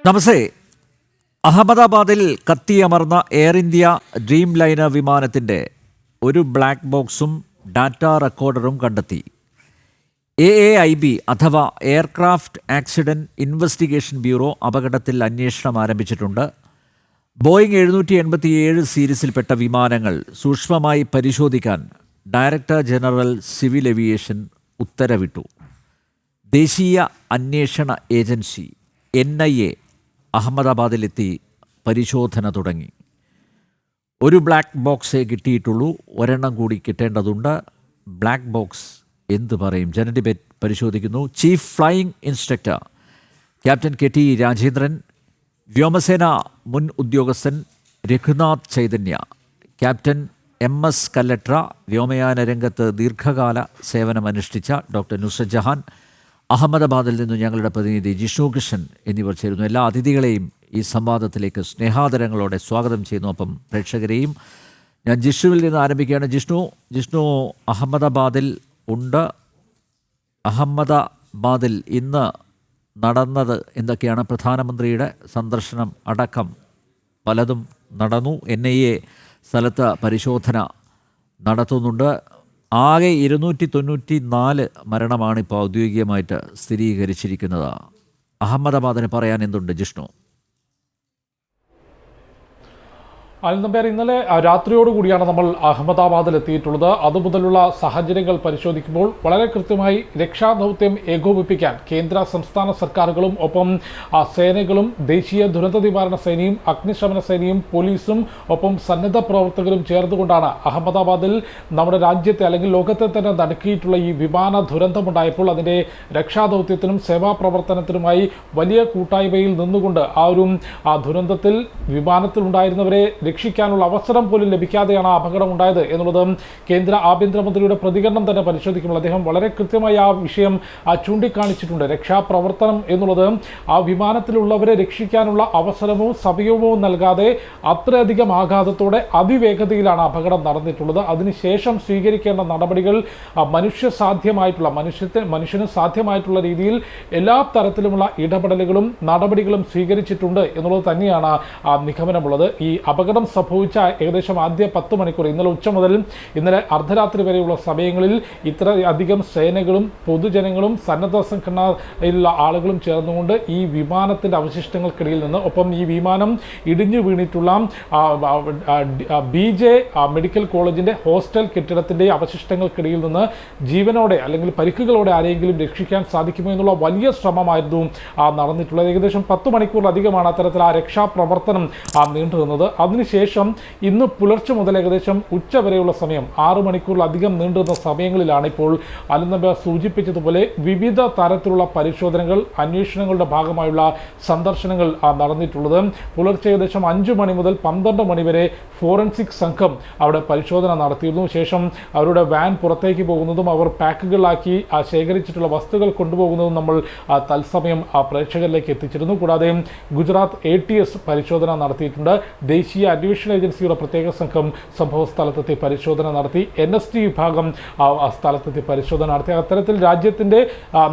നമസ്തേ. അഹമ്മദാബാദിൽ കത്തിയമർന്ന air India dream liner വിമാനത്തിൻ്റെ ഒരു ബ്ലാക്ക് ബോക്സും ഡാറ്റ റെക്കോർഡറും കണ്ടെത്തി. AAIB അഥവാ എയർക്രാഫ്റ്റ് ആക്സിഡൻറ്റ് ഇൻവെസ്റ്റിഗേഷൻ ബ്യൂറോ അപകടത്തിൽ അന്വേഷണം ആരംഭിച്ചിട്ടുണ്ട്. ബോയിങ് 787 സീരീസിൽപ്പെട്ട വിമാനങ്ങൾ സൂക്ഷ്മമായി പരിശോധിക്കാൻ ഡയറക്ടർ ജനറൽ സിവിൽ ഏവിയേഷൻ ഉത്തരവിട്ടു. ദേശീയ അന്വേഷണ ഏജൻസി NIA അഹമ്മദാബാദിലെത്തി പരിശോധന തുടങ്ങി. ഒരു ബ്ലാക്ക് ബോക്സേ കിട്ടിയിട്ടുള്ളൂ, ഒരെണ്ണം കൂടി കിട്ടേണ്ടതുണ്ട്. ബ്ലാക്ക് ബോക്സ് എന്തു പറയും? ജനഡിബേറ്റ് പരിശോധിക്കുന്നു. Chief flying instructor captain KT Rajendran, വ്യോമസേന മുൻ ഉദ്യോഗസ്ഥൻ രഘുനാഥ് ചൈതന്യ, ക്യാപ്റ്റൻ MS കല്ലട്ര, വ്യോമയാന രംഗത്ത് ദീർഘകാല സേവനമനുഷ്ഠിച്ച ഡോക്ടർ നുസ്രത് ജഹാൻ, അഹമ്മദാബാദിൽ നിന്ന് ഞങ്ങളുടെ പ്രതിനിധി ജിഷ്ണു കൃഷ്ണൻ എന്നിവർ ചേരുന്നു. എല്ലാ അതിഥികളെയും ഈ സംവാദത്തിലേക്ക് സ്നേഹാദരങ്ങളോടെ സ്വാഗതം ചെയ്യുന്നു. അപ്പം പ്രേക്ഷകരെയും ഞാൻ ജിഷ്ണുവിൽ നിന്ന് ആരംഭിക്കുകയാണ്. ജിഷ്ണു അഹമ്മദാബാദിൽ ഉണ്ട്. അഹമ്മദാബാദിൽ ഇന്ന് നടന്നത് എന്തൊക്കെയാണ്? പ്രധാനമന്ത്രിയുടെ സന്ദർശനം അടക്കം പലതും നടന്നു. NIA സ്ഥലത്ത് പരിശോധന നടത്തുന്നുണ്ട്. ആകെ 294 മരണമാണ് ഇപ്പോൾ ഔദ്യോഗികമായിട്ട് സ്ഥിരീകരിച്ചിരിക്കുന്നത്. അഹമ്മദാബാദിന് പറയാൻ എന്തുണ്ട് ജിഷ്ണു? അനിൽ, ഇന്നലെ രാത്രിയോടുകൂടിയാണ് നമ്മൾ അഹമ്മദാബാദിൽ എത്തിയിട്ടുള്ളത്. അതുമുതലുള്ള സാഹചര്യങ്ങൾ പരിശോധിക്കുമ്പോൾ വളരെ കൃത്യമായി രക്ഷാദൗത്യം ഏകോപിപ്പിക്കാൻ കേന്ദ്ര സംസ്ഥാന സർക്കാരുകളും ഒപ്പം സേനകളും ദേശീയ ദുരന്ത നിവാരണ സേനയും അഗ്നിശമന സേനയും പോലീസും ഒപ്പം സന്നദ്ധ പ്രവർത്തകരും ചേർന്നുകൊണ്ടാണ് അഹമ്മദാബാദിൽ നമ്മുടെ രാജ്യത്തെ അല്ലെങ്കിൽ ലോകത്തെ തന്നെ നടുക്കിയിട്ടുള്ള ഈ വിമാന ദുരന്തമുണ്ടായപ്പോൾ അതിൻ്റെ രക്ഷാദൗത്യത്തിനും സേവാ പ്രവർത്തനത്തിനുമായി വലിയ കൂട്ടായ്മയിൽ നിന്നുകൊണ്ട് ആ ദുരന്തത്തിൽ വിമാനത്തിലുണ്ടായിരുന്നവരെ രക്ഷിക്കാനുള്ള അവസരം പോലും ലഭിക്കാതെയാണ് അപകടം ഉണ്ടായത് എന്നുള്ളത് കേന്ദ്ര ആഭ്യന്തരമന്ത്രിയുടെ പ്രതികരണം തന്നെ പരിശോധിക്കുമ്പോൾ അദ്ദേഹം വളരെ കൃത്യമായി ആ വിഷയം ചൂണ്ടിക്കാണിച്ചിട്ടുണ്ട്. രക്ഷാപ്രവർത്തനം എന്നുള്ളത് ആ വിമാനത്തിലുള്ളവരെ രക്ഷിക്കാനുള്ള അവസരമോ സമയവും നൽകാതെ അത്രയധികം ആഘാതത്തോടെ അതിവേഗതയിലാണ് അപകടം നടന്നിട്ടുള്ളത്. അതിനുശേഷം സ്വീകരിക്കേണ്ട നടപടികൾ മനുഷ്യന് സാധ്യമായിട്ടുള്ള രീതിയിൽ എല്ലാ തരത്തിലുമുള്ള ഇടപെടലുകളും നടപടികളും സ്വീകരിച്ചിട്ടുണ്ട് എന്നുള്ളത് തന്നെയാണ് നിഗമനമുള്ളത്. ഈ അപകടം സംഭവിച്ച ഏകദേശം ആദ്യ 10 മണിക്കൂർ, ഇന്നലെ ഉച്ച മുതൽ ഇന്നലെ അർദ്ധരാത്രി വരെയുള്ള സമയങ്ങളിൽ ഇത്രയധികം സേനകളും പൊതുജനങ്ങളും സന്നദ്ധ സംഘടനയിലുള്ള ആളുകളും ചേർന്നുകൊണ്ട് ഈ വിമാനത്തിൻ്റെ അവശിഷ്ടങ്ങൾക്കിടയിൽ നിന്ന്, ഒപ്പം ഈ വിമാനം ഇടിഞ്ഞു വീണിട്ടുള്ള BJ മെഡിക്കൽ കോളേജിൻ്റെ ഹോസ്റ്റൽ കെട്ടിടത്തിൻ്റെ അവശിഷ്ടങ്ങൾക്കിടയിൽ നിന്ന് ജീവനോടെ അല്ലെങ്കിൽ പരിക്കുകളോടെ ആരെങ്കിലും രക്ഷിക്കാൻ സാധിക്കുമോ എന്നുള്ള വലിയ ശ്രമമായിരുന്നു നടന്നിട്ടുള്ളത്. ഏകദേശം 10 മണിക്കൂറിലധികമാണ് അത്തരത്തിൽ ആ രക്ഷാപ്രവർത്തനം നീണ്ടുനിന്നത്. അതിനുശേഷം ഇന്ന് പുലർച്ചെ മുതൽ ഏകദേശം ഉച്ച വരെയുള്ള സമയം 6 മണിക്കൂറിലധികം നീണ്ടുന്ന സമയങ്ങളിലാണ് ഇപ്പോൾ അനിൽ സൂചിപ്പിച്ചതുപോലെ വിവിധ തരത്തിലുള്ള പരിശോധനകൾ, അന്വേഷണങ്ങളുടെ ഭാഗമായുള്ള സന്ദർശനങ്ങൾ നടന്നിട്ടുള്ളത്. പുലർച്ചെ ഏകദേശം 5 മണി മുതൽ 12 മണി വരെ ഫോറൻസിക് സംഘം അവിടെ പരിശോധന നടത്തിയിരുന്നു. ശേഷം അവരുടെ വാൻ പുറത്തേക്ക് പോകുന്നതും അവർ പാക്കുകളിലാക്കി ശേഖരിച്ചിട്ടുള്ള വസ്തുക്കൾ കൊണ്ടുപോകുന്നതും നമ്മൾ തത്സമയം പ്രേക്ഷകരിലേക്ക് എത്തിച്ചിരുന്നു. കൂടാതെ ഗുജറാത്ത് ATS പരിശോധന നടത്തിയിട്ടുണ്ട്. ദേശീയ അന്വേഷണ ഏജൻസിയുടെ പ്രത്യേക സംഘം സംഭവ സ്ഥലത്തെത്തി പരിശോധന നടത്തി. NST വിഭാഗം സ്ഥലത്തെത്തി പരിശോധന നടത്തി. അത്തരത്തിൽ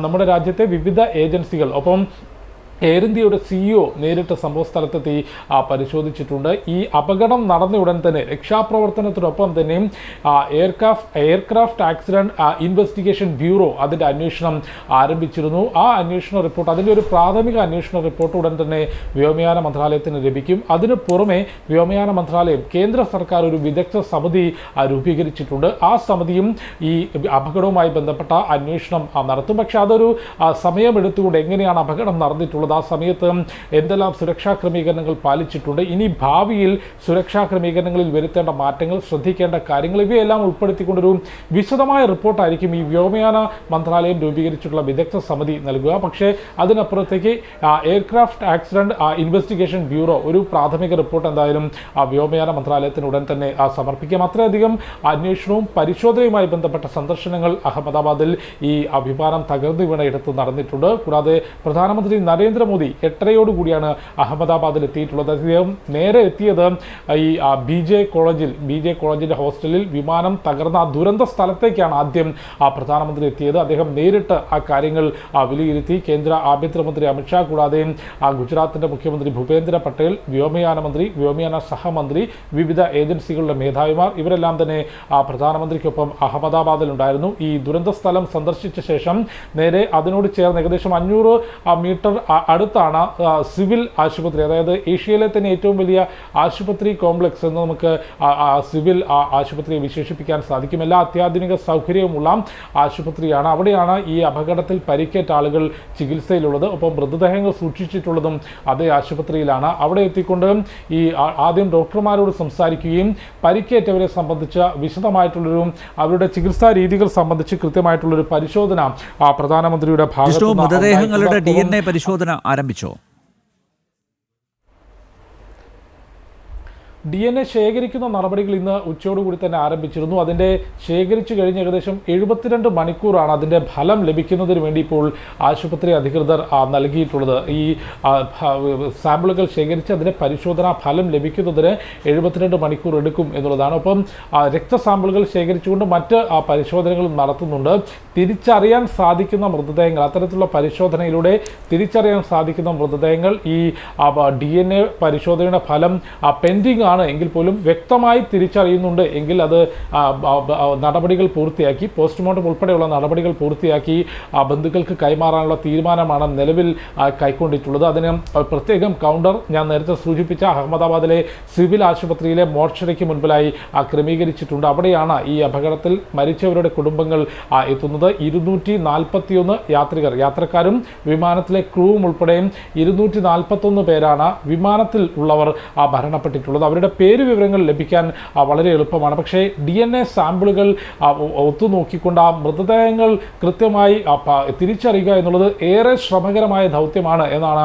നമ്മുടെ രാജ്യത്തെ വിവിധ ഏജൻസികൾ ഒപ്പം എയർ ഇന്ത്യയുടെ CEO നേരിട്ട് സംഭവ സ്ഥലത്തെത്തി പരിശോധിച്ചിട്ടുണ്ട്. ഈ അപകടം നടന്ന ഉടൻ തന്നെ രക്ഷാപ്രവർത്തനത്തിനൊപ്പം തന്നെ എയർക്രാഫ്റ്റ് ആക്സിഡൻറ്റ് ഇൻവെസ്റ്റിഗേഷൻ ബ്യൂറോ അതിൻ്റെ അന്വേഷണം ആരംഭിച്ചിരുന്നു. ആ അന്വേഷണ റിപ്പോർട്ട്, അതിൻ്റെ ഒരു പ്രാഥമിക അന്വേഷണ റിപ്പോർട്ട് ഉടൻ തന്നെ വ്യോമയാന മന്ത്രാലയത്തിന് ലഭിക്കും. അതിന് പുറമെ വ്യോമയാന മന്ത്രാലയം, കേന്ദ്ര സർക്കാർ ഒരു വിദഗ്ധ സമിതി രൂപീകരിച്ചിട്ടുണ്ട്. ആ സമിതിയും ഈ അപകടവുമായി ബന്ധപ്പെട്ട അന്വേഷണം നടത്തും. പക്ഷെ അതൊരു സമയമെടുത്തുകൊണ്ട് എങ്ങനെയാണ് അപകടം നടന്നിട്ടുള്ളത്, ആ സമയത്ത് എന്തെല്ലാം സുരക്ഷാ ക്രമീകരണങ്ങൾ പാലിച്ചിട്ടുണ്ട്, ഇനി ഭാവിയിൽ സുരക്ഷാ ക്രമീകരണങ്ങളിൽ വരുത്തേണ്ട മാറ്റങ്ങൾ, ശ്രദ്ധിക്കേണ്ട കാര്യങ്ങൾ, ഇവയെല്ലാം ഉൾപ്പെടുത്തിക്കൊണ്ടൊരു വിശദമായ റിപ്പോർട്ടായിരിക്കും ഈ വ്യോമയാന മന്ത്രാലയം രൂപീകരിച്ചിട്ടുള്ള വിദഗ്ധ സമിതി നൽകുക. പക്ഷേ അതിനപ്പുറത്തേക്ക് എയർക്രാഫ്റ്റ് ആക്സിഡൻറ്റ് ഇൻവെസ്റ്റിഗേഷൻ ബ്യൂറോ ഒരു പ്രാഥമിക റിപ്പോർട്ട് എന്തായാലും വ്യോമയാന മന്ത്രാലയത്തിന് ഉടൻ തന്നെ സമർപ്പിക്കും. അത്രയധികം അന്വേഷണവും പരിശോധനയുമായി ബന്ധപ്പെട്ട സന്ദർശനങ്ങൾ അഹമ്മദാബാദിൽ ഈ വിമാനം തകർന്നു വീണ ഇടത്ത് നടന്നിട്ടുണ്ട്. കൂടാതെ പ്രധാനമന്ത്രി നരേന്ദ്ര നരേന്ദ്രമോദി 8:30 അഹമ്മദാബാദിൽ എത്തിയിട്ടുള്ളത്. അദ്ദേഹം നേരെ എത്തിയത് ഈ ബി ജെ കോളേജിൻ്റെ ഹോസ്റ്റലിൽ വിമാനം തകർന്ന ആ ദുരന്ത സ്ഥലത്തേക്കാണ് ആദ്യം പ്രധാനമന്ത്രി എത്തിയത്. അദ്ദേഹം നേരിട്ട് ആ കാര്യങ്ങൾ വിലയിരുത്തി. കേന്ദ്ര ആഭ്യന്തരമന്ത്രി അമിത്ഷാ കൂടാതെ ഗുജറാത്തിൻ്റെ മുഖ്യമന്ത്രി ഭൂപേന്ദ്ര പട്ടേൽ, വ്യോമയാന മന്ത്രി, വ്യോമയാന സഹമന്ത്രി, വിവിധ ഏജൻസികളുടെ മേധാവിമാർ ഇവരെല്ലാം തന്നെ പ്രധാനമന്ത്രിക്കൊപ്പം അഹമ്മദാബാദിലുണ്ടായിരുന്നു. ഈ ദുരന്ത സ്ഥലം സന്ദർശിച്ച ശേഷം നേരെ അതിനോട് ചേർന്ന് ഏകദേശം 500 മീറ്റർ അടുത്താണ് സിവിൽ ആശുപത്രി, അതായത് ഏഷ്യയിലെ തന്നെ ഏറ്റവും വലിയ ആശുപത്രി കോംപ്ലക്സ് എന്ന് നമുക്ക് സിവിൽ ആശുപത്രിയെ വിശേഷിപ്പിക്കാൻ സാധിക്കും. എല്ലാ അത്യാധുനിക സൗകര്യവുമുള്ള ആശുപത്രിയാണ്. അവിടെയാണ് ഈ അപകടത്തിൽ പരിക്കേറ്റ ആളുകൾ ചികിത്സയിലുള്ളത്. ഒപ്പം മൃതദേഹങ്ങൾ സൂക്ഷിച്ചിട്ടുള്ളതും അതേ ആശുപത്രിയിലാണ്. അവിടെ എത്തിക്കൊണ്ട് ഈ ആദ്യം ഡോക്ടർമാരോട് സംസാരിക്കുകയും പരിക്കേറ്റവരെ സംബന്ധിച്ച വിശദമായിട്ടുള്ളൊരു അവരുടെ ചികിത്സാ രീതികൾ സംബന്ധിച്ച് കൃത്യമായിട്ടുള്ളൊരു പരിശോധന പ്രധാനമന്ത്രിയുടെ ഭാഗത്ത് മൃതദേഹങ്ങളുടെ DNA പരിശോധന ആരംഭിച്ചോ? DNA ശേഖരിക്കുന്ന നടപടികൾ ഇന്ന് ഉച്ചയോടുകൂടി തന്നെ ആരംഭിച്ചിരുന്നു. അതിൻ്റെ ശേഖരിച്ചു കഴിഞ്ഞ് ഏകദേശം 72 മണിക്കൂറാണ് അതിൻ്റെ ഫലം ലഭിക്കുന്നതിന് വേണ്ടി ഇപ്പോൾ ആശുപത്രി അധികൃതർ നൽകിയിട്ടുള്ളത്. ഈ സാമ്പിളുകൾ ശേഖരിച്ച് അതിൻ്റെ പരിശോധനാ ഫലം ലഭിക്കുന്നതിന് 72 മണിക്കൂർ എടുക്കും എന്നുള്ളതാണ്. ഒപ്പം രക്തസാമ്പിളുകൾ ശേഖരിച്ചുകൊണ്ട് മറ്റ് പരിശോധനകളും നടത്തുന്നുണ്ട്. തിരിച്ചറിയാൻ സാധിക്കുന്ന മൃതദേഹങ്ങൾ, അത്തരത്തിലുള്ള പരിശോധനയിലൂടെ തിരിച്ചറിയാൻ സാധിക്കുന്ന മൃതദേഹങ്ങൾ ഈ DNA പരിശോധനയുടെ ഫലം പെൻഡിംഗ് ആണ് എങ്കിൽ പോലും വ്യക്തമായി തിരിച്ചറിയുന്നുണ്ട് എങ്കിൽ അത് നടപടികൾ പൂർത്തിയാക്കി, പോസ്റ്റ്മോർട്ടം ഉൾപ്പെടെയുള്ള നടപടികൾ പൂർത്തിയാക്കി ബന്ധുക്കൾക്ക് കൈമാറാനുള്ള തീരുമാനമാണ് നിലവിൽ കൈക്കൊണ്ടിട്ടുള്ളത്. അതിന് പ്രത്യേകം കൗണ്ടർ ഞാൻ നേരത്തെ സൂചിപ്പിച്ച അഹമ്മദാബാദിലെ സിവിൽ ആശുപത്രിയിലെ മോർച്ചറിക്ക് മുൻപിലായി ക്രമീകരിച്ചിട്ടുണ്ട്. അവിടെയാണ് ഈ അപകടത്തിൽ മരിച്ചവരുടെ കുടുംബങ്ങൾ എത്തുന്നത്. 241 യാത്രക്കാരും വിമാനത്തിലെ ക്രൂവും ഉൾപ്പെടെയും 241 പേരാണ് വിമാനത്തിൽ ഉള്ളവർ മരണപ്പെട്ടിട്ടുള്ളത്. അവരുടെ പേര് വിവരങ്ങൾ ലഭിക്കാൻ വളരെ എളുപ്പമാണ്. പക്ഷേ DNA സാമ്പിളുകൾ ഒത്തുനോക്കിക്കൊണ്ട് ആ മൃതദേഹങ്ങൾ കൃത്യമായി തിരിച്ചറിയുക എന്നുള്ളത് ഏറെ ശ്രമകരമായ ദൗത്യമാണ് എന്നാണ്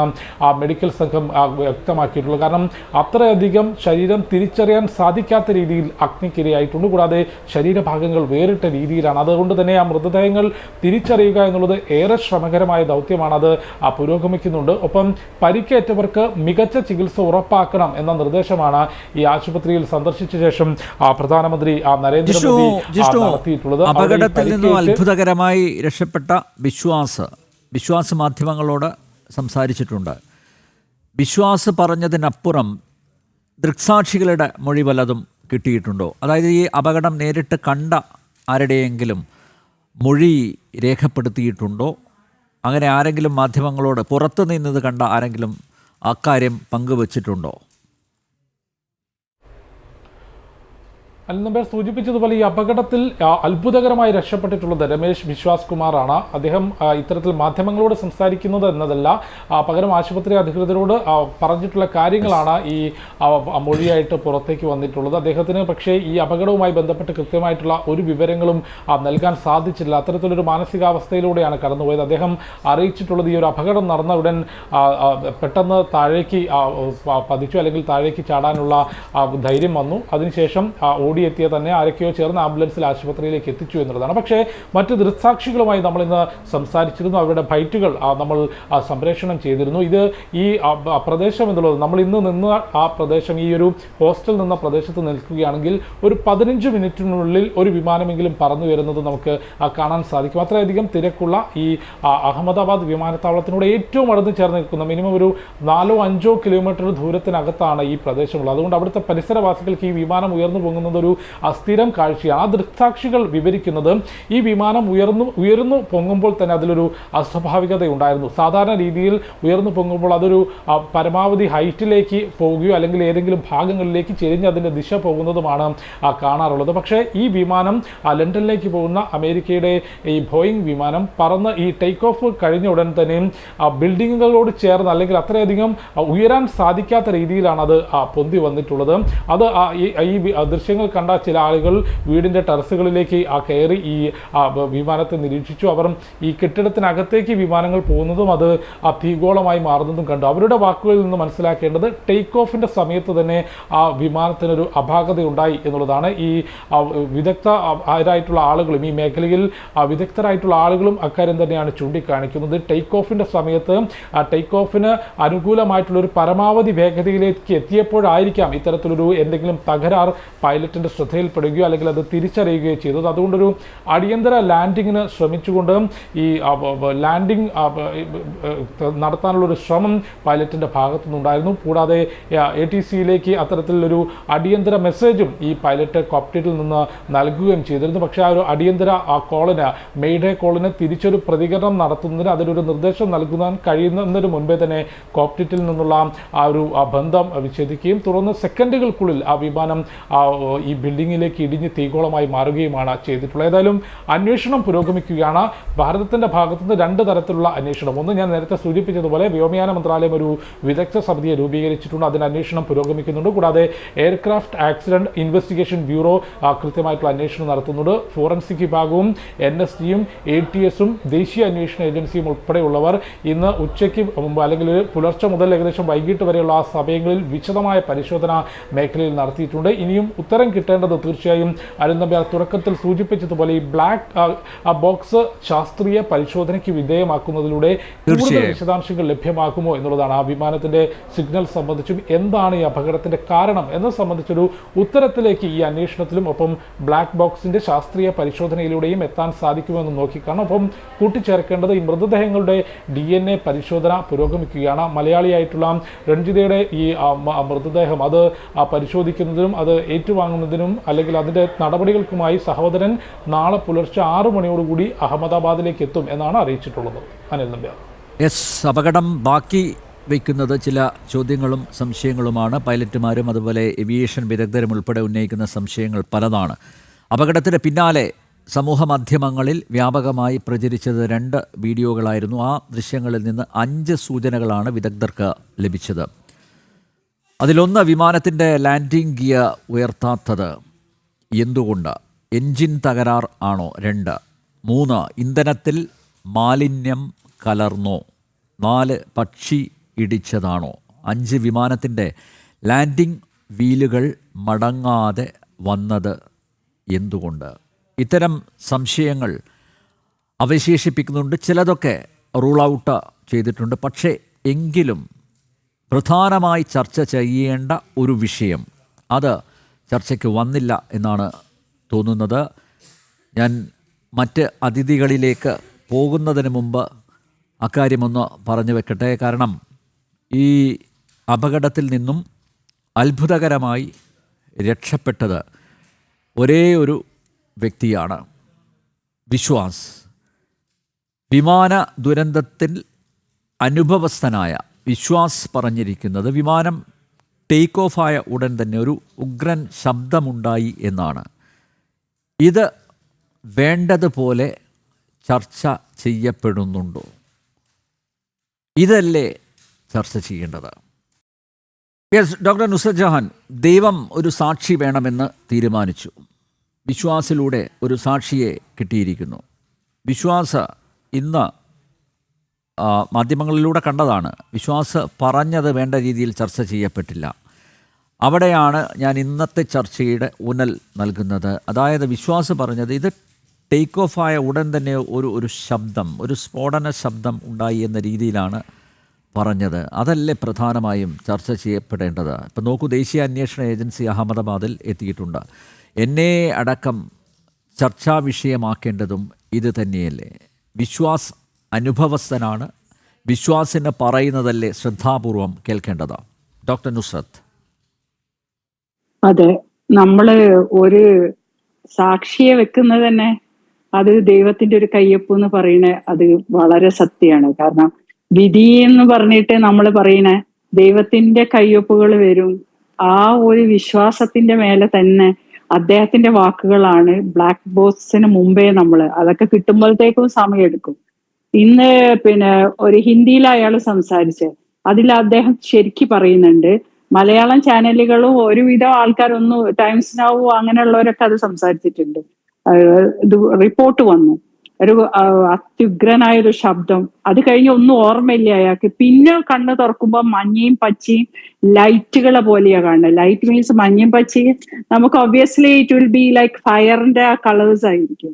മെഡിക്കൽ സംഘം വ്യക്തമാക്കിയിട്ടുള്ളത്. കാരണം അത്രയധികം ശരീരം തിരിച്ചറിയാൻ സാധിക്കാത്ത രീതിയിൽ അഗ്നിക്കിരയായിട്ടുണ്ട്. കൂടാതെ ശരീരഭാഗങ്ങൾ വേറിട്ട രീതിയിലാണ്. അതുകൊണ്ട് തന്നെ ആ മൃതദേഹങ്ങൾ തിരിച്ചറിയുക എന്നുള്ളത് ഏറെ ശ്രമകരമായ ദൗത്യമാണ്. അത് പുരോഗമിക്കുന്നുണ്ട്. ഒപ്പം പരിക്കേറ്റവർക്ക് മികച്ച ചികിത്സ ഉറപ്പാക്കണം എന്ന നിർദ്ദേശമാണ് ഈ ആശുപത്രിയിൽ സന്ദർശിച്ച ശേഷം പ്രധാനമന്ത്രി നരേന്ദ്രമോദി നടത്തിയിട്ടുള്ളത്. അപകടത്തിൽ നിന്നും അത്ഭുതകരമായി രക്ഷപ്പെട്ട വിശ്വാസ് മാധ്യമങ്ങളോട് സംസാരിച്ചിട്ടുണ്ട്. വിശ്വാസ് പറഞ്ഞതിനപ്പുറം ദൃക്സാക്ഷികളുടെ മൊഴി വല്ലതും കിട്ടിയിട്ടുണ്ടോ? അതായത് ഈ അപകടം നേരിട്ട് കണ്ട ആരുടെയെങ്കിലും മൊഴി രേഖപ്പെടുത്തിയിട്ടുണ്ടോ? അങ്ങനെ ആരെങ്കിലും മാധ്യമങ്ങളോട് പുറത്തു നിന്നത് കണ്ട ആരെങ്കിലും അക്കാര്യം പങ്കുവച്ചിട്ടുണ്ടോ? അൽനബേർ സൂചിപ്പിച്ചതുപോലെ ഈ അപകടത്തിൽ അത്ഭുതകരമായി രക്ഷപ്പെട്ടിട്ടുള്ളത് രമേശ് വിശ്വാസ് കുമാറാണ്. അദ്ദേഹം ഇത്തരത്തിൽ മാധ്യമങ്ങളോട് സംസാരിക്കുന്നത് എന്നതല്ല, പകരം ആശുപത്രി അധികൃതരോട് പറഞ്ഞിട്ടുള്ള കാര്യങ്ങളാണ് ഈ മൊഴിയായിട്ട് പുറത്തേക്ക് വന്നിട്ടുള്ളത്. അദ്ദേഹത്തിന് പക്ഷേ ഈ അപകടവുമായി ബന്ധപ്പെട്ട് കൃത്യമായിട്ടുള്ള ഒരു വിവരങ്ങളും നൽകാൻ സാധിച്ചില്ല. അത്തരത്തിലൊരു മാനസികാവസ്ഥയിലൂടെയാണ് കടന്നുപോയത്. അദ്ദേഹം അറിയിച്ചിട്ടുള്ളത് ഈ ഒരു അപകടം നടന്ന ഉടൻ പെട്ടെന്ന് താഴേക്ക് പതിച്ചു, അല്ലെങ്കിൽ താഴേക്ക് ചാടാനുള്ള ധൈര്യം വന്നു. അതിനുശേഷം ഓടിയെത്തിയ തന്നെ ആരൊക്കെയോ ചേർന്ന് ആംബുലൻസിൽ ആശുപത്രിയിലേക്ക് എത്തിച്ചു എന്നുള്ളതാണ്. പക്ഷേ മറ്റ് ദൃക്സാക്ഷികളുമായി നമ്മൾ ഇന്ന് സംസാരിച്ചിരുന്നു. അവരുടെ ബൈറ്റുകൾ നമ്മൾ സംപ്രേഷണം ചെയ്തിരുന്നു. ഇത് ഈ പ്രദേശം എന്നുള്ളത്, നമ്മൾ ഇന്ന് നിന്ന ആ പ്രദേശം, ഈ ഒരു ഹോസ്റ്റൽ നിന്ന പ്രദേശത്ത് നിൽക്കുകയാണെങ്കിൽ ഒരു 15 മിനിറ്റിനുള്ളിൽ ഒരു വിമാനമെങ്കിലും പറന്നു വരുന്നത് നമുക്ക് കാണാൻ സാധിക്കും. അത്രയധികം തിരക്കുള്ള ഈ അഹമ്മദാബാദ് വിമാനത്താവളത്തിനോട് ഏറ്റവും അടുത്ത് ചേർന്ന് നിൽക്കുന്ന മിനിമം ഒരു 4-5 കിലോമീറ്റർ ദൂരത്തിനകത്താണ് ഈ പ്രദേശമുള്ളത്. അതുകൊണ്ട് അവിടുത്തെ പരിസരവാസികൾക്ക് ഈ വിമാനം ഉയർന്നു പോകുന്നത് ഒരു സ്ഥിരം കാഴ്ചയാണ്. ആ ദൃക്സാക്ഷികൾ വിവരിക്കുന്നത് ഈ വിമാനം ഉയർന്നു പൊങ്ങുമ്പോൾ തന്നെ അതിലൊരു അസ്വാഭാവികത ഉണ്ടായിരുന്നു. സാധാരണ രീതിയിൽ ഉയർന്നു പൊങ്ങുമ്പോൾ അതൊരു പരമാവധി ഹൈറ്റിലേക്ക് പോവുകയോ അല്ലെങ്കിൽ ഏതെങ്കിലും ഭാഗങ്ങളിലേക്ക് ചെരിഞ്ഞ് അതിൻ്റെ ദിശ പോകുന്നതുമാണ് കാണാറുള്ളത്. പക്ഷേ ഈ വിമാനം ലണ്ടനിലേക്ക് പോകുന്ന അമേരിക്കയുടെ ഈ ബോയിങ് വിമാനം പറന്ന് ഈ ടേക്ക് ഓഫ് കഴിഞ്ഞ ഉടൻ തന്നെ ബിൽഡിങ്ങുകളോട് ചേർന്ന്, അല്ലെങ്കിൽ അത്രയധികം ഉയരാൻ സാധിക്കാത്ത രീതിയിലാണ് അത് പൊന്തി വന്നിട്ടുള്ളത്. അത് ഈ ദൃശ്യങ്ങൾ കണ്ട ചില ആളുകൾ വീടിൻ്റെ ടെറസുകളിലേക്ക് കയറി ഈ വിമാനത്തെ നിരീക്ഷിച്ചു. അവർ ഈ കെട്ടിടത്തിനകത്തേക്ക് വിമാനങ്ങൾ പോകുന്നതും അത് തീഗോളമായി മാറുന്നതും കണ്ടു. അവരുടെ വാക്കുകളിൽ നിന്ന് മനസ്സിലാക്കേണ്ടത് ടേക്ക് ഓഫിൻ്റെ സമയത്ത് തന്നെ ആ വിമാനത്തിനൊരു അപാകതയുണ്ടായി എന്നുള്ളതാണ്. ഈ വിദഗ്ധരായിട്ടുള്ള ആളുകളും ഈ മേഖലയിൽ വിദഗ്ധരായിട്ടുള്ള ആളുകളും അക്കാര്യം തന്നെയാണ് ചൂണ്ടിക്കാണിക്കുന്നത്. ടേക്ക് ഓഫിൻ്റെ സമയത്ത് ടേക്ക് ഓഫിന് അനുകൂലമായിട്ടുള്ളൊരു പരമാവധി വേഗതയിലേക്ക് എത്തിയപ്പോഴായിരിക്കാം ഇത്തരത്തിലൊരു എന്തെങ്കിലും തകരാർ പൈലറ്റിൻ്റെ ശ്രദ്ധയിൽപ്പെടുകയോ അല്ലെങ്കിൽ അത് തിരിച്ചറിയുകയോ ചെയ്തത്. അതുകൊണ്ടൊരു അടിയന്തര ലാൻഡിങ്ങിന് ശ്രമിച്ചുകൊണ്ട് ഈ ലാൻഡിങ് നടത്താനുള്ളൊരു ശ്രമം പൈലറ്റിൻ്റെ ഭാഗത്തു നിന്നുണ്ടായിരുന്നു. കൂടാതെ ATCയിലേക്ക് അത്തരത്തിലൊരു അടിയന്തര മെസ്സേജും ഈ പൈലറ്റ് കോക്പിറ്റിൽ നിന്ന് നൽകുകയും ചെയ്തിരുന്നു. പക്ഷേ ആ ഒരു അടിയന്തര കോളിന് മെയ്ഡേ കോളിന് തിരിച്ചൊരു പ്രതികരണം നടത്തുന്നതിന് അതിലൊരു നിർദ്ദേശം നൽകുവാൻ കഴിയുന്നതിന് മുൻപേ തന്നെ കോക്പിറ്റിൽ നിന്നുള്ള ആ ഒരു ബന്ധം വിച്ഛേദിക്കുകയും തുടർന്ന് സെക്കൻഡുകൾക്കുള്ളിൽ ആ വിമാനം ഈ ബിൽഡിങ്ങിലേക്ക് ഇടിഞ്ഞ് തീഗോളമായി മാറുകയുമാണ് ചെയ്തിട്ടുള്ളത്. ഏതായാലും അന്വേഷണം പുരോഗമിക്കുകയാണ്. ഭാരതത്തിൻ്റെ ഭാഗത്തുനിന്ന് രണ്ട് തരത്തിലുള്ള അന്വേഷണം. ഒന്ന്, ഞാൻ നേരത്തെ സൂചിപ്പിച്ചതുപോലെ വ്യോമയാന മന്ത്രാലയം ഒരു വിദഗ്ധ സമിതിയെ രൂപീകരിച്ചിട്ടുണ്ട്. അതിന് അന്വേഷണം പുരോഗമിക്കുന്നുണ്ട്. കൂടാതെ എയർക്രാഫ്റ്റ് ആക്സിഡന്റ് ഇൻവെസ്റ്റിഗേഷൻ ബ്യൂറോ കൃത്യമായിട്ടുള്ള അന്വേഷണം നടത്തുന്നുണ്ട്. ഫോറൻസിക് വിഭാഗവും NSTയും ATSഉം ദേശീയ അന്വേഷണ ഏജൻസിയും ഉൾപ്പെടെയുള്ളവർ ഇന്ന് ഉച്ചയ്ക്ക് മുമ്പ് അല്ലെങ്കിൽ പുലർച്ചെ മുതൽ ഏകദേശം വൈകിട്ട് വരെയുള്ള ആ സമയങ്ങളിൽ വിശദമായ പരിശോധന മേഖലയിൽ നടത്തിയിട്ടുണ്ട്. ഇനിയും ഉത്തരം കിട്ടേണ്ടത് തീർച്ചയായും അരുൺതമ്പി തുടക്കത്തിൽ സൂചിപ്പിച്ചതുപോലെ ഈ ബ്ലാക്ക് ബോക്സ് ശാസ്ത്രീയ പരിശോധനയ്ക്ക് വിധേയമാക്കുന്നതിലൂടെ കൂടുതൽ വിശദാംശങ്ങൾ ലഭ്യമാക്കുമോ എന്നുള്ളതാണ്. ആ വിമാനത്തിന്റെ സിഗ്നൽ സംബന്ധിച്ചും എന്താണ് ഈ അപകടത്തിന്റെ കാരണം എന്നത് സംബന്ധിച്ചൊരു ഉത്തരത്തിലേക്ക് ഈ അന്വേഷണത്തിലും ഒപ്പം ബ്ലാക്ക് ബോക്സിന്റെ ശാസ്ത്രീയ പരിശോധനയിലൂടെയും എത്താൻ സാധിക്കുമെന്ന് നോക്കിക്കാണും. ഒപ്പം കൂട്ടിച്ചേർക്കേണ്ടത് ഈ മൃതദേഹങ്ങളുടെ DNA പരിശോധന പുരോഗമിക്കുകയാണ്. മലയാളിയായിട്ടുള്ള രഞ്ജിതയുടെ ഈ മൃതദേഹം അത് പരിശോധിക്കുന്നതിനും അത് ഏറ്റുവാങ്ങുന്നതിനും അല്ലെങ്കിൽ അതിൻ്റെ നടപടികൾക്കുമായി സഹോദരൻ നാളെ പുലർച്ചെ 6 മണിയോടുകൂടി അഹമ്മദാബാദിലേക്ക് എത്തും എന്നാണ് അറിയിച്ചിട്ടുള്ളത്. അനിൽ നമ്പ്യാർ. അപകടം ബാക്കി വയ്ക്കുന്നത് ചില ചോദ്യങ്ങളും സംശയങ്ങളുമാണ്. പൈലറ്റുമാരും അതുപോലെ ഏവിയേഷൻ വിദഗ്ധരും ഉൾപ്പെടെ ഉന്നയിക്കുന്ന സംശയങ്ങൾ പലതാണ്. അപകടത്തിന് പിന്നാലെ സമൂഹ മാധ്യമങ്ങളിൽ വ്യാപകമായി പ്രചരിച്ചത് 2 വീഡിയോകളായിരുന്നു. ആ ദൃശ്യങ്ങളിൽ നിന്ന് 5 സൂചനകളാണ് വിദഗ്ധർക്ക് ലഭിച്ചത്. അതിലൊന്ന്, വിമാനത്തിൻ്റെ ലാൻഡിംഗ് ഗിയർ ഉയർത്താത്തത് എന്തുകൊണ്ട്? എൻജിൻ തകരാർ ആണോ? 2, 3 ഇന്ധനത്തിൽ മാലിന്യം കലർന്നോ? 4 പക്ഷി ഇടിച്ചതാണോ? 5 വിമാനത്തിൻ്റെ ലാൻഡിംഗ് വീലുകൾ മടങ്ങാതെ വന്നത് എന്തുകൊണ്ട്? ഇത്തരം സംശയങ്ങൾ അവശേഷിപ്പിക്കുന്നുണ്ട്. ചിലതൊക്കെ റൂൾ ഔട്ട് ചെയ്തിട്ടുണ്ട്. പക്ഷേ എങ്കിലും പ്രധാനമായി ചർച്ച ചെയ്യേണ്ട ഒരു വിഷയം അത് ചർച്ചയ്ക്ക് വന്നില്ല എന്നാണ് തോന്നുന്നത്. ഞാൻ മറ്റ് അതിഥികളിലേക്ക് പോകുന്നതിന് മുമ്പ് അക്കാര്യമൊന്ന് പറഞ്ഞു വെക്കട്ടെ. കാരണം ഈ അപകടത്തിൽ നിന്നും അത്ഭുതകരമായി രക്ഷപ്പെട്ടത് ഒരേ ഒരു വ്യക്തിയാണ്, വിശ്വാസ്. വിമാന ദുരന്തത്തിൽ അനുഭവസ്ഥനായ വിശ്വാസ് പറഞ്ഞിരിക്കുന്നത് വിമാനം ടേക്ക് ഓഫായ ഉടൻ തന്നെ ഒരു ഉഗ്രൻ ശബ്ദമുണ്ടായി എന്നാണ്. ഇത് വേണ്ടതുപോലെ ചർച്ച ചെയ്യപ്പെടുന്നുണ്ടോ? ഇതല്ലേ ചർച്ച ചെയ്യേണ്ടത്? ഡോക്ടർ നുസ്രത്ത് ജഹാൻ, ദൈവം ഒരു സാക്ഷി വേണമെന്ന് തീരുമാനിച്ചു. വിശ്വാസിലൂടെ ഒരു സാക്ഷിയെ കിട്ടിയിരിക്കുന്നു. വിശ്വാസ് ഇന്ന് മാധ്യമങ്ങളിലൂടെ കണ്ടതാണ്. വിശ്വാസ് പറഞ്ഞത് വേണ്ട രീതിയിൽ ചർച്ച ചെയ്യപ്പെട്ടില്ല. അവിടെയാണ് ഞാൻ ഇന്നത്തെ ചർച്ചയുടെ ഊന്നൽ നൽകുന്നത്. അതായത് വിശ്വാസ് പറഞ്ഞത് ഇത് ടേക്ക് ഓഫായ ഉടൻ തന്നെ ഒരു ശബ്ദം, ഒരു സ്ഫോടന ശബ്ദം ഉണ്ടായി എന്ന രീതിയിലാണ് പറഞ്ഞത്. അതല്ലേ പ്രധാനമായും ചർച്ച ചെയ്യപ്പെടേണ്ടത്. ഇപ്പം നോക്കൂ, ദേശീയ അന്വേഷണ ഏജൻസി അഹമ്മദാബാദിൽ എത്തിയിട്ടുണ്ട്. എന്നെ അടക്കം ചർച്ചാ വിഷയമാക്കേണ്ടതും ഇത് തന്നെയല്ലേ? വിശ്വാസ് അനുഭവസ്ഥനാണ്. വിശ്വാസിന് പറയുന്നതല്ലേ ശ്രദ്ധാപൂർവം കേൾക്കേണ്ടത്? ഡോക്ടർ നുസ്രത്ത്. അതെ, നമ്മള് ഒരു സാക്ഷിയെ വെക്കുന്നത് തന്നെ അത് ദൈവത്തിന്റെ ഒരു കയ്യൊപ്പ് എന്ന് പറയണേ അത് വളരെ സത്യമാണ്. കാരണം വിധി എന്ന് പറഞ്ഞിട്ട് നമ്മൾ പറയണേ ദൈവത്തിന്റെ കയ്യൊപ്പുകൾ വരും. ആ ഒരു വിശ്വാസത്തിന്റെ മേലെ തന്നെ അദ്ദേഹത്തിന്റെ വാക്കുകളാണ് ബ്ലാക്ക് ബോക്സിന് മുമ്പേ അതൊക്കെ കിട്ടുമ്പോഴത്തേക്കും സമയമെടുക്കും. ഇന്ന് ഒരു ഹിന്ദിയിൽ അയാൾ സംസാരിച്ച് അതിൽ അദ്ദേഹം ശരിക്കും പറയുന്നുണ്ട്, മലയാളം ചാനലുകളും ഒരുവിധം ആൾക്കാരൊന്നും ടൈംസ് നൗ അങ്ങനെയുള്ളവരൊക്കെ അത് സംസാരിച്ചിട്ടുണ്ട്. ഇത് റിപ്പോർട്ട് വന്നു, ഒരു അത്യുഗ്രനായ ഒരു ശബ്ദം. അത് കഴിഞ്ഞ് ഒന്നും ഓർമ്മയില്ല അയാൾക്ക്. പിന്നെ കണ്ണ് തുറക്കുമ്പോൾ മഞ്ഞയും പച്ചയും ലൈറ്റുകളെ പോലെയാ കാണുന്നത്. ലൈറ്റ് മീൻസ് മഞ്ഞയും പച്ചയും നമുക്ക് obviously it will be like ഫയറിന്റെ കളേഴ്സ് ആയിരിക്കും,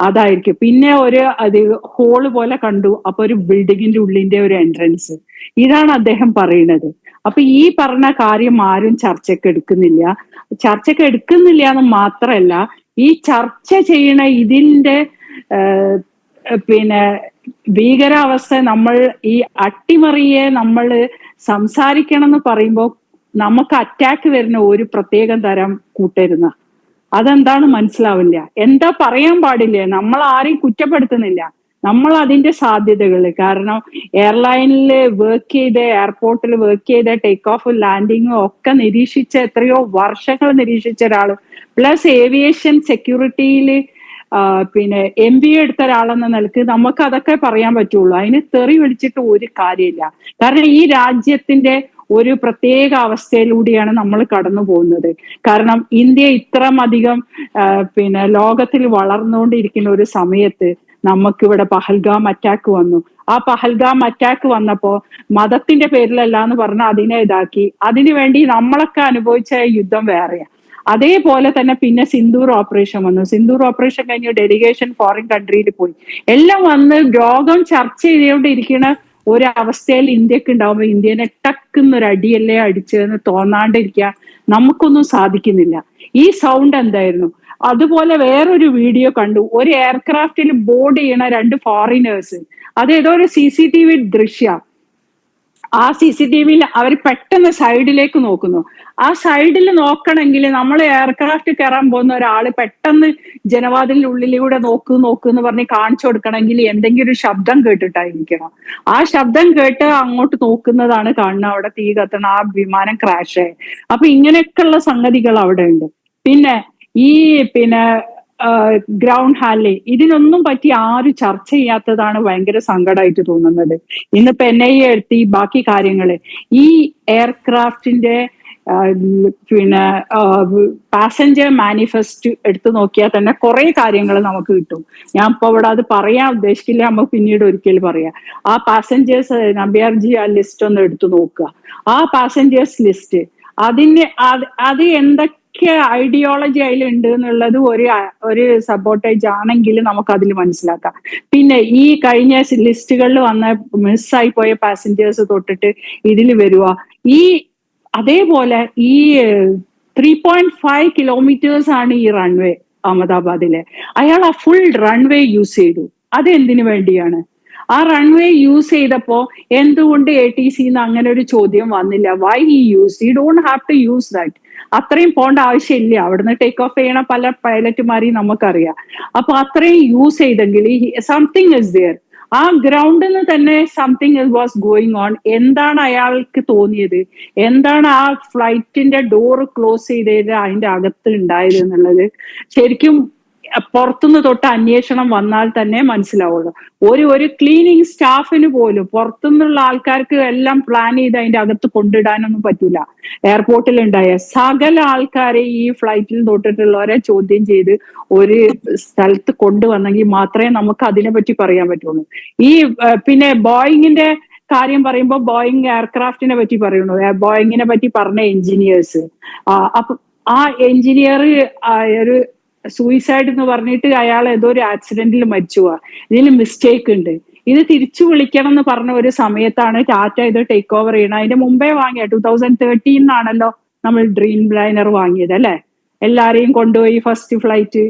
അതായിരിക്കും. പിന്നെ അത് ഹോള് പോലെ കണ്ടു. അപ്പൊ ഒരു ബിൽഡിങ്ങിന്റെ ഉള്ളിന്റെ ഒരു എൻട്രൻസ്. ഇതാണ് അദ്ദേഹം പറയുന്നത്. അപ്പൊ ഈ പറഞ്ഞ കാര്യം ആരും ചർച്ചയ്ക്ക് എടുക്കുന്നില്ല എന്ന് മാത്രമല്ല, ഈ ചർച്ച ചെയ്യണ ഇതിന്റെ പിന്നെ ഭീകരാവസ്ഥ, നമ്മൾ ഈ അട്ടിമറിയെ നമ്മൾ സംസാരിക്കണം എന്ന് പറയുമ്പോൾ നമുക്ക് അറ്റാക്ക് വരുന്ന ഒരു പ്രത്യേകം തരം കൂട്ടരുന്ന, അതെന്താണ് മനസ്സിലാവില്ല. എന്താ പറയാൻ പാടില്ല, നമ്മൾ ആരെയും കുറ്റപ്പെടുത്തുന്നില്ല, നമ്മൾ അതിന്റെ സാധ്യതകൾ. കാരണം എയർലൈനിൽ വർക്ക് ചെയ്ത്, എയർപോർട്ടിൽ വർക്ക് ചെയ്ത്, ടേക്ക് ഓഫും ലാൻഡിങ്ങും ഒക്കെ നിരീക്ഷിച്ച, എത്രയോ വർഷങ്ങൾ നിരീക്ഷിച്ച ഒരാള്, പ്ലസ് ഏവിയേഷൻ സെക്യൂരിറ്റിയിൽ പിന്നെ MBA എടുത്ത ഒരാളെന്ന നിലക്ക് നമുക്ക് അതൊക്കെ പറയാൻ പറ്റുള്ളൂ. അതിന് തെറി വിളിച്ചിട്ട് ഒരു കാര്യമില്ല. കാരണം ഈ രാജ്യത്തിന്റെ ഒരു പ്രത്യേക അവസ്ഥയിലൂടെയാണ് നമ്മൾ കടന്നു പോകുന്നത്. കാരണം ഇന്ത്യ ഇത്രമധികം പിന്നെ ലോകത്തിൽ വളർന്നുകൊണ്ടിരിക്കുന്ന ഒരു സമയത്ത് നമുക്കിവിടെ പഹൽഗാം അറ്റാക്ക് വന്നു. ആ പഹൽഗാം അറ്റാക്ക് വന്നപ്പോ മതത്തിന്റെ പേരിലല്ല എന്ന് പറഞ്ഞാൽ അതിനെ ഇതാക്കി. അതിനുവേണ്ടി നമ്മളൊക്കെ അനുഭവിച്ച യുദ്ധം വേറെയാ. അതേപോലെ തന്നെ പിന്നെ സിന്ദൂർ ഓപ്പറേഷൻ വന്നു. സിന്ദൂർ ഓപ്പറേഷൻ കഴിഞ്ഞ് ഡെലിഗേഷൻ ഫോറിൻ കൺട്രിയിൽ പോയി. എല്ലാം വന്ന് ലോകം ചർച്ച ചെയ്തുകൊണ്ടിരിക്കുന്ന ഒരവസ്ഥയിൽ ഇന്ത്യക്ക് ഉണ്ടാവുമ്പോൾ ഇന്ത്യനെ ടക്കുന്നൊരു അടിയല്ലേ അടിച്ചതെന്ന് തോന്നാണ്ടിരിക്കാൻ നമുക്കൊന്നും സാധിക്കുന്നില്ല. ഈ സൗണ്ട് എന്തായിരുന്നു? അതുപോലെ വേറൊരു വീഡിയോ കണ്ടു. ഒരു എയർക്രാഫ്റ്റിൽ ബോർഡ് ചെയ്യണ 2 ഫോറിനേഴ്സ്. അത് ഏതോ ഒരു CCTV ദൃശ്യ. ആ CCTVയിൽ അവർ പെട്ടെന്ന് സൈഡിലേക്ക് നോക്കുന്നു. ആ സൈഡിൽ നോക്കണമെങ്കിൽ നമ്മൾ എയർക്രാഫ്റ്റ് കയറാൻ പോകുന്ന ഒരാള് പെട്ടെന്ന് ജനവാതിലിന്റെ ഉള്ളിലൂടെ നോക്കൂ എന്ന് പറഞ്ഞ് കാണിച്ചു കൊടുക്കണമെങ്കിൽ എന്തെങ്കിലും ഒരു ശബ്ദം കേട്ടിട്ടായിരിക്കണം. ആ ശബ്ദം കേട്ട് അങ്ങോട്ട് നോക്കുന്നതാണ് കാണുന്നത് അവിടെ തീ കത്തണം, ആ വിമാനം ക്രാഷ് ആയി. അപ്പൊ ഇങ്ങനെയൊക്കെയുള്ള സംഗതികൾ അവിടെ ഉണ്ട്. പിന്നെ ഈ ഗ്രൗണ്ട് ഹാൻഡ്ലി, ഇതിനൊന്നും പറ്റി ആരും ചർച്ച ചെയ്യാത്തതാണ് ഭയങ്കര സങ്കടമായിട്ട് തോന്നുന്നത്. ഇന്നിപ്പോ NIA എടുത്ത് ഈ ബാക്കി കാര്യങ്ങള്, ഈ എയർക്രാഫ്റ്റിന്റെ പാസഞ്ചർ മാനിഫെസ്റ്റ് എടുത്തു നോക്കിയാൽ തന്നെ കുറെ കാര്യങ്ങൾ നമുക്ക് കിട്ടും. ഞാൻ ഇപ്പൊ ഇവിടെ അത് പറയാൻ ഉദ്ദേശിക്കില്ല, നമുക്ക് പിന്നീട് ഒരിക്കൽ പറയാം. ആ പാസഞ്ചേഴ്സ് നമ്പ്യാർജി ആ ലിസ്റ്റ് ഒന്ന് എടുത്തു നോക്കുക. ആ പാസഞ്ചേഴ്സ് ലിസ്റ്റ്, അത് എന്തൊക്കെ ഐഡിയോളജി അതിലുണ്ട് എന്നുള്ളത് ഒരു സപ്പോർട്ടേജ് ആണെങ്കിൽ നമുക്ക് അതിൽ മനസ്സിലാക്കാം. പിന്നെ ഈ കഴിഞ്ഞ ലിസ്റ്റുകളിൽ വന്ന മിസ്സായി പോയ പാസഞ്ചേഴ്സ് തൊട്ടിട്ട് ഇതിൽ വരുക. അതേപോലെ ഈ 3.5 കിലോമീറ്റേഴ്സ് ആണ് ഈ റൺവേ അഹമ്മദാബാദിലെ. അയാൾ ആ ഫുൾ റൺവേ യൂസ് ചെയ്തു. അത് എന്തിനു വേണ്ടിയാണ്? ആ റൺവേ യൂസ് ചെയ്തപ്പോ എന്തുകൊണ്ട് ATC അങ്ങനെ ഒരു ചോദ്യം വന്നില്ല? Why he use? You don't have to use that. അത്രയും പോകേണ്ട ആവശ്യമില്ല. അവിടുന്ന് ടേക്ക് ഓഫ് ചെയ്യണ പല പൈലറ്റുമാരെയും നമുക്കറിയാം. അപ്പൊ അത്രയും യൂസ് ചെയ്തെങ്കിൽ സംതിങ് ഇസ് ദിയർ. ആ ഗ്രൗണ്ടിൽ നിന്ന് തന്നെ സംതിങ് വാസ് ഗോയിങ് ഓൺ. എന്താണ് അയാൾക്ക് തോന്നിയത്? എന്താണ് ആ ഫ്ലൈറ്റിന്റെ ഡോർ ക്ലോസ് ചെയ്തത് അതിന്റെ അകത്ത് ഉണ്ടായത് എന്നുള്ളത് ശരിക്കും പുറത്തുനിന്ന് തൊട്ട് അന്വേഷണം വന്നാൽ തന്നെ മനസ്സിലാവുള്ളൂ. ഒരു ക്ലീനിങ് സ്റ്റാഫിന് പോലും പുറത്തുനിന്നുള്ള ആൾക്കാർക്ക് എല്ലാം പ്ലാൻ ചെയ്ത് അതിന്റെ അകത്ത് കൊണ്ടിടാനൊന്നും പറ്റൂല. എയർപോർട്ടിൽ ഉണ്ടായ സകല ആൾക്കാരെ ഈ ഫ്ലൈറ്റിൽ തൊട്ടിട്ടുള്ളവരെ ചോദ്യം ചെയ്ത് ഒരു സ്ഥലത്ത് കൊണ്ടുവന്നെങ്കിൽ മാത്രമേ നമുക്ക് അതിനെ പറ്റി പറയാൻ പറ്റുള്ളൂ. ഈ പിന്നെ ബോയിങ്ങിന്റെ കാര്യം പറയുമ്പോൾ ബോയിങ് എയർക്രാഫ്റ്റിനെ പറ്റി പറയുന്നു. ബോയിങ്ങിനെ പറ്റി പറഞ്ഞ എഞ്ചിനീയേഴ്സ്, അപ്പൊ ആ എഞ്ചിനീയർ ഒരു സൂയിസൈഡ് എന്ന് പറഞ്ഞിട്ട് അയാൾ ഏതോ ഒരു ആക്സിഡന്റിൽ മരിച്ചുപോവാ. ഇതിൽ മിസ്റ്റേക്ക് ഉണ്ട്. ഇത് തിരിച്ചു വിളിക്കണം എന്ന് പറഞ്ഞ ഒരു സമയത്താണ് ടാറ്റ ഇത് ടേക്ക് ഓവർ ചെയ്യണം. അതിന്റെ മുമ്പേ വാങ്ങിയ 2013 നമ്മൾ ഡ്രീം ലൈനർ വാങ്ങിയത് അല്ലെ? എല്ലാരെയും കൊണ്ടുപോയി ഫസ്റ്റ് ഫ്ലൈറ്റ്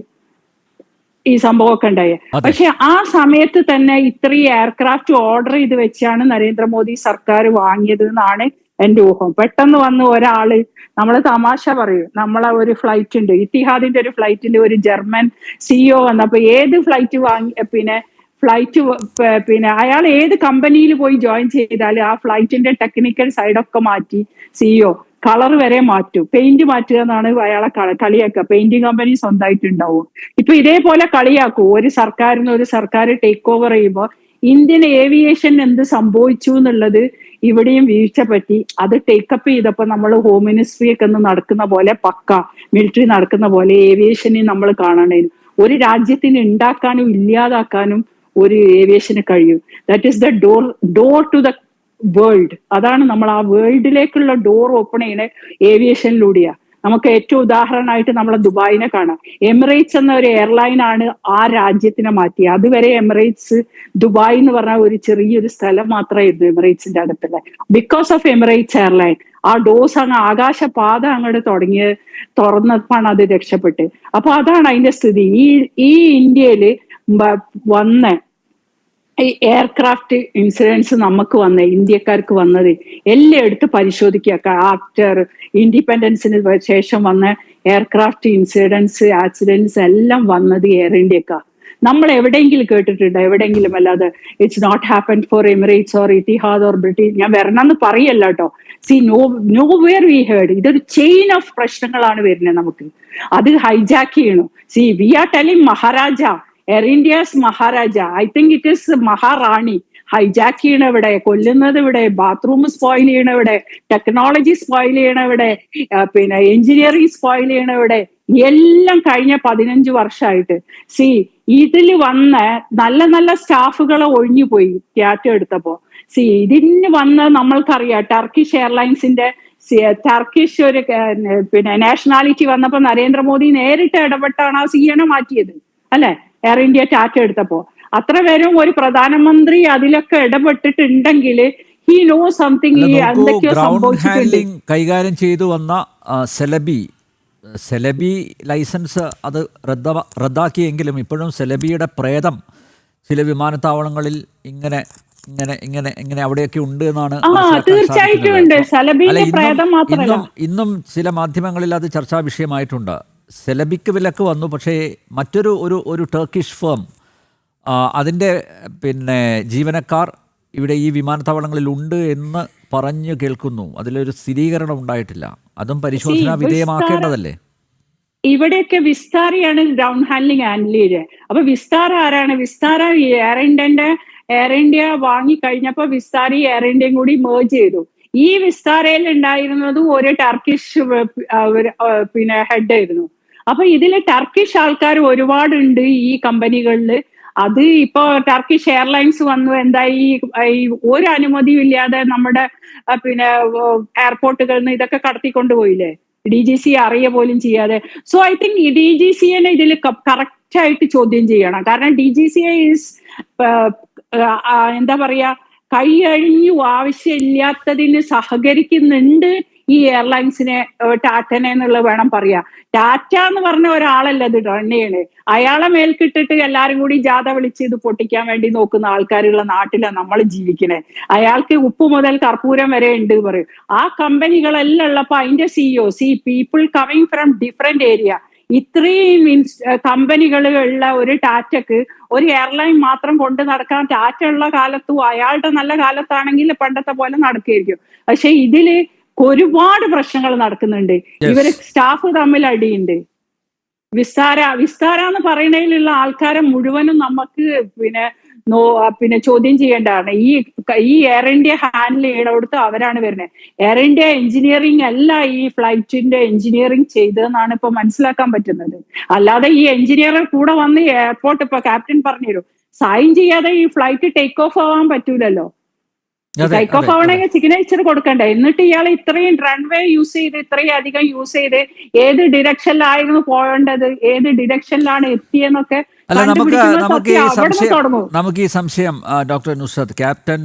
ഈ സംഭവമൊക്കെ ഉണ്ടായത്. പക്ഷെ ആ സമയത്ത് തന്നെ ഇത്രയും എയർക്രാഫ്റ്റ് ഓർഡർ ചെയ്ത് വെച്ചാണ് നരേന്ദ്രമോദി സർക്കാർ വാങ്ങിയത് എന്നാണ് എന്റെ ഊഹം. പെട്ടെന്ന് വന്ന് ഒരാള്, നമ്മള് തമാശ പറയും, നമ്മളെ ഒരു ഫ്ലൈറ്റ് ഉണ്ട്, ഇത്തിഹാദിന്റെ ഒരു ഫ്ലൈറ്റിൽ ഒരു ജർമ്മൻ CEO വന്നപ്പോ ഏത് ഫ്ലൈറ്റ് പിന്നെ അയാൾ ഏത് കമ്പനിയിൽ പോയി ജോയിൻ ചെയ്താൽ ആ ഫ്ലൈറ്റിന്റെ ടെക്നിക്കൽ സൈഡൊക്കെ മാറ്റി CEO കളർ വരെ മാറ്റും. പെയിന്റ് മാറ്റുക എന്നാണ് അയാളെ കളിയാക്കുക. Painting company സ്വന്തമായിട്ടുണ്ടാവും. ഇപ്പൊ ഇതേപോലെ കളിയാക്കും. ഒരു സർക്കാർ ടേക്ക് ഓവർ ചെയ്യുമ്പോൾ ഇന്ത്യൻ ഏവിയേഷൻ എന്ത് സംഭവിച്ചു എന്നുള്ളത് ഇവിടെയും വീഴ്ച പറ്റി. അത് ടേക്കപ്പ് ചെയ്തപ്പോൾ നമ്മൾ ഹോം മിനിസ്ട്രി ഒക്കെ ഒന്ന് നടക്കുന്ന പോലെ പക്ക മിലിറ്ററി നടക്കുന്ന പോലെ ഏവിയേഷനെ നമ്മൾ കാണണേ. ഒരു രാജ്യത്തിന് ഉണ്ടാക്കാനും ഇല്ലാതാക്കാനും ഒരു ഏവിയേഷന് കഴിയും. That is the door to the world. അതാണ് നമ്മൾ ആ വേൾഡിലേക്കുള്ള ഡോർ ഓപ്പൺ ചെയ്യുന്ന ഏവിയേഷനിലൂടെയാ. നമുക്ക് ഏറ്റവും ഉദാഹരണമായിട്ട് നമ്മളെ ദുബായിനെ കാണാം. എമിറേറ്റ്സ് എന്ന ഒരു എയർലൈൻ ആണ് ആ രാജ്യത്തിനെ മാറ്റിയത്. അതുവരെ എമിറേറ്റ്സ് ദുബായ് എന്ന് പറഞ്ഞ ഒരു ചെറിയൊരു സ്ഥലം മാത്രമായിരുന്നു എമിറേറ്റ്സിന്റെ അടുത്തുള്ള. ബിക്കോസ് ഓഫ് എമിറേറ്റ്സ് എയർലൈൻ ആ ഡോസ് അങ്ങ് ആകാശപാത അങ്ങോട്ട് തുറന്നപ്പോഴാണ് അത് രക്ഷപ്പെട്ട്. അപ്പൊ അതാണ് അതിന്റെ സ്ഥിതി. ഈ ഇന്ത്യയില് വന്ന ഈ എയർക്രാഫ്റ്റ് ഇൻസിഡൻസ് നമുക്ക് ഇന്ത്യക്കാർക്ക് വന്നത് എല്ലാം എടുത്ത് പരിശോധിക്കുക. ആഫ്റ്റർ ഇൻഡിപെൻഡൻസിന് ശേഷം വന്ന എയർക്രാഫ്റ്റ് ഇൻസിഡൻസ് ആക്സിഡൻസ് എല്ലാം വന്നത് എയർ ഇന്ത്യക്കാ. നമ്മൾ എവിടെയെങ്കിലും കേട്ടിട്ടുണ്ടോ? എവിടെയെങ്കിലും. അല്ലാതെ it's not happen for Emirates or Etihad or British. ഞാൻ വരണമെന്ന് പറയല്ല കേട്ടോ. No where we heard. ഇതൊരു ചെയിൻ ഓഫ് പ്രശ്നങ്ങളാണ് വരുന്നത് നമുക്ക്. അത് ഹൈജാക്ക് ചെയ്യണം. We are telling Maharaja, Air India's Maharaja, I think it is Maharani. Hijack ചെയ്യണവിടെ, കൊല്ലുന്നത് ഇവിടെ, ബാത്റൂം സ്പോയിൽ ചെയ്യണവിടെ, ടെക്നോളജി സ്പോയിൽ ചെയ്യണവിടെ, പിന്നെ എഞ്ചിനീയറിംഗ് സ്പോയിൽ ചെയ്യണവിടെ, എല്ലാം കഴിഞ്ഞ 15 വർഷമായിട്ട്. ഇതിൽ വന്ന നല്ല നല്ല സ്റ്റാഫുകളെ ഒഴിഞ്ഞുപോയി ടാറ്റ എടുത്തപ്പോ. ഇതിന് വന്ന നമ്മൾക്കറിയാം ടർക്കിഷ് എയർലൈൻസിന്റെ ടർക്കിഷ് ഒരു പിന്നെ നാഷണാലിറ്റി വന്നപ്പോ നരേന്ദ്രമോദി നേരിട്ട് ഇടപെട്ടാണ് ആ സിഎനെ മാറ്റിയത് അല്ലെ, എയർ ഇന്ത്യ ടാറ്റ എടുത്തപ്പോ. അത്ര പേരും ഒരു പ്രധാനമന്ത്രി അതിലൊക്കെ ഇടപെട്ടിട്ടുണ്ടെങ്കിൽ ഹി നോ സംതിങ്. എന്തൊക്കെയോ സംഭവിച്ചിട്ടുണ്ട്. കൈകാര്യം ചെയ്തു വന്ന സെലബി ലൈസൻസ് അത് റദ്ദാക്കിയെങ്കിലും ഇപ്പോഴും സെലബിയുടെ പ്രേതം ചില വിമാനത്താവളങ്ങളിൽ ഇങ്ങനെ ഇങ്ങനെ ഇങ്ങനെ ഇങ്ങനെ അവിടെയൊക്കെ ഉണ്ട് എന്നാണ്. തീർച്ചയായിട്ടും ഉണ്ട്. സെലബിയുടെ പ്രേതം മാത്രമല്ല, ഇന്നും ചില മാധ്യമങ്ങളിൽ അത് ചർച്ചാ വിഷയമായിട്ടുണ്ട്. സെലബിക്ക് വിലക്ക് വന്നു, പക്ഷേ മറ്റൊരു ഒരു ടർക്കിഷ് ഫേം അതിൻ്റെ പിന്നെ ജീവനക്കാർ ഇവിടെ ഈ വിമാനത്താവളങ്ങളിൽ ഉണ്ട് എന്ന് പറഞ്ഞു കേൾക്കുന്നു. അതിലൊരു സ്ഥിരീകരണം ഉണ്ടായിട്ടില്ല. അതും പരിശോധന വിധേയമാക്കേണ്ടതല്ലേ? ഇവിടെയൊക്കെ വിസ്താരയാണ് ഗ്രൗണ്ട് ഹാൻഡിൽ ചെയ്തത്. അപ്പൊ വിസ്താര ആരാണ്? വിസ്താര എയർ ഇന്ത്യ വാങ്ങി കഴിഞ്ഞപ്പോ വിസ്താര എയർ ഇന്ത്യയും കൂടി മേർജ് ചെയ്തു. ഈ വിസ്താരയിൽ ഉണ്ടായിരുന്നത് ഒരു ടർക്കിഷ് പിന്നെ ഹെഡ് ആയിരുന്നു. അപ്പൊ ഇതില് ടർക്കിഷ് ആൾക്കാർ ഒരുപാടുണ്ട് ഈ കമ്പനികളിൽ. അത് ഇപ്പോ ടർക്കിഷ് എയർലൈൻസ് വന്നു, എന്തായി ഒരു അനുമതിയും ഇല്ലാതെ നമ്മുടെ പിന്നെ എയർപോർട്ടുകളിൽ നിന്ന് ഇതൊക്കെ കടത്തിക്കൊണ്ടുപോയില്ലേ, DGC അറിയ പോലും ചെയ്യാതെ. സോ ഐ തിങ്ക് DGCനെ ഇതിൽ കറക്റ്റ് ആയിട്ട് ചോദ്യം ചെയ്യണം. കാരണം DGC ഈസ് എന്താ പറയാ, കൈയഴിഞ്ഞു ആവശ്യമില്ലാത്തതിന് സഹകരിക്കുന്നുണ്ട് ഈ എയർലൈൻസിനെ, ടാറ്റനെ എന്നുള്ളത് വേണം പറയാ. ടാറ്റ എന്ന് പറഞ്ഞ ഒരാളല്ല ഇത് റൺ ചെയ്യണേ. അയാളെ മേൽക്കിട്ടിട്ട് എല്ലാരും കൂടി ജാഥ വിളിച്ച് ഇത് പൊട്ടിക്കാൻ വേണ്ടി നോക്കുന്ന ആൾക്കാരുള്ള നാട്ടിലാണ് നമ്മൾ ജീവിക്കണേ. അയാൾക്ക് ഉപ്പ് മുതൽ കർപ്പൂരം വരെ ഉണ്ട് പറയും. ആ കമ്പനികളെല്ലാം ഉള്ളപ്പോ അതിന്റെ CEO people coming from different area. ഇത്രയും കമ്പനികൾ ഉള്ള ഒരു ടാറ്റക്ക് ഒരു എയർലൈൻ മാത്രം കൊണ്ട് നടക്കാൻ ടാറ്റ ഉള്ള കാലത്തും അയാളുടെ നല്ല കാലത്താണെങ്കിൽ പണ്ടത്തെ പോലെ നടക്കുകയായിരിക്കും. പക്ഷെ ഇതില് ഒരുപാട് പ്രശ്നങ്ങൾ നടക്കുന്നുണ്ട്. ഇവര് സ്റ്റാഫ് തമ്മിൽ അടിയുണ്ട്. വിസ്താര എന്ന് പറയുന്നതിലുള്ള ആൾക്കാരെ മുഴുവനും നമുക്ക് പിന്നെ ചോദ്യം ചെയ്യേണ്ടതാണ്. ഈ എയർ ഇന്ത്യ ഹാൻഡിൽ ചെയ്യണോടത്ത് അവരാണ് വരുന്നത്. എയർ ഇന്ത്യ എഞ്ചിനീയറിംഗ് അല്ല ഈ ഫ്ലൈറ്റിന്റെ എഞ്ചിനീയറിംഗ് ചെയ്തതെന്നാണ് ഇപ്പൊ മനസ്സിലാക്കാൻ പറ്റുന്നത്. അല്ലാതെ ഈ എഞ്ചിനീയർ കൂടെ വന്ന് എയർപോർട്ട് ഇപ്പൊ ക്യാപ്റ്റൻ പറഞ്ഞുതരും, സൈൻ ചെയ്യാതെ ഈ ഫ്ലൈറ്റ് ടേക്ക് ഓഫ് ആവാൻ പറ്റൂലല്ലോ. ടേക്ക് ഓഫ് ആവണമെങ്കിൽ സിഗ്നേച്ചർ കൊടുക്കണ്ടേ? എന്നിട്ട് ഇയാൾ ഇത്രയും റൺവേ യൂസ് ചെയ്ത് ഇത്രയും അധികം യൂസ് ചെയ്ത് ഏത് ഡിറക്ഷനിലായിരുന്നു പോകേണ്ടത്, ഏത് ഡിറക്ഷനിലാണ് എത്തിയെന്നൊക്കെ നമുക്ക് ഈ സംശയം ഡോക്ടർ നുസ്രത്ത്, ക്യാപ്റ്റൻ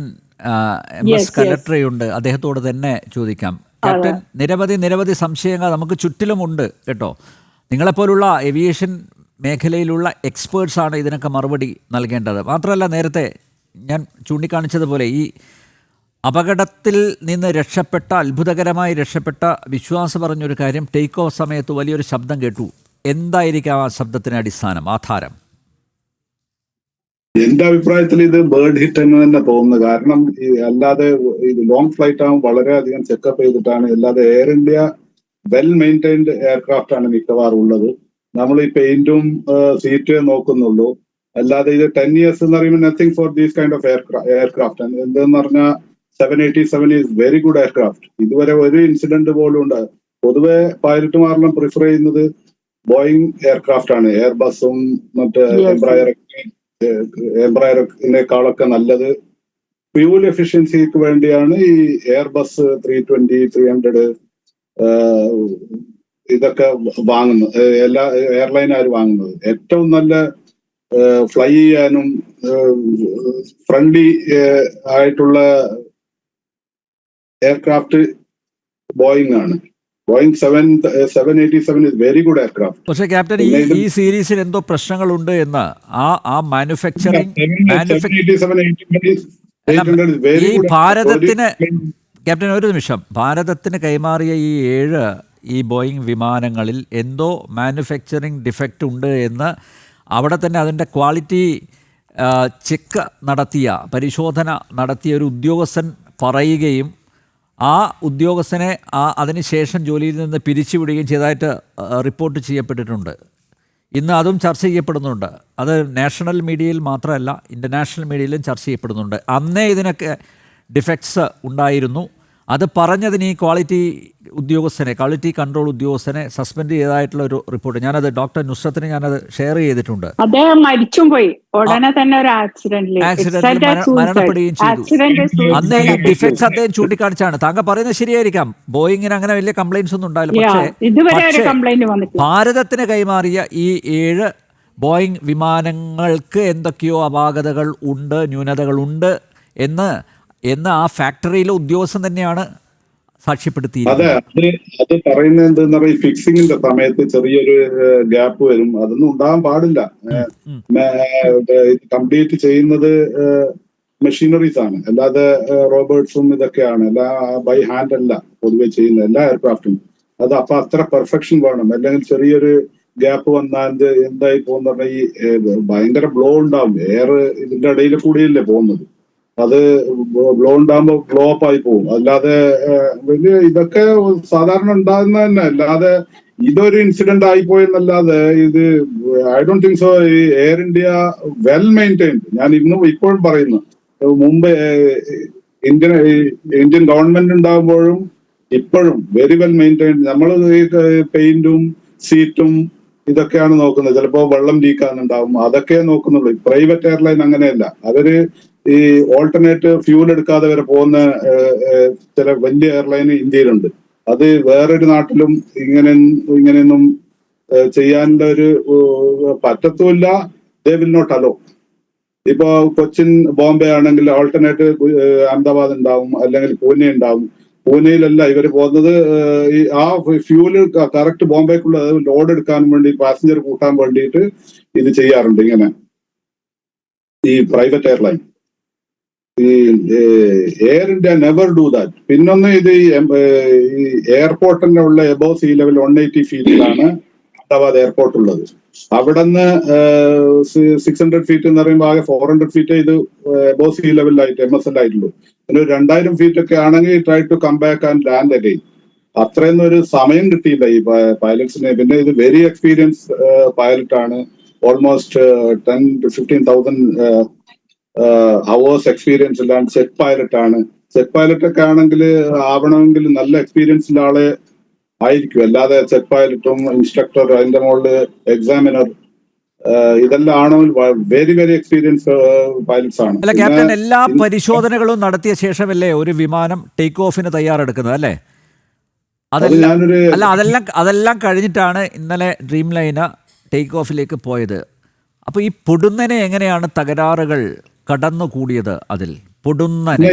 MS കലക്ടറയുണ്ട്, അദ്ദേഹത്തോട് തന്നെ ചോദിക്കാം. ക്യാപ്റ്റൻ, നിരവധി സംശയങ്ങൾ നമുക്ക് ചുറ്റിലുമുണ്ട് കേട്ടോ. നിങ്ങളെപ്പോലുള്ള ഏവിയേഷൻ മേഖലയിലുള്ള എക്സ്പേർട്സാണ് ഇതിനൊക്കെ മറുപടി നൽകേണ്ടത്. മാത്രമല്ല, നേരത്തെ ഞാൻ ചൂണ്ടിക്കാണിച്ചതുപോലെ ഈ അപകടത്തിൽ നിന്ന് അത്ഭുതകരമായി രക്ഷപ്പെട്ട വിശ്വാസ് പറഞ്ഞൊരു കാര്യം, ടേക്ക് ഓഫ് സമയത്ത് വലിയൊരു ശബ്ദം കേട്ടു. എന്തായിരിക്കാം ആ ശബ്ദത്തിന് അടിസ്ഥാനം, ആധാരം? എന്റെ അഭിപ്രായത്തിൽ ഇത് ബേർഡ് ഹിറ്റ് എന്ന് തന്നെ തോന്നുന്നു. കാരണം അല്ലാതെ ഇത് ലോങ് ഫ്ലൈറ്റ് ആകുമ്പോൾ വളരെയധികം ചെക്കപ്പ് ചെയ്തിട്ടാണ്. അല്ലാതെ air India well maintained aircraft ആണ് മിക്കവാറും ഉള്ളത്. നമ്മൾ ഈ പെയിന്റും സീറ്റും നോക്കുന്നുള്ളൂ. അല്ലാതെ ഇത് 10 years എന്ന് പറയുമ്പോൾ nothing for these kind of aircraft. എന്തെന്ന് പറഞ്ഞാൽ 787 ഈസ് വെരി ഗുഡ് എയർക്രാഫ്റ്റ്. ഇതുവരെ ഒരു ഇൻസിഡന്റ് പോലും ഉണ്ട്. പൊതുവെ പൈലറ്റുമാരെല്ലാം പ്രിഫർ ചെയ്യുന്നത് ബോയിങ് എയർക്രാഫ്റ്റ് ആണ്. എയർബസും മറ്റേ എംബ്രായറിനേക്കാളൊക്കെ നല്ലത് ഫ്യൂൽ എഫിഷ്യൻസിക്ക് വേണ്ടിയാണ് ഈ എയർബസ് 320, 300 ഇതൊക്കെ വാങ്ങുന്നത്, എല്ലാ എയർലൈനുകാർ വാങ്ങുന്നത്. ഏറ്റവും നല്ല ഫ്ലൈ ചെയ്യാനും ഫ്രണ്ട്ലി ആയിട്ടുള്ള എയർക്രാഫ്റ്റ് ബോയിങ് ആണ്. Boeing 787 is very good aircraft. പക്ഷേ ക്യാപ്റ്റൻ, ഈ സീരീസിൽ എന്തോ പ്രശ്നങ്ങളുണ്ട് എന്ന് ആ മാനുഫാക്ചറിങ് ഈ ഭാരതത്തിന്, ക്യാപ്റ്റൻ ഒരു നിമിഷം, ഭാരതത്തിന് കൈമാറിയ ഈ 7 ഈ ബോയിങ് വിമാനങ്ങളിൽ എന്തോ മാനുഫാക്ചറിങ് ഡിഫക്റ്റ് ഉണ്ട് എന്ന് അവിടെ തന്നെ അതിൻ്റെ ക്വാളിറ്റി ചെക്ക് നടത്തിയ, പരിശോധന നടത്തിയ ഒരു ഉദ്യോഗസ്ഥൻ പറയുകയും ആ ഉദ്യോഗസ്ഥനെ അതിനുശേഷം ജോലിയിൽ നിന്ന് പിരിച്ചുവിടുകയും ചെയ്തതായിട്ട് റിപ്പോർട്ട് ചെയ്യപ്പെട്ടിട്ടുണ്ട്. ഇന്ന് അതും ചർച്ച ചെയ്യപ്പെടുന്നുണ്ട്. അത് നാഷണൽ മീഡിയയിൽ മാത്രമല്ല, ഇൻ്റർനാഷണൽ മീഡിയയിലും ചർച്ച ചെയ്യപ്പെടുന്നുണ്ട്. അന്നേ ഇതിനൊക്കെ ഡിഫക്ട്സ് ഉണ്ടായിരുന്നു. അത് പറഞ്ഞതിന് ഈ ക്വാളിറ്റി കൺട്രോൾ ഉദ്യോഗസ്ഥനെ സസ്പെൻഡ് ചെയ്തതായിട്ടുള്ള ഒരു റിപ്പോർട്ട് ഞാനത് ഡോക്ടർ നുസ്രത്തിന് ഞാനത് ഷെയർ ചെയ്തിട്ടുണ്ട്. അദ്ദേഹം മരിച്ചും പോയി. ഉടനെ തന്നെ ഒരു ആക്സിഡന്റിൽ മരണപ്പെടുകയും ചെയ്തു. അന്ന് ഈ ഡിഫക്ട്സ് അദ്ദേഹം ചൂണ്ടിക്കാണിച്ചാണ്. താങ്കൾ പറയുന്നത് ശരിയായിരിക്കാം, ബോയിങ്ങിന് അങ്ങനെ വലിയ കംപ്ലൈന്റ്സ് ഒന്നും ഉണ്ടായില്ല. പക്ഷേ ഭാരതത്തിന് കൈമാറിയ ഈ 7 ബോയിങ് വിമാനങ്ങൾക്ക് എന്തൊക്കെയോ അപാകതകൾ ഉണ്ട്, ന്യൂനതകളുണ്ട് എന്ന് ആ ഫാക്ടറിയിലെ ഉദ്യോഗസ്ഥൻ തന്നെയാണ് സാക്ഷ്യപ്പെടുത്തിയത്. അത് പറയുന്നത് എന്തെന്ന് പറയുക, ഫിക്സിങ്ങിന്റെ സമയത്ത് ചെറിയൊരു ഗ്യാപ്പ് വരും. അതൊന്നും ഉണ്ടാകാൻ പാടില്ല. കംപ്ലീറ്റ് ചെയ്യുന്നത് മെഷീനറീസ് ആണ്, അല്ലാതെ റോബോട്ട്സും ഇതൊക്കെയാണ്. ബൈ ഹാൻഡ് അല്ല പൊതുവെ ചെയ്യുന്നത് എല്ലാ എയർക്രാഫ്റ്റും. അപ്പൊ അത്ര പെർഫെക്ഷൻ വേണം. അല്ലെങ്കിൽ ചെറിയൊരു ഗ്യാപ്പ് വന്നാൽ എന്തായി പോകുന്ന പറഞ്ഞാൽ ഈ ഭയങ്കര ബ്ലോ ഉണ്ടാവും. എയർ ഇതിന്റെ ഇടയിൽ കൂടിയല്ലേ പോകുന്നത്. അത് ബ്ലോ ഉണ്ടാകുമ്പോൾ ബ്ലോ അപ്പ് ആയി പോകും. അല്ലാതെ വലിയ ഇതൊക്കെ സാധാരണ ഉണ്ടാകുന്ന തന്നെ. അല്ലാതെ ഇതൊരു ഇൻസിഡന്റ് ആയിപ്പോയെന്നല്ലാതെ ഇത് ഐ ഡോണ്ട് തിങ്ക് സോ. ഈ എയർ ഇന്ത്യ വെൽ മെയിൻറ്റൈൻഡ്. ഞാൻ ഇപ്പോഴും പറയുന്നു, മുമ്പ് ഇന്ത്യൻ ഗവൺമെന്റ് ഉണ്ടാകുമ്പോഴും ഇപ്പോഴും വെരി വെൽ മെയിൻറ്റൈൻഡ്. നമ്മൾ ഈ പെയിന്റും സീറ്റും ഇതൊക്കെയാണ് നോക്കുന്നത്. ചിലപ്പോൾ വെള്ളം ലീക്കാകുന്നുണ്ടാവും, അതൊക്കെ നോക്കുന്നുള്ളൂ. പ്രൈവറ്റ് എയർലൈൻ അങ്ങനെയല്ല. അവര് ഈ ഓൾട്ടർനേറ്റ് ഫ്യൂൽ എടുക്കാതെ വരെ പോകുന്ന ചില വലിയ എയർലൈൻ ഇന്ത്യയിലുണ്ട്. അത് വേറൊരു നാട്ടിലും ഇങ്ങനെയൊന്നും ചെയ്യാനുള്ള ഒരു പറ്റത്തുമില്ല. They will not allow. ഇപ്പൊ കൊച്ചിൻ ബോംബെ ആണെങ്കിൽ ഓൾട്ടർനേറ്റ് അഹമ്മദാബാദ് ഉണ്ടാവും, അല്ലെങ്കിൽ പൂനെ ഉണ്ടാവും. പൂനെയിലല്ല ഇവർ പോകുന്നത്. ആ ഫ്യൂല് കറക്റ്റ് ബോംബെക്കുള്ള ലോഡ് എടുക്കാൻ വേണ്ടി, പാസഞ്ചർ കൂട്ടാൻ വേണ്ടിയിട്ട് ഇത് ചെയ്യാറുണ്ട് ഇങ്ങനെ ഈ പ്രൈവറ്റ് എയർലൈൻ. ഈ Air India never do that. പിന്നൊന്ന്, ഇത് ഈ എയർപോർട്ടിന്റെ ഉള്ള എബോവ് സീ ലെവൽ 180 ഫീറ്റിലാണ് അഹമ്മദാബാദ് എയർപോർട്ട് ഉള്ളത്. അവിടെ നിന്ന് 600 ഫീറ്റ് എന്ന് പറയുമ്പോൾ ആകെ 400 ഫീറ്റ് ഇത് എബോവ് സീ ലെവലിലായിട്ട് MSL ആയിട്ടുള്ളൂ. പിന്നെ 2000 ഫീറ്റ് ഒക്കെ ആണെങ്കിൽ try to come back and land again. അത്രയൊന്നും ഒരു സമയം കിട്ടിയില്ല ഈ പൈലറ്റ്സിന്. പിന്നെ ഇത് വെരി എക്സ്പീരിയൻസ് പൈലറ്റ് ആണ്. ഓൾമോസ്റ്റ് 10,000 to 15,000 അവേഴ്സ് എക്സ്പീരിയൻസ് ഇല്ലാണ്ട് സെറ്റ് പൈലറ്റ് ആണ്. സെറ്റ് പൈലറ്റ് ഒക്കെ ആണെങ്കിൽ ആവണമെങ്കിൽ നല്ല എക്സ്പീരിയൻസിന്റെ ആളെ ആയിരിക്കും. അല്ലാതെ സെറ്റ് പൈലറ്റും ഇൻസ്ട്രക്ടർ, അതിന്റെ മുകളിൽ എക്സാമിനർ, ഇതെല്ലാം ആണെങ്കിൽ വെരി വെരി എക്സ്പീരിയൻസ് പൈലറ്റ്സ് ആണ്. അല്ല ക്യാപ്റ്റൻ, എല്ലാ പരിശോധനകളും നടത്തിയ ശേഷമല്ലേ ഒരു വിമാനം ടേക്ക് ഓഫിന് തയ്യാറെടുക്കുന്നത് അല്ലേ? അതെല്ലാം കഴിഞ്ഞിട്ടാണ് ഇന്നലെ ഡ്രീം ലൈന് ടേക്ക് ഓഫിലേക്ക് പോയത്. അപ്പോൾ ഈ പൊടുന്നനെ എങ്ങനെയാണ് തകരാറുകൾ കടന്നുകൂടിയത്? അതിൽ പൊടുന്നനെ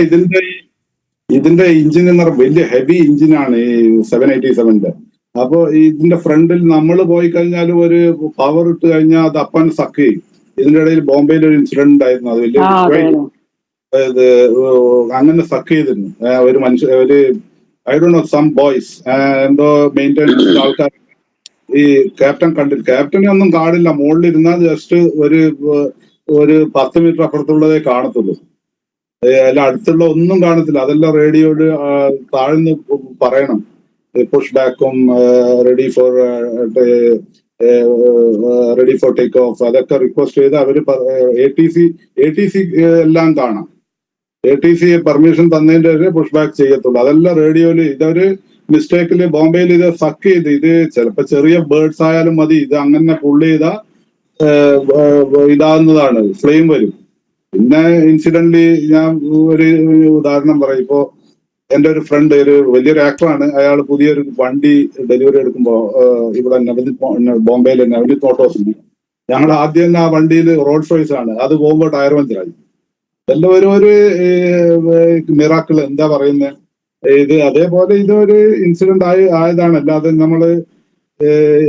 ഇതിന്റെ എഞ്ചിൻ എന്ന് പറഞ്ഞാൽ വലിയ ഹെവി എഞ്ചിനാണ് ഈ 787ന്റെ. അപ്പൊ ഇതിന്റെ ഫ്രണ്ടിൽ നമ്മൾ പോയി കഴിഞ്ഞാൽ ഒരു പവർ ഇട്ട് കഴിഞ്ഞാൽ അത് അപ്പൻ സക്ക് ചെയ്യും. ഇതിന്റെ ഇടയിൽ ബോംബെയിൽ ഒരു ഇൻസിഡന്റ് ഉണ്ടായിരുന്നു. അത് വലിയ അങ്ങനെ സക്ക് ചെയ്തിരുന്നു ഒരു മനുഷ്യ, ഒരു I don't know, some boys എന്തോ മെയിൻ്റെനൻസ് ആൾക്കാർ. ഈ ക്യാപ്റ്റൻ കണ്ടില്ല, ക്യാപ്റ്റനെ ഒന്നും കാണില്ല. മുകളിൽ ഇരുന്നാൽ ജസ്റ്റ് ഒരു 10 മീറ്റർ അപ്പുറത്തുള്ളതേ കാണത്തുള്ളൂ. അല്ല അടുത്തുള്ള ഒന്നും കാണത്തില്ല. അതെല്ലാം റേഡിയോയിൽ താഴ്ന്ന് പറയണം. പുഷ് ബാക്കും റെഡി ഫോർ ടേക്ക് ഓഫ് അതൊക്കെ റിക്വസ്റ്റ് ചെയ്ത് അവര് ATC എല്ലാം കാണാം. ATC പെർമിഷൻ തന്നതിന്റെ പുഷ് ബാക്ക് ചെയ്യത്തുള്ളൂ. അതെല്ലാം റേഡിയോയില് ഇതൊരു മിസ്റ്റേക്കില് ബോംബെയിൽ ഇത് സക്ക് ചെയ്ത് ഇത് ചിലപ്പോ ചെറിയ ബേർഡ്സ് ആയാലും മതി, ഇത് അങ്ങനെ പുള്ള് ചെയ്താ ഇതാകുന്നതാണ്, ഫ്ലെയിം വരും. പിന്നെ ഇൻസിഡന്റ്ലി ഞാൻ ഒരു ഉദാഹരണം പറയും. ഇപ്പോ എന്റെ ഒരു ഫ്രണ്ട് ഒരു വലിയൊരു ആക്ടറാണ്, അയാൾ പുതിയൊരു വണ്ടി ഡെലിവറി എടുക്കുമ്പോ ഇവിടെ ബോംബെയിലെ നവനീത് മോട്ടോഴ്സിന് ഞങ്ങൾ ആദ്യം തന്നെ ആ വണ്ടിയിൽ റോൾസ് റോയ്സ് ആണ്, അത് പോകുമ്പോൾ ടയർ പഞ്ചറായി. എല്ലാം ഒരു മിറാക്കിൾ എന്താ പറയുന്നത് ഇത്. അതേപോലെ ഇതൊരു ഇൻസിഡന്റ് ആയതാണ്, അല്ലാതെ നമ്മള്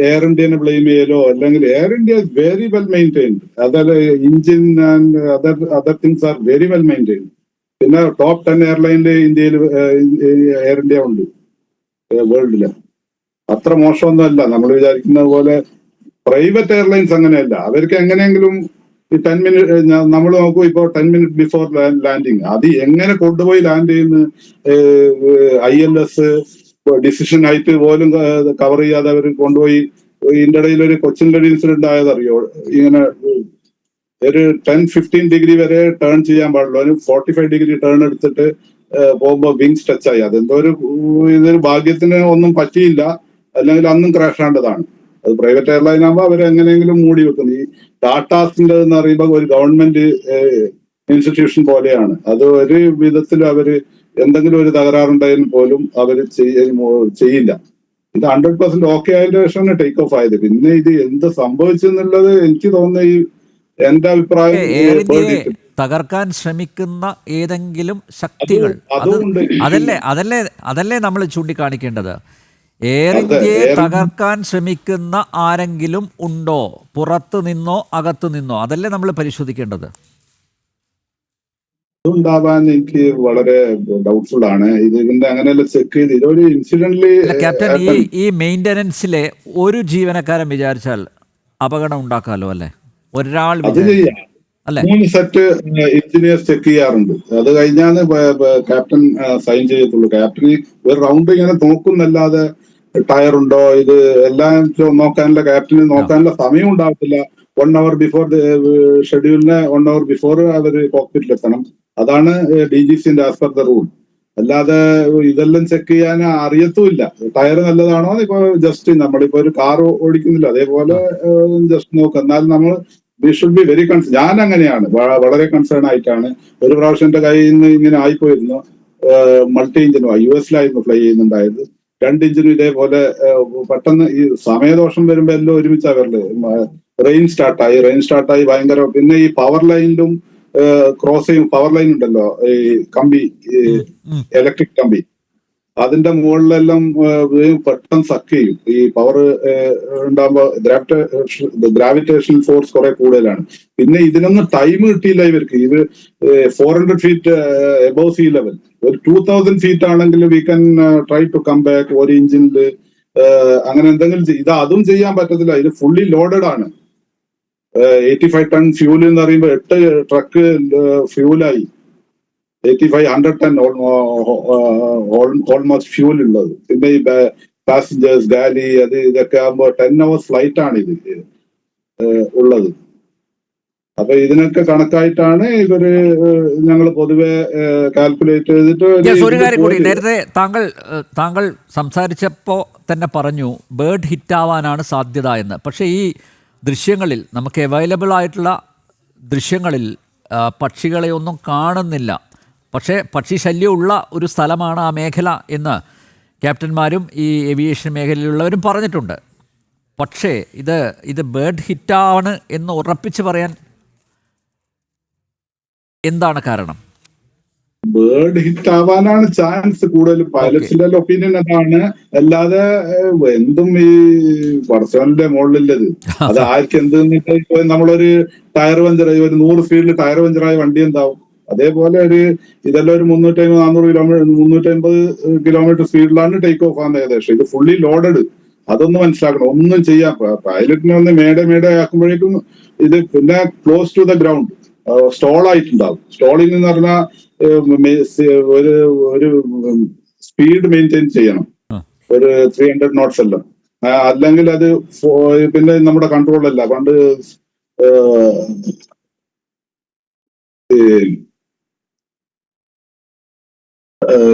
എയർ ഇന്ത്യനെ ബ്ലെയിം ചെയ്യലോ അല്ലെങ്കിൽ Air India very well maintained, അതല്ല engine and other things are very well maintained. പിന്നെ ടോപ്പ് 10 എയർലൈനിൽ ഇന്ത്യയിൽ എയർ ഇന്ത്യ ഉണ്ട് വേൾഡില്. അത്ര മോശമൊന്നുമല്ല നമ്മൾ വിചാരിക്കുന്ന പോലെ. പ്രൈവറ്റ് എയർലൈൻസ് അങ്ങനെയല്ല, അവർക്ക് എങ്ങനെയെങ്കിലും ഈ 10 മിനിറ്റ് നമ്മൾ നോക്കൂ, ഇപ്പോൾ 10 മിനിറ്റ് ബിഫോർ ലാൻഡിങ് അത് എങ്ങനെ കൊണ്ടുപോയി ലാൻഡ് ചെയ്യുന്ന ILS ഡിസിഷൻ ആയിട്ട് പോലും കവർ ചെയ്യാതെ അവർ കൊണ്ടുപോയി. ഇതിന്റെ ഇടയിൽ ഒരു കൊച്ചിൻ്റെ ഒരു ഇൻസിഡന്റ് ആയതറിയോ, ഇങ്ങനെ ഒരു 10-15 ഡിഗ്രി വരെ ടേൺ ചെയ്യാൻ പാടുള്ളൂ, ഒരു 45 ഡിഗ്രി ടേൺ എടുത്തിട്ട് പോകുമ്പോൾ വിങ്സ് ടച്ച് ആയി. അതെന്തോ ഇതൊരു ഭാഗ്യത്തിന് ഒന്നും പറ്റിയില്ല, അല്ലെങ്കിൽ അന്നും ക്രാഷ് ആണ്ടതാണ്. അത് പ്രൈവറ്റ് എയർലൈൻ ആകുമ്പോൾ അവർ എങ്ങനെയെങ്കിലും മൂടി വെക്കുന്നു. ഈ ടാറ്റാസിന്റെ എന്ന് പറയുമ്പോൾ ഒരു ഗവൺമെന്റ് ഇൻസ്റ്റിറ്റ്യൂഷൻ പോലെയാണ്, അത് ഒരു വിധത്തിൽ അവര് എന്തെങ്കിലും ഒരു തകരാറുണ്ടായാലും പോലും അവര് ചെയ്യില്ല. ഇത് 100% ഓക്കെ ആയതിനു ശേഷമാണ് ടേക്ക് ഓഫ് ആയത്. പിന്നെ ഇത് എന്ത് സംഭവിച്ചെന്നുള്ളത് എനിക്ക് തോന്നുന്ന ഈ എന്റെ അഭിപ്രായം എയർ ഇന്ത്യയെ തകർക്കാൻ ശ്രമിക്കുന്ന ഏതെങ്കിലും ശക്തികൾ അതല്ലേ നമ്മൾ ചൂണ്ടിക്കാണിക്കേണ്ടത്. എയർ ഇന്ത്യയെ തകർക്കാൻ ശ്രമിക്കുന്ന ആരെങ്കിലും ഉണ്ടോ, പുറത്തു നിന്നോ അകത്തു നിന്നോ, അതല്ലേ നമ്മൾ പരിശോധിക്കേണ്ടത്. ഉണ്ടാവാൻ എനിക്ക് വളരെ ഡൗട്ട്ഫുൾ ആണ്. ഇതിന്റെ അങ്ങനെയല്ല ചെക്ക് ചെയ്ത് ഇതൊരു ഇൻസിഡന്റ്ലി. ക്യാപ്റ്റൻ, ഈ മെയിൻ്റനൻസിലെ ഒരു ജീവനക്കാരൻ വിചാരിച്ചാൽ അപകടം ഉണ്ടാക്കാമല്ലോ അല്ലേ? ഒരാൾ അല്ലെ 3 സെറ്റ് എഞ്ചിനീയേഴ്സ് ചെക്ക് ചെയ്യാറുണ്ട്. അത് കഴിഞ്ഞാണ് ക്യാപ്റ്റൻ സൈൻ ചെയ്യത്തുള്ളൂ. ക്യാപ്റ്റന് ഒരു റൗണ്ട് ഇങ്ങനെ നോക്കുന്നല്ലാതെ ടയർ ഉണ്ടോ ഇത് എല്ലാം നോക്കാനുള്ള ക്യാപ്റ്റന് നോക്കാനുള്ള സമയം ഉണ്ടാവത്തില്ല. 1 hour ബിഫോർ ഷെഡ്യൂളിന് 1 hour ബിഫോർ അവര് കോക്പിറ്റിലെത്തണം. അതാണ് DGCന്റെ ആസ് പെർ ദ റൂൾ. അല്ലാതെ ഇതെല്ലാം ചെക്ക് ചെയ്യാൻ അറിയത്തുമില്ല. ടയർ നല്ലതാണോ, ഇപ്പൊ ജസ്റ്റ് നമ്മളിപ്പോ ഒരു കാർ ഓടിക്കുന്നില്ല അതേപോലെ ജസ്റ്റ് നോക്കുക. എന്നാൽ നമ്മൾ we should be very concern. ഞാൻ അങ്ങനെയാണ്, വളരെ കൺസേൺ ആയിട്ടാണ്. ഒരു പ്രാവശ്യം എന്റെ കയ്യിൽ നിന്ന് ഇങ്ങനെ ആയിപ്പോയിരുന്നു. Multi എഞ്ചിനോ US-ലായിരുന്നു fly ചെയ്യുന്നുണ്ടായത്. 2 എഞ്ചിനും ഇതേപോലെ പെട്ടെന്ന് ഈ സമയദോഷം വരുമ്പോ എല്ലാം ഒരുമിച്ചാ വരല്. റെയിൻ സ്റ്റാർട്ടായി ഭയങ്കര. പിന്നെ ഈ പവർ ലൈനിലും ക്രോസ് ചെയ്യും. പവർ ലൈൻ ഉണ്ടല്ലോ, ഈ കമ്പി, ഇലക്ട്രിക് കമ്പി, അതിന്റെ മുകളിലെല്ലാം പെട്ടെന്ന് സക്ക് ചെയ്യും. ഈ പവർ ഉണ്ടാകുമ്പോ ഗ്രാവിറ്റേഷണൽ ഫോഴ്സ് കുറെ കൂടുതലാണ്. പിന്നെ ഇതിനൊന്നും ടൈം കിട്ടിയില്ല ഇവർക്ക്. ഇത് 400 ഫീറ്റ് എബോവ് സീ ലെവൽ, ഒരു 2000 ഫീറ്റ് ആണെങ്കിൽ we can try to come back ഒരു ഇഞ്ചിനില് അങ്ങനെ എന്തെങ്കിലും. ഇത് അതും ചെയ്യാൻ പറ്റത്തില്ല. ഇത് ഫുള്ളി ലോഡഡ് ആണ്. 85 ടൺ ഫ്യൂൽ എന്ന് പറയുമ്പോൾ 8 ട്രക്ക് ഫ്യൂലായി. 85-100 ടൺ ഓൾമോസ്റ്റ് ഫ്യൂൽ ഉള്ളത്. പിന്നെ ഈ പാസഞ്ചേഴ്സ് ഗാലി അത് ഇതൊക്കെ ആകുമ്പോൾ 10 hours ഫ്ലൈറ്റ് ആണ് ഇത് ഉള്ളത്. അപ്പൊ ഇതിനൊക്കെ കണക്കായിട്ടാണ് ഇവര് ഞങ്ങൾ പൊതുവെ കാൽക്കുലേറ്റ് ചെയ്തിട്ട്. ഒരു കാര്യം കൂടി, നേരത്തെ താങ്കൾ സംസാരിച്ചപ്പോ തന്നെ പറഞ്ഞു ബേർഡ് ഹിറ്റ് ആവാനാണ് സാധ്യത എന്ന്. പക്ഷേ ഈ ദൃശ്യങ്ങളിൽ, നമുക്ക് അവൈലബിൾ ആയിട്ടുള്ള ദൃശ്യങ്ങളിൽ പക്ഷികളെ ഒന്നും കാണുന്നില്ല. പക്ഷേ പക്ഷി ശല്യമുള്ള ഒരു സ്ഥലമാണ് ആ മേഖല എന്ന് ക്യാപ്റ്റന്മാരും ഈ ഏവിയേഷൻ മേഖലയിലുള്ളവരും പറഞ്ഞിട്ടുണ്ട്. പക്ഷേ ഇത് ബേർഡ് ഹിറ്റാണ് എന്ന് ഉറപ്പിച്ച് പറയാൻ എന്താണ് കാരണം? ബേർഡ് ഹിറ്റ് ആവാനാണ് ചാൻസ് കൂടുതൽ. പൈലറ്റ്സിന്റെ ഒപ്പീനിയൻ അതാണ്. അല്ലാതെ എന്തും ഈ പടച്ചവന്റെ മുകളിലുള്ളത് അത് ആർക്ക് എന്ത്. നമ്മളൊരു ടയർ പഞ്ചറായി, ഒരു 100 സ്പീഡിൽ ടയർ പഞ്ചറായ വണ്ടി എന്താവും? അതേപോലെ ഇതെല്ലാം ഒരു 350 കിലോമീറ്റർ സ്പീഡിലാണ് ടേക്ക് ഓഫ് ആകുന്നത് ഏകദേശം. ഇത് ഫുള്ളി ലോഡഡ്. അതൊന്ന് മനസ്സിലാക്കണം. ഒന്നും ചെയ്യാം. പൈലറ്റിനെ ഒന്ന് മേടെ ആക്കുമ്പോഴേക്കും ഇത് പിന്നെ close to the ground stall ആയിട്ടുണ്ടാവും. സ്റ്റോളിംഗ് എന്ന് പറഞ്ഞാൽ ഒരു സ്പീഡ് മെയിൻറ്റെയിൻ ചെയ്യണം, ഒരു 300 knots എല്ലാം. അല്ലെങ്കിൽ അത് പിന്നെ നമ്മുടെ കൺട്രോളല്ല. പണ്ട്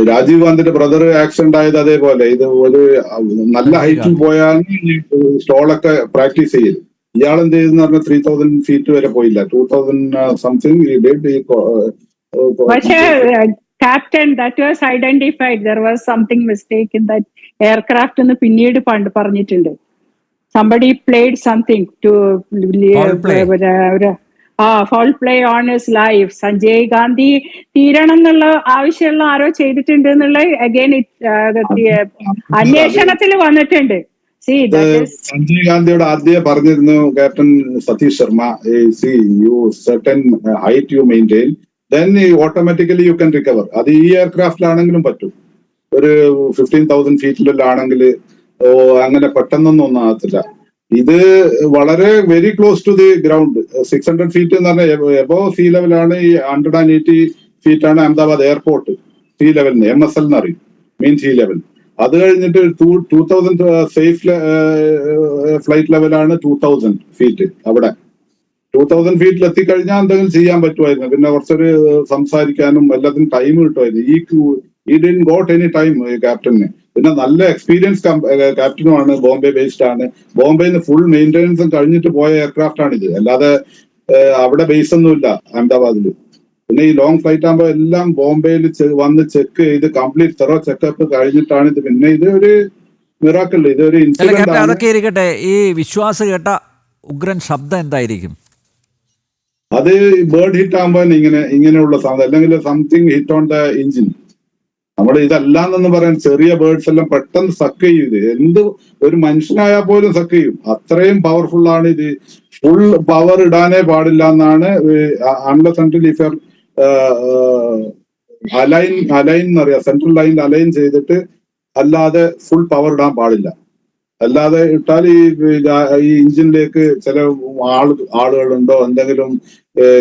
രാജീവ് ഗാന്ധിന്റെ ബ്രദർ ആക്സിഡന്റ് ആയത് അതേപോലെ. ഇത് ഒരു നല്ല സഞ്ജയ് ഹൈറ്റിൽ ഗാന്ധി. പോയാൽ സ്റ്റോളൊക്കെ പ്രാക്ടീസ് ചെയ്യും. ഇയാൾ എന്ത് ചെയ്തെന്ന് പറഞ്ഞാൽ 3000 ഫീറ്റ് വരെ പോയില്ല. 2000 സംതിങ്. പക്ഷേ captain, that was identified, there was something mistake in that aircraft എന്ന് പിന്നീട് പറഞ്ഞിട്ടുണ്ട്. Somebody played something to Foul play. Foul play on his life. Sanjay Gandhi തീരണം എന്നുള്ള ആവശ്യമുള്ള ആരോ ചെയ്തിട്ടുണ്ട് എന്നുള്ള അഗൈൻ അന്വേഷണത്തിൽ വന്നിട്ടുണ്ട്. See, that is സഞ്ജയ് ഗാന്ധിയോട് ആദ്യം പറഞ്ഞിരുന്നു captain Satish Sharma, see you certain height you maintain, then automatically you can recover. അത് ഈ എയർക്രാഫ്റ്റിലാണെങ്കിലും പറ്റും. ഒരു 15,000 ഫീറ്റിലെല്ലാം ആണെങ്കിൽ അങ്ങനെ പെട്ടെന്നൊന്നും ഒന്നും ആകത്തില്ല. ഇത് വളരെ very close to the ground. 600 feet എന്ന് പറഞ്ഞാൽ എബോവ് സീ ലെവലാണ്. ഈ 180 ഫീറ്റ് ആണ് അഹമ്മദാബാദ് എയർപോർട്ട് സീ ലെവലിന്, MSL എന്ന് അറിയും, മീൻ സീ ലെവൽ. അത് കഴിഞ്ഞിട്ട് 2000 സേഫ് ഫ്ലൈറ്റ് ലെവലാണ് 2000 ഫീറ്റ്. അവിടെ 2000 ഫീറ്റിൽ എത്തിക്കഴിഞ്ഞാൽ എന്തെങ്കിലും ചെയ്യാൻ പറ്റുമായിരുന്നു. പിന്നെ കുറച്ചൊരു സംസാരിക്കാനും എല്ലാത്തിനും ടൈം കിട്ടുമായിരുന്നു. ഈ didn't got any time captain. പിന്നെ നല്ല എക്സ്പീരിയൻസ് ക്യാപ്റ്റനുമാണ്, ബോംബെ ബേസ്ഡ് ആണ്. ബോംബെന്ന് ഫുൾ മെയിൻ്റെനൻസും കഴിഞ്ഞിട്ട് പോയ എയർക്രാഫ്റ്റ് ആണിത്, അല്ലാതെ അവിടെ ബേസ് ഒന്നുമില്ല അഹമ്മദാബാദിൽ. പിന്നെ ഈ ലോങ് ഫ്ലൈറ്റ് ആകുമ്പോൾ എല്ലാം ബോംബെയിൽ വന്ന് ചെക്ക് ചെയ്ത് കംപ്ലീറ്റ് തെറോ ചെക്കപ്പ് കഴിഞ്ഞിട്ടാണ് ഇത്. പിന്നെ ഇത് ഒരു മിറാക്കിൾ, ഇതൊരു ഇൻസിഡന്റ് ആണ്. അതൊക്കെ ഇരിക്കട്ടെ, ഈ വിശ്വാസ് കേട്ട ഉഗ്രൻ ശബ്ദം എന്തായിരിക്കും? അത് ബേർഡ് ഹിറ്റ് ആകുമ്പോൾ ഇങ്ങനെയുള്ള സാധനം, അല്ലെങ്കിൽ something hit on the engine. നമ്മൾ ഇതല്ലാന്നൊന്നും പറയാൻ, ചെറിയ ബേർഡ്സ് എല്ലാം പെട്ടെന്ന് സക്ക് ചെയ്യും. ഇത് എന്ത് ഒരു മനുഷ്യനായാൽ പോലും സക്ക് ചെയ്യും, അത്രയും പവർഫുൾ ആണ് ഇത്. ഫുൾ പവർ ഇടാനേ പാടില്ല എന്നാണ്, അൺലെസ് അൺടിൽ ഇഫ് അലൈൻ എന്നറിയാം, സെൻട്രൽ ലൈനിൽ അലൈൻ ചെയ്തിട്ട്, അല്ലാതെ ഫുൾ പവർ ഇടാൻ പാടില്ല. അല്ലാതെ ഇട്ടാൽ ഈ എഞ്ചിനിലേക്ക് ചില ആളുകളുണ്ടോ, എന്തെങ്കിലും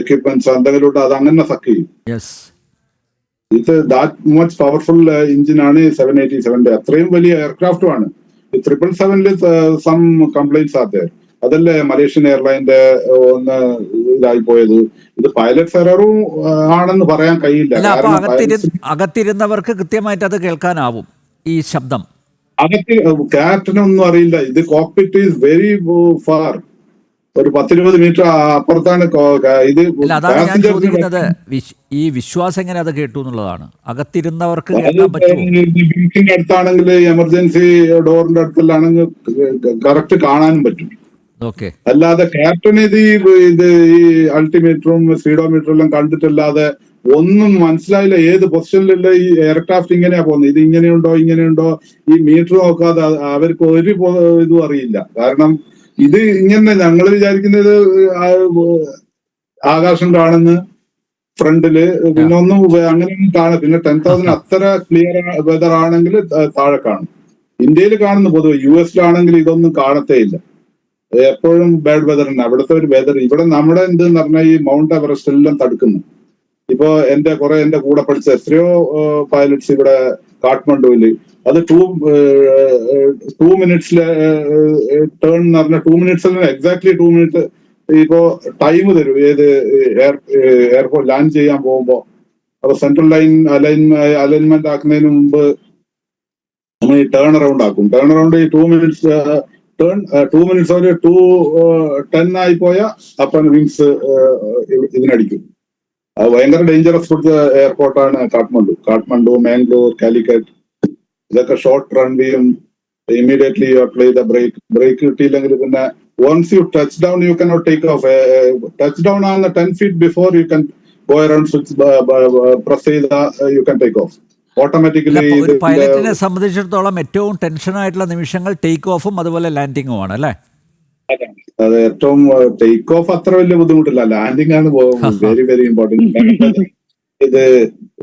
എക്യുപ്മെന്റ്സ് എന്തെങ്കിലും ഉണ്ടോ, അത് അങ്ങനെ സക്ക് ചെയ്യും. ഇത് ദാറ്റ് മച്ച് പവർഫുൾ എഞ്ചിനാണ് 787. അത്രയും വലിയ എയർക്രാഫ്റ്റും ആണ്. 777 സം കംപ്ലൈന്റ്സ് ആർ ദേർ. അതല്ലേ മലേഷ്യൻ എയർലൈൻ്റെ ഒന്ന് ഇതായി പോയത്. ഇത് പൈലറ്റ് എററും ആണെന്ന് പറയാൻ കഴിയില്ല. അകത്തിരുന്നവർക്ക് കൃത്യമായിട്ട് അത് കേൾക്കാനാവും ഈ ശബ്ദം. ക്യാപ്റ്റനൊന്നും അറിയില്ല. ഇത് കോക്പിറ്റ് ഈസ് വെരി ഫാർ, ഒരു 10-20 മീറ്റർ അപ്പുറത്താണ് ഇത്. ഈ വിശ്വാസം എങ്ങനെ അത് കേട്ടു എന്നുള്ളതാണ്. അകത്തിരുന്നവർക്ക് അടുത്താണെങ്കിൽ എമർജൻസി ഡോറിന്റെ അടുത്തല്ലാണെങ്കിൽ കറക്റ്റ് കാണാനും പറ്റും. അല്ലാതെ ക്യാപ്റ്റൻ ഇത് ഈ അൾട്ടിമീറ്ററും സ്പീഡോമീറ്ററും എല്ലാം കണ്ടിട്ടല്ലാതെ ഒന്നും മനസ്സിലായില്ല. ഏത് പൊസിഷനിലുള്ള ഈ എയർക്രാഫ്റ്റ് ഇങ്ങനെയാ പോകുന്നത്, ഇത് ഇങ്ങനെയുണ്ടോ ഈ മീറ്റർ നോക്കാതെ അവർക്ക് ഒരു ഇതും അറിയില്ല. കാരണം ഇത് ഇങ്ങനെ ഞങ്ങൾ വിചാരിക്കുന്നത് ആകാശം കാണുന്ന ഫ്രണ്ടില്, പിന്നെ ഒന്നും അങ്ങനെയൊന്നും കാണും. പിന്നെ 10,000 അത്ര ക്ലിയർ വെതർ ആണെങ്കിൽ താഴെ കാണും. ഇന്ത്യയിൽ കാണുന്ന പൊതുവെ, US-ലാണെങ്കിൽ ഇതൊന്നും കാണത്തേ ഇല്ല. എപ്പോഴും ബാഡ് വെതർ തന്നെ അവിടുത്തെ ഒരു വെതർ. ഇവിടെ നമ്മുടെ എന്തെന്ന് പറഞ്ഞാൽ ഈ മൗണ്ട് എവറസ്റ്റ് എല്ലാം തടുക്കുന്നു. ഇപ്പോ എന്റെ കൂടെ പഠിച്ച എത്രയോ പൈലറ്റ്സ് ഇവിടെ കാഠ്മണ്ഡുവില്, അത് 2 മിനിറ്റ്സിലെ ടേൺ എന്ന് പറഞ്ഞാൽ 2 മിനിറ്റ്സ് എക്സാക്ട്ലി 2 മിനിറ്റ് ഇപ്പോ ടൈം തരും. ഏത് എയർപോർട്ട് ലാൻഡ് ചെയ്യാൻ പോകുമ്പോ. അപ്പൊ സെൻട്രൽ ലൈൻ അലൈൻമെന്റ് ആക്കുന്നതിന് മുമ്പ് നമ്മൾ ഈ ടേൺ അറൗണ്ട് ആക്കും. ടേൺ അറൗണ്ട് ഈ 2 മിനിറ്റ്സ് ഒരു 2:10 ആയി പോയാൽ അപ്പം വിങ്സ് ഇതിനടിക്കും. അത് ഭയങ്കര ഡേഞ്ചറസ് എയർപോർട്ടാണ് കാഠ്മണ്ഡു, മാംഗ്ലൂർ, കാലിക്കറ്റ്. ഇതൊക്കെ ഷോർട്ട് റൺവേയും immediately you apply the brake കിട്ടിയില്ലെങ്കിൽ പിന്നെ once you touch down you cannot take off. Touch down on the 10 feet before you can go around, switch press you can take off automatically. ഒരു പൈലറ്റിനെ സംബന്ധിച്ചിടത്തോളം ഏറ്റവും tension ആയിട്ടുള്ള നിമിഷങ്ങൾ take ഓഫും അതുപോലെ ലാൻഡിങ്ങും ആണ് അല്ലേ? അത് ഏറ്റവും ടേക്ക് ഓഫ് അത്ര വലിയ ബുദ്ധിമുട്ടില്ല, ലാൻഡിംഗ് ആണ് വെരി വെരി ഇമ്പോർട്ടന്റ്.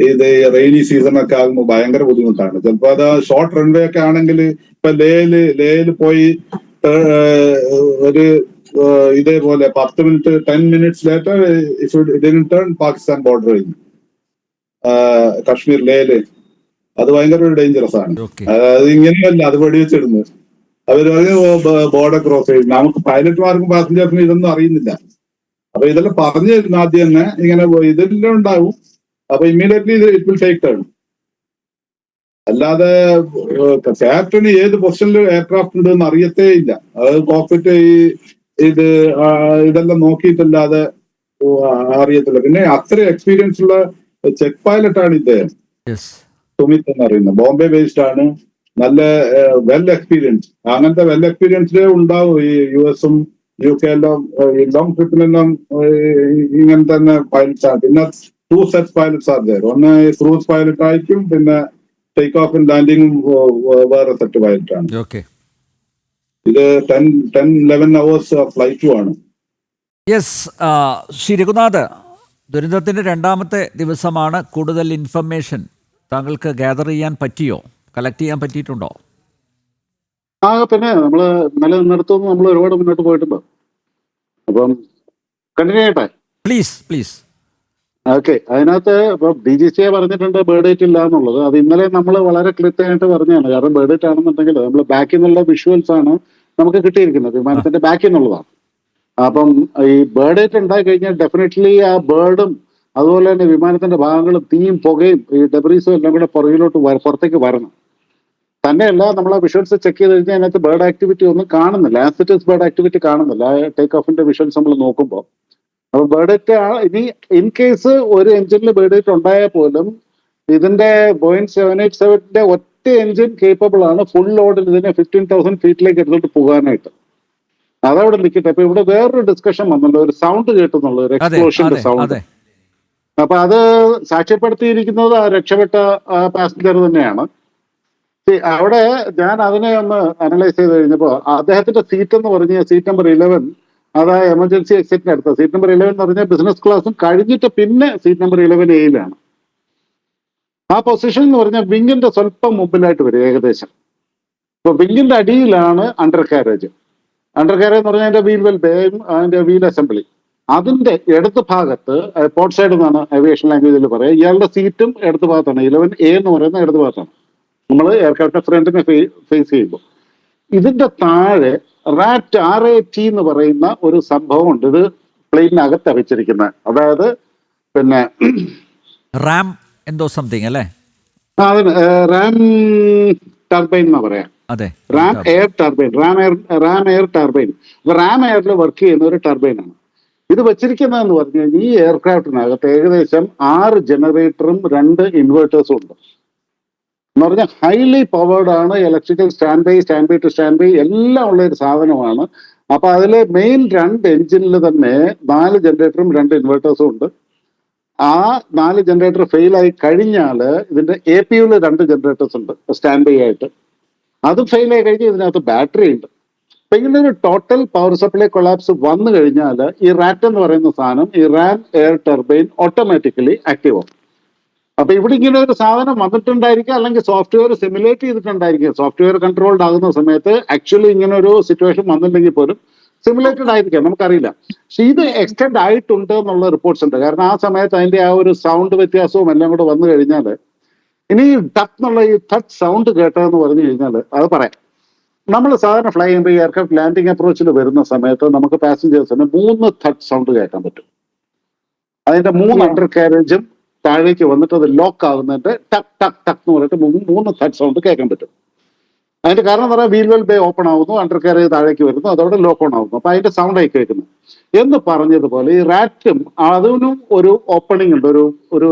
ഇത് റെയിനി സീസൺ ഒക്കെ ആകുമ്പോൾ ഭയങ്കര ബുദ്ധിമുട്ടാണ്. ചിലപ്പോ അത് ഷോർട്ട് റൺവേ ഒക്കെ ആണെങ്കിൽ ഇപ്പൊ ലേയില് പോയി ഒരു ഇതേപോലെ 10 minutes later turn Pakistan border കഴിഞ്ഞു കശ്മീർ ലേയില്. അത് ഭയങ്കര ഒരു ഡേഞ്ചറസ് ആണ്. അത് ഇങ്ങനെയല്ല, അത് വെടിവെച്ചിടുന്നു. അവര് ബോർഡർ ക്രോസ് ചെയ്യും. നമുക്ക് പൈലറ്റ്മാർക്കും പാസഞ്ചേഴ്സിനും ഇതൊന്നും അറിയുന്നില്ല. അപ്പൊ ഇതെല്ലാം പറഞ്ഞു തരുന്ന ആദ്യം തന്നെ ഇങ്ങനെ ഇതെല്ലാം ഉണ്ടാവും. അപ്പൊ immediately it will take turn. അല്ലാതെ ക്യാപ്റ്റന് ഏത് പൊസിഷനിൽ എയർക്രാഫ്റ്റ് ഉണ്ടെന്ന് അറിയത്തേ ഇല്ല. അത് കോക്പിറ്റ് ഇത് ഇതെല്ലാം നോക്കിയിട്ടല്ലാതെ അറിയത്തില്ല. പിന്നെ അത്ര എക്സ്പീരിയൻസ് ഉള്ള ചെക്ക് പൈലറ്റാണ് ഇദ്ദേഹം, യെസ്. സുമിത് എന്ന് പറയുന്നത്. ബോംബെ ബേസ്ഡ് ആണ്, നല്ല വെൽ എക്സ്പീരിയൻസ്. അങ്ങനത്തെ വെൽ എക്സ്പീരിയൻസ്ഡേ ഉണ്ടാവും ഈ US-ഉം UK എല്ലാം. ഈ ലോങ് ട്രിപ്പിനെല്ലാം ഇങ്ങനെ തന്നെ പൈലറ്റ്സ് ആണ്. പിന്നെ 2 സെറ്റ് പൈലറ്റ്സ് ആർ ദർ. ഒന്ന് ക്രൂസ് പൈലറ്റ് ആയിരിക്കും, പിന്നെ ടേക്ക് ഓഫും ലാൻഡിങ്ങും വേറെ സെറ്റ് പൈലറ്റ് ആണ്. ഓക്കെ. ഇത് 10-11 hours ഫ്ലൈറ്റും ആണ്. യെസ്. ശ്രീ രഘുനാഥ്, ദുരന്തത്തിൻ്റെ 2ാമത്തെ ദിവസമാണ്. കൂടുതൽ ഇൻഫർമേഷൻ താങ്കൾക്ക് ഗ്യാദർ ചെയ്യാൻ പറ്റിയോ, കളക്ട് ചെയ്യാൻ പറ്റിയിട്ടുണ്ടോ? പിന്നെ നമ്മള് ഇന്നലെ നിന്നിടത്തുനിന്ന് നമ്മൾ ഒരുപാട് മുന്നോട്ട് പോയിട്ടുണ്ട്. അപ്പം കണ്ടിന്യൂ ചെയ്യട്ടെ? പ്ലീസ്. ഓക്കെ. അതിനകത്ത് ഇപ്പൊ DGCA പറഞ്ഞിട്ടുണ്ട് ബേർഡ് ഡേറ്റ് ഇല്ല എന്നുള്ളത്. അത് ഇന്നലെ നമ്മൾ വളരെ കൃത്യമായിട്ട് പറഞ്ഞതാണ്. കാരണം ബേർഡ് ഡേറ്റ് ആണെന്നുണ്ടെങ്കിൽ നമ്മൾ ബാക്കിൽ നിന്നുള്ള വിഷ്വൽസ് ആണ് നമുക്ക് കിട്ടിയിരിക്കുന്നത്, വിമാനത്തിന്റെ ബാക്കിൽ നിന്നുള്ളതാണ്. അപ്പം ഈ ബേർഡ് ഡേറ്റ് ഉണ്ടായി കഴിഞ്ഞാൽ ഡെഫിനറ്റ്ലി ആ ബേർഡും അതുപോലെ തന്നെ വിമാനത്തിന്റെ ഭാഗങ്ങളും തീയും പുകയും ഈ ഡെബ്രീസും എല്ലാം കൂടെ പുറത്തേക്ക് വരണം. തന്നെയല്ല, നമ്മൾ ആ വിഷ്വൽസ് ചെക്ക് ചെയ്ത് കഴിഞ്ഞാൽ അതിനകത്ത് ബേർഡ് ആക്ടിവിറ്റി ഒന്നും കാണുന്നില്ല. ആസിറ്റസ് ബേർഡ് ആക്ടിവിറ്റി കാണുന്നില്ല ആ ടേക്ക് ഓഫിന്റെ വിഷ്വൽസ് നമ്മൾ നോക്കുമ്പോൾ. അപ്പൊ ബേർഡ് ഡേറ്റ് ഇനി ഇൻ കേസ് ഒരു എഞ്ചിനിൽ ബേർഡ് ഡേറ്റ് ഉണ്ടായാൽ പോലും ഇതിന്റെ Boeing 787ന്റെ ഒറ്റ എഞ്ചിൻ കേപ്പബിൾ ആണ് ഫുൾ ലോഡിൽ ഇതിനെ 15,000 ഫീറ്റിലേക്ക് എടുത്തിട്ട് പോകാനായിട്ട്. അതവിടെ നിൽക്കട്ടെ. അപ്പൊ ഇവിടെ വേറൊരു ഡിസ്കഷൻ വന്നല്ലോ, ഒരു സൗണ്ട് കേട്ടെന്നുള്ളത്, ഒരു എക്സ്പ്ലോഷന്റെ സൗണ്ട്. അപ്പൊ അത് സാക്ഷ്യപ്പെടുത്തിയിരിക്കുന്നത് ആ രക്ഷപ്പെട്ട പാസഞ്ചർ തന്നെയാണ്. അവിടെ ഞാൻ അതിനെ ഒന്ന് അനലൈസ് ചെയ്ത് കഴിഞ്ഞപ്പോ അദ്ദേഹത്തിന്റെ സീറ്റ് എന്ന് പറഞ്ഞ സീറ്റ് നമ്പർ 11, അതായത് എമർജൻസി എക്സിറ്റിന് അടുത്ത സീറ്റ് നമ്പർ 11 എന്ന് പറഞ്ഞാൽ ബിസിനസ് ക്ലാസ്സും കഴിഞ്ഞിട്ട് പിന്നെ സീറ്റ് നമ്പർ 11A-യിലാണ്. ആ പൊസിഷൻ എന്ന് പറഞ്ഞാൽ വിങ്ങിന്റെ സ്വല്പം മുമ്പിലായിട്ട് വരും ഏകദേശം. ഇപ്പൊ വിങ്ങിന്റെ അടിയിലാണ് അണ്ടർ കാരേജ്. അണ്ടർ കാരേജ് എന്ന് പറഞ്ഞാൽ അതിന്റെ വീൽ വെൽ ബേയും അതിന്റെ വീൽ അസംബ്ലി. അതിന്റെ ഇടത് ഭാഗത്ത് പോർട്ട് സൈഡ് എന്നാണ് ഏവിയേഷൻ ലാംഗ്വേജിൽ പറയുക. ഇയാളുടെ സീറ്റും ഇടത് ഭാഗത്താണ്. 11A എന്ന് പറയുന്ന ഇടത് ഭാഗത്താണ് നമ്മൾ എയർക്രാഫ്റ്റ് ഫ്രണ്ടിനെ ഫേസ് ചെയ്യുമ്പോൾ. ഇതിന്റെ താഴെ RAT എന്ന് പറയുന്ന ഒരു സംഭവം ഉണ്ട്. ഇത് പ്ലെയിനകത്ത് വെച്ചിരിക്കുന്നത്. അതായത് പിന്നെ റാം എന്തോ സംതിങ് അല്ലേ? അതിന് റാം ടർബൈൻ എന്നാ പറയാം. Ram air turbine, Ram air turbine. അപ്പൊ റാം എയറിൽ വർക്ക് ചെയ്യുന്ന ഒരു ടർബൈനാണ് ഇത് വെച്ചിരിക്കുന്നതെന്ന് പറഞ്ഞു കഴിഞ്ഞാൽ ഈ എയർക്രാഫ്റ്റിനകത്ത് ഏകദേശം 6 ജനറേറ്ററും 2 ഇൻവേർട്ടേഴ്സും ഉണ്ട്. എന്ന് പറഞ്ഞാൽ ഹൈലി പവേർഡ് ആണ്. Electrical stand by to stand by എല്ലാം ഉള്ള ഒരു സാധനമാണ്. അപ്പൊ അതിലെ മെയിൻ 2 എഞ്ചിനിൽ തന്നെ 4 ജനറേറ്ററും 2 ഇൻവേർട്ടേഴ്സും ഉണ്ട്. ആ 4 ജനറേറ്റർ ഫെയിൽ ആയി കഴിഞ്ഞാൽ ഇതിന്റെ APUവിൽ 2 ജനറേറ്റേഴ്സ് ഉണ്ട് സ്റ്റാൻഡ് ബൈ ആയിട്ട്. അത് ഫെയിൽ ആയി കഴിഞ്ഞാൽ ഇതിനകത്ത് ബാറ്ററി ഉണ്ട്. അപ്പൊ ഇങ്ങനെ ഒരു ടോട്ടൽ പവർ സപ്ലൈ കൊളാപ്സ് വന്നു കഴിഞ്ഞാൽ ഈ റാറ്റ് എന്ന് പറയുന്ന സാധനം, ഈ Ram air turbine automatically active ആവും. അപ്പൊ ഇവിടെ ഇങ്ങനെ ഒരു സാധനം വന്നിട്ടുണ്ടായിരിക്കും, അല്ലെങ്കിൽ സോഫ്റ്റ്വെയർ സിമുലേറ്റ് ചെയ്തിട്ടുണ്ടായിരിക്കും. സോഫ്റ്റ്വെയർ കൺട്രോൾഡ് ആകുന്ന സമയത്ത് ആക്ച്വലി ഇങ്ങനെ ഒരു സിറ്റുവേഷൻ വന്നിട്ടുണ്ടെങ്കിൽ പോലും സിമുലേറ്റഡ് ആയിരിക്കാം, നമുക്കറിയില്ല. പക്ഷെ ഇത് എക്സ്റ്റെൻഡ് ആയിട്ടുണ്ട് എന്നുള്ള റിപ്പോർട്ട്സ് ഉണ്ട്. കാരണം ആ സമയത്ത് അതിന്റെ ആ ഒരു സൗണ്ട് വ്യത്യാസവും എല്ലാം കൂടെ വന്നു കഴിഞ്ഞാൽ ഇനി ടച്ച് എന്നുള്ള ഈ ടച്ച് സൗണ്ട് കേട്ടതെന്ന് പറഞ്ഞു കഴിഞ്ഞാൽ അത് പറയാം. നമ്മൾ സാധാരണ ഫ്ലൈ ചെയ്യുമ്പോൾ ഈ എയർക്രാഫ്റ്റ് ലാൻഡിംഗ് അപ്രോച്ചിൽ വരുന്ന സമയത്ത് നമുക്ക് പാസഞ്ചേഴ്സിന് 3 ടച്ച് സൗണ്ട് കേൾക്കാൻ പറ്റും. അതിന്റെ 3 അണ്ടർ കാരേജും താഴേക്ക് വന്നിട്ട് അത് ലോക്ക് ആകുന്നതിന്റെ ടക്ക് ടക്ക് ടക്ക് എന്ന് പറഞ്ഞിട്ട് 3 ടച്ച് സൗണ്ട് കേൾക്കാൻ പറ്റും. അതിന്റെ കാരണം എന്ന് പറഞ്ഞാൽ വീൽ വെൽ ബേ ഓപ്പൺ ആവുന്നു, അണ്ടർ കാരേജ് താഴേക്ക് വരുന്നു, അതോടെ ലോക്ക് ഓൺ ആവുന്നു. അപ്പൊ അതിന്റെ സൗണ്ട് ആയി കേൾക്കുന്നു എന്ന് പറഞ്ഞതുപോലെ ഈ റാറ്റും അതിനും ഒരു ഓപ്പണിംഗ് ഉണ്ട്,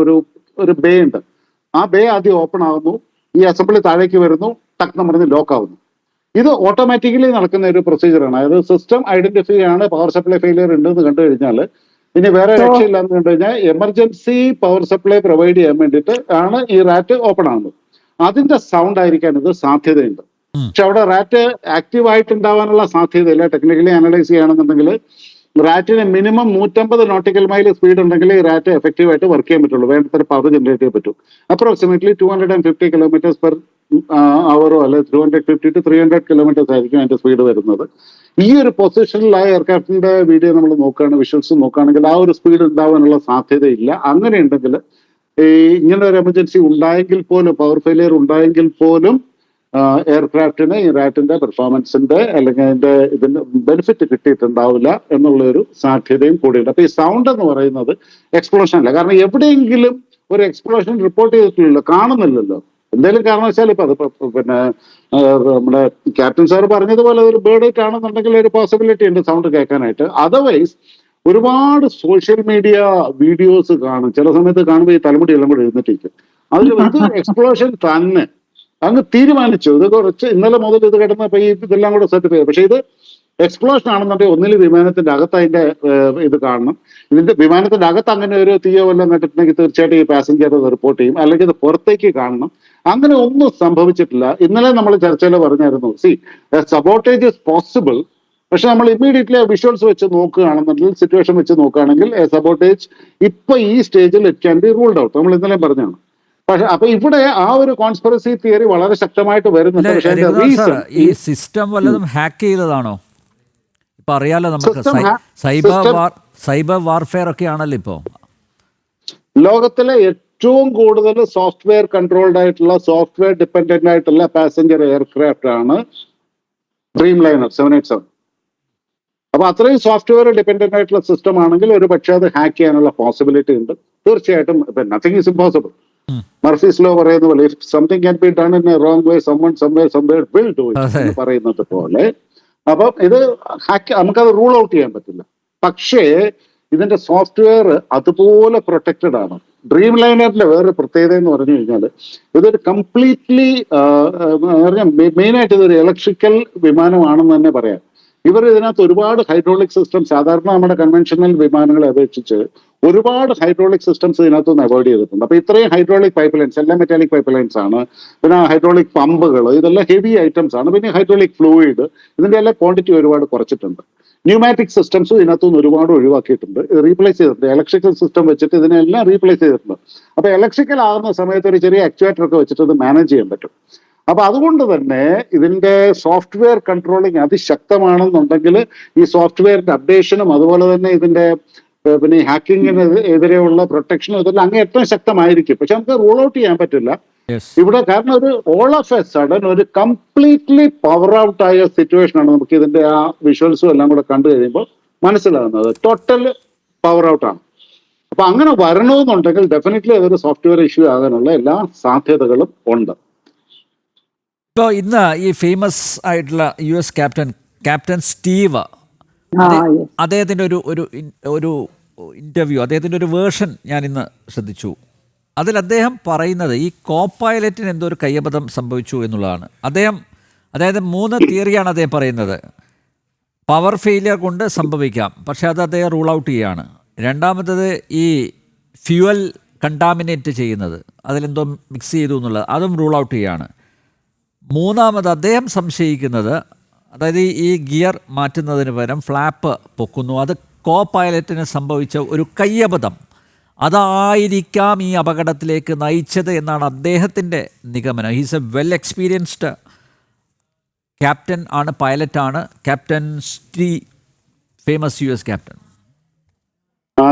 ഒരു ബേ ഉണ്ട്. ആ ബേ ആദ്യം ഓപ്പൺ ആകുന്നു, ഈ അസംബ്ലി താഴേക്ക് വരുന്നു, ടക്ക് എന്ന് പറഞ്ഞ് ലോക്ക് ആവുന്നു. ഇത് ഓട്ടോമാറ്റിക്കലി നടക്കുന്ന ഒരു പ്രൊസീജിയറാണ്. അതായത് സിസ്റ്റം ഐഡന്റിഫൈ ആണ് പവർ സപ്ലൈ ഫെയിലിയർ ഉണ്ടെന്ന് കണ്ടു കഴിഞ്ഞാൽ ഇനി വേറെ രക്ഷയില്ലാന്ന് കണ്ടു കഴിഞ്ഞാൽ എമർജൻസി പവർ സപ്ലൈ പ്രൊവൈഡ് ചെയ്യാൻ വേണ്ടിയിട്ട് ആണ് ഈ റാറ്റ് ഓപ്പൺ ആകുന്നത്. അതിന്റെ സൗണ്ട് ആയിരിക്കാൻ ഇത് സാധ്യതയുണ്ട്. പക്ഷെ അവിടെ റാറ്റ് ആക്റ്റീവ് ആയിട്ടുണ്ടാവാനുള്ള സാധ്യതയില്ല. ടെക്നിക്കലി അനലൈസ് ചെയ്യുകയാണെന്നുണ്ടെങ്കിൽ റാറ്റിന് മിനിമം 150 നോട്ടിക്കൽ മൈൽ സ്പീഡ് ഉണ്ടെങ്കിൽ ഈ റാറ്റ് എഫക്റ്റീവ് ആയിട്ട് വർക്ക് ചെയ്യാൻ പറ്റുള്ളൂ, വേണ്ടത്ര പവർ ജനറേറ്റ് ചെയ്യാൻ പറ്റും. അപ്രോക്സിമേറ്റ്ലി 250 കിലോമീറ്റേഴ്സ് പെർ അവറോ അല്ലെ 250 to 300 കിലോമീറ്റേഴ്സ് ആയിരിക്കും അതിന്റെ സ്പീഡ് വരുന്നത്. ഈ ഒരു പൊസിഷനിലായ എയർക്രാഫ്റ്റിന്റെ വീഡിയോ നമ്മൾ നോക്കുകയാണ്, വിഷ്വൽസ് നോക്കുകയാണെങ്കിൽ ആ ഒരു സ്പീഡ് ഉണ്ടാവാനുള്ള സാധ്യതയില്ല. അങ്ങനെ ഉണ്ടെങ്കിൽ ഈ ഇങ്ങനെ ഒരു എമർജൻസി ഉണ്ടായെങ്കിൽ പോലും, പവർ ഫെയിലിയർ ഉണ്ടായെങ്കിൽ പോലും എയർക്രാഫ്റ്റിന് ഈ റാറ്റിന്റെ പെർഫോമൻസിന്റെ അല്ലെങ്കിൽ അതിന്റെ ഇതിന്റെ ബെനിഫിറ്റ് കിട്ടിയിട്ടുണ്ടാവില്ല എന്നുള്ള ഒരു സാധ്യതയും കൂടിയുണ്ട്. അപ്പൊ ഈ സൗണ്ട് എന്ന് പറയുന്നത് എക്സ്പ്ലോഷൻ അല്ല. കാരണം എവിടെയെങ്കിലും ഒരു എക്സ്പ്ലോഷൻ റിപ്പോർട്ട് ചെയ്തിട്ടില്ലല്ലോ, കാണുന്നില്ലല്ലോ. എന്തെങ്കിലും കാരണവശാൽ ഇപ്പൊ അതിപ്പോ പിന്നെ നമ്മുടെ ക്യാപ്റ്റൻ സാർ പറഞ്ഞതുപോലെ ഒരു ബേർഡ് ആണെന്നുണ്ടെങ്കിൽ ഒരു പോസിബിലിറ്റി ഉണ്ട് സൗണ്ട് കേൾക്കാനായിട്ട്. അതർവൈസ് ഒരുപാട് സോഷ്യൽ മീഡിയ വീഡിയോസ് കാണും. ചില സമയത്ത് കാണുമ്പോൾ ഈ തലമുടി എല്ലാം കൂടെ എഴുന്നേറ്റിരിക്കും. അതിൽ ഇത് എക്സ്പ്ലോഷൻ തന്നെ അങ്ങ് തീരുമാനിച്ചു. ഇത് കുറച്ച് ഇന്നലെ മുതൽ ഇത് കിടന്നപ്പോ ഈ ഇതെല്ലാം കൂടെ സെറ്റ് ചെയ്തു. പക്ഷെ ഇത് എക്സ്പ്ലോഷൻ ആണെന്നുണ്ടെങ്കിൽ ഒന്നിൽ വിമാനത്തിന്റെ അകത്ത് അതിന്റെ ഇത് കാണണം. ഇതിന്റെ വിമാനത്തിന്റെ അകത്ത് അങ്ങനെ ഒരു തീയോ വല്ലതും കണ്ടിട്ടുണ്ടെങ്കിൽ തീർച്ചയായിട്ടും ഈ പാസഞ്ചർ അത് റിപ്പോർട്ട് ചെയ്യും, അല്ലെങ്കിൽ ഇത് പുറത്തേക്ക് കാണണം. അങ്ങനെ ഒന്നും സംഭവിച്ചിട്ടില്ല. ഇന്നലെ നമ്മൾ ചർച്ചയിൽ പറഞ്ഞായിരുന്നു, സബോട്ടേജ് ഇസ് പോസിബിൾ. പക്ഷെ നമ്മൾ ഇമ്മീഡിയറ്റ്ലി വിഷ്വൽസ് വെച്ച് നോക്കുകയാണെന്നുണ്ടെങ്കിൽ, സിറ്റുവേഷൻ വെച്ച് നോക്കുകയാണെങ്കിൽ സബോട്ടേജ് ഇപ്പൊ ഈ സ്റ്റേജിൽ it can be ruled out. നമ്മൾ ഇന്നലെ പറഞ്ഞാണ്. പക്ഷെ അപ്പൊ ഇവിടെ ആ ഒരു കോൺസ്പിറസി തിയറി വളരെ ശക്തമായിട്ട് വരുന്നുണ്ട്. പക്ഷേ ഈ സിസ്റ്റം വല്ലതും ഹാക്ക് ചെയ്തതാണോ? ഇപ്പൊ അറിയാലോ നമുക്ക് സൈബർ വാർഫെയർ ഒക്കെ ആണല്ലോ ഇപ്പോ. ലോകത്തിലെ ഏറ്റവും കൂടുതൽ സോഫ്റ്റ്വെയർ കൺട്രോൾഡ് ആയിട്ടുള്ള, സോഫ്റ്റ്വെയർ ഡിപ്പെൻഡന്റ് ആയിട്ടുള്ള പാസഞ്ചർ എയർക്രാഫ്റ്റ് ആണ് ഡ്രീം ലൈനർ 787. അപ്പൊ അത്രയും സോഫ്റ്റ്വെയർ ഡിപ്പെൻഡന്റ് ആയിട്ടുള്ള സിസ്റ്റം ആണെങ്കിൽ ഒരു പക്ഷേ അത് ഹാക്ക് ചെയ്യാനുള്ള പോസിബിലിറ്റി ഉണ്ട്. തീർച്ചയായിട്ടും നത്തിങ് ഈസ് ഇമ്പോസിബിൾ. മർഫീസ് ലോ പറയുന്ന പോലെ if something can be done in A wrong way someone somewhere will do it എന്ന് പറയുന്നത് പോലെ. അപ്പം ഇത് ഹാക്ക് നമുക്കത് റൂൾ ഔട്ട് ചെയ്യാൻ പറ്റില്ല. പക്ഷേ ഇതിന്റെ സോഫ്റ്റ്വെയർ അതുപോലെ പ്രൊട്ടക്റ്റഡ് ആണ്. ഡ്രീം ലൈനറിന്റെ വേറൊരു പ്രത്യേകത എന്ന് പറഞ്ഞു കഴിഞ്ഞാൽ ഇതൊരു കംപ്ലീറ്റ്ലി മെയിനായിട്ട് ഇതൊരു ഇലക്ട്രിക്കൽ വിമാനമാണെന്ന് തന്നെ പറയാം. ഇവർ ഇതിനകത്ത് ഒരുപാട് ഹൈഡ്രോളിക് സിസ്റ്റം, സാധാരണ നമ്മുടെ കൺവെൻഷണൽ വിമാനങ്ങളെ അപേക്ഷിച്ച് ഒരുപാട് ഹൈഡ്രോളിക് സിസ്റ്റംസ് ഇതിനകത്തുനിന്ന് അവോയ്ഡ് ചെയ്തിട്ടുണ്ട്. അപ്പൊ ഇത്രയും ഹൈഡ്രോളിക് പൈപ്പ് ലൈൻസ്, എല്ലാം മെറ്റാലിക് പൈപ്പ് ലൈൻസ് ആണ്. പിന്നെ ഹൈഡ്രോളിക് പമ്പുകൾ, ഇതെല്ലാം ഹെവി ഐറ്റംസ് ആണ്. പിന്നെ ഹൈഡ്രോളിക് ഫ്ലൂയിഡ്, ഇതിന്റെ എല്ലാം ക്വാണ്ടിറ്റി ഒരുപാട് കുറച്ചിട്ടുണ്ട്. ന്യൂമാറ്റിക് സിസ്റ്റംസും ഇതിനകത്തുനിന്ന് ഒരുപാട് ഒഴിവാക്കിയിട്ടുണ്ട്, റീപ്ലേസ് ചെയ്തിട്ടുണ്ട്. ഇലക്ട്രിക്കൽ സിസ്റ്റം വെച്ചിട്ട് ഇതിനെല്ലാം റീപ്ലേസ് ചെയ്തിട്ടുണ്ട്. അപ്പൊ ഇലക്ട്രിക്കൽ ആകുന്ന സമയത്ത് ഒരു ചെറിയ ആക്ച്വേറ്റർ ഒക്കെ വെച്ചിട്ട് ഇത് മാനേജ് ചെയ്യാൻ പറ്റും. അപ്പൊ അതുകൊണ്ട് തന്നെ ഇതിന്റെ സോഫ്റ്റ്വെയർ കൺട്രോളിങ് അതിശക്തമാണെന്നുണ്ടെങ്കിൽ ഈ സോഫ്റ്റ്വെയറിന്റെ അപ്ഡേഷനും അതുപോലെ തന്നെ ഇതിന്റെ പിന്നെ ഈ ഹാക്കിങ്ങിന് എതിരെയുള്ള പ്രൊട്ടക്ഷനും ഇതെല്ലാം അങ്ങ് ഏറ്റവും ശക്തമായിരിക്കും. പക്ഷെ നമുക്ക് റൂൾ ഔട്ട് ചെയ്യാൻ പറ്റില്ല ഇവിടെ. കാരണം ഒരു ഓൾ ഓഫ് എ സഡൻ ഒരു കംപ്ലീറ്റ്ലി പവർ ഔട്ട് ആയ സിറ്റുവേഷൻ ആണ് നമുക്ക് ഇതിന്റെ ആ വിഷ്വൽസും എല്ലാം കൂടെ കണ്ടു കഴിയുമ്പോൾ മനസ്സിലാകുന്നത്. ടോട്ടൽ പവർ ഔട്ട് ആണ്. അപ്പൊ അങ്ങനെ വരണമെന്നുണ്ടെങ്കിൽ ഡെഫിനറ്റ്ലി അതൊരു സോഫ്റ്റ്വെയർ ഇഷ്യൂ ആകാനുള്ള എല്ലാ സാധ്യതകളും ഉണ്ട്. ഇപ്പോൾ ഇന്ന് ഈ ഫേമസ് ആയിട്ടുള്ള US ക്യാപ്റ്റൻ സ്റ്റീവ്, അദ്ദേഹത്തിൻ്റെ ഒരു ഇൻ്റർവ്യൂ, അദ്ദേഹത്തിൻ്റെ ഒരു വേർഷൻ ഞാൻ ഇന്ന് ശ്രദ്ധിച്ചു. അതിൽ അദ്ദേഹം പറയുന്നത് ഈ കോ-പൈലറ്റിന് എന്തോ ഒരു കയ്യബദ്ധം സംഭവിച്ചു എന്നുള്ളതാണ്. അതായത് 3 തിയറിയാണ് അദ്ദേഹം പറയുന്നത്. പവർ ഫെയിലിയർ കൊണ്ട് സംഭവിക്കാം, പക്ഷെ അത് അദ്ദേഹം റൂൾ ഔട്ട് ചെയ്യുകയാണ്. രണ്ടാമത്തത് ഈ ഫ്യൂവൽ കണ്ടാമിനേറ്റ് ചെയ്യുന്നത്, അതിലെന്തോ മിക്സ് ചെയ്തു എന്നുള്ളത്, അതും റൂൾ ഔട്ട് ചെയ്യുകയാണ്. മൂന്നാമത് അദ്ദേഹം സംശയിക്കുന്നത്, അതായത് ഈ ഗിയർ മാറ്റുന്നതിന് പകരം ഫ്ലാപ്പ് പൊക്കുന്നു, അത് കോ-പൈലറ്റിന് സംഭവിച്ച ഒരു കയ്യബദ്ധം, അതായിരിക്കാം ഈ അപകടത്തിലേക്ക് നയിച്ചത് എന്നാണ് അദ്ദേഹത്തിൻ്റെ നിഗമനം. He's a well experienced captain ആണ്, പൈലറ്റാണ് captain Steve, famous US captain.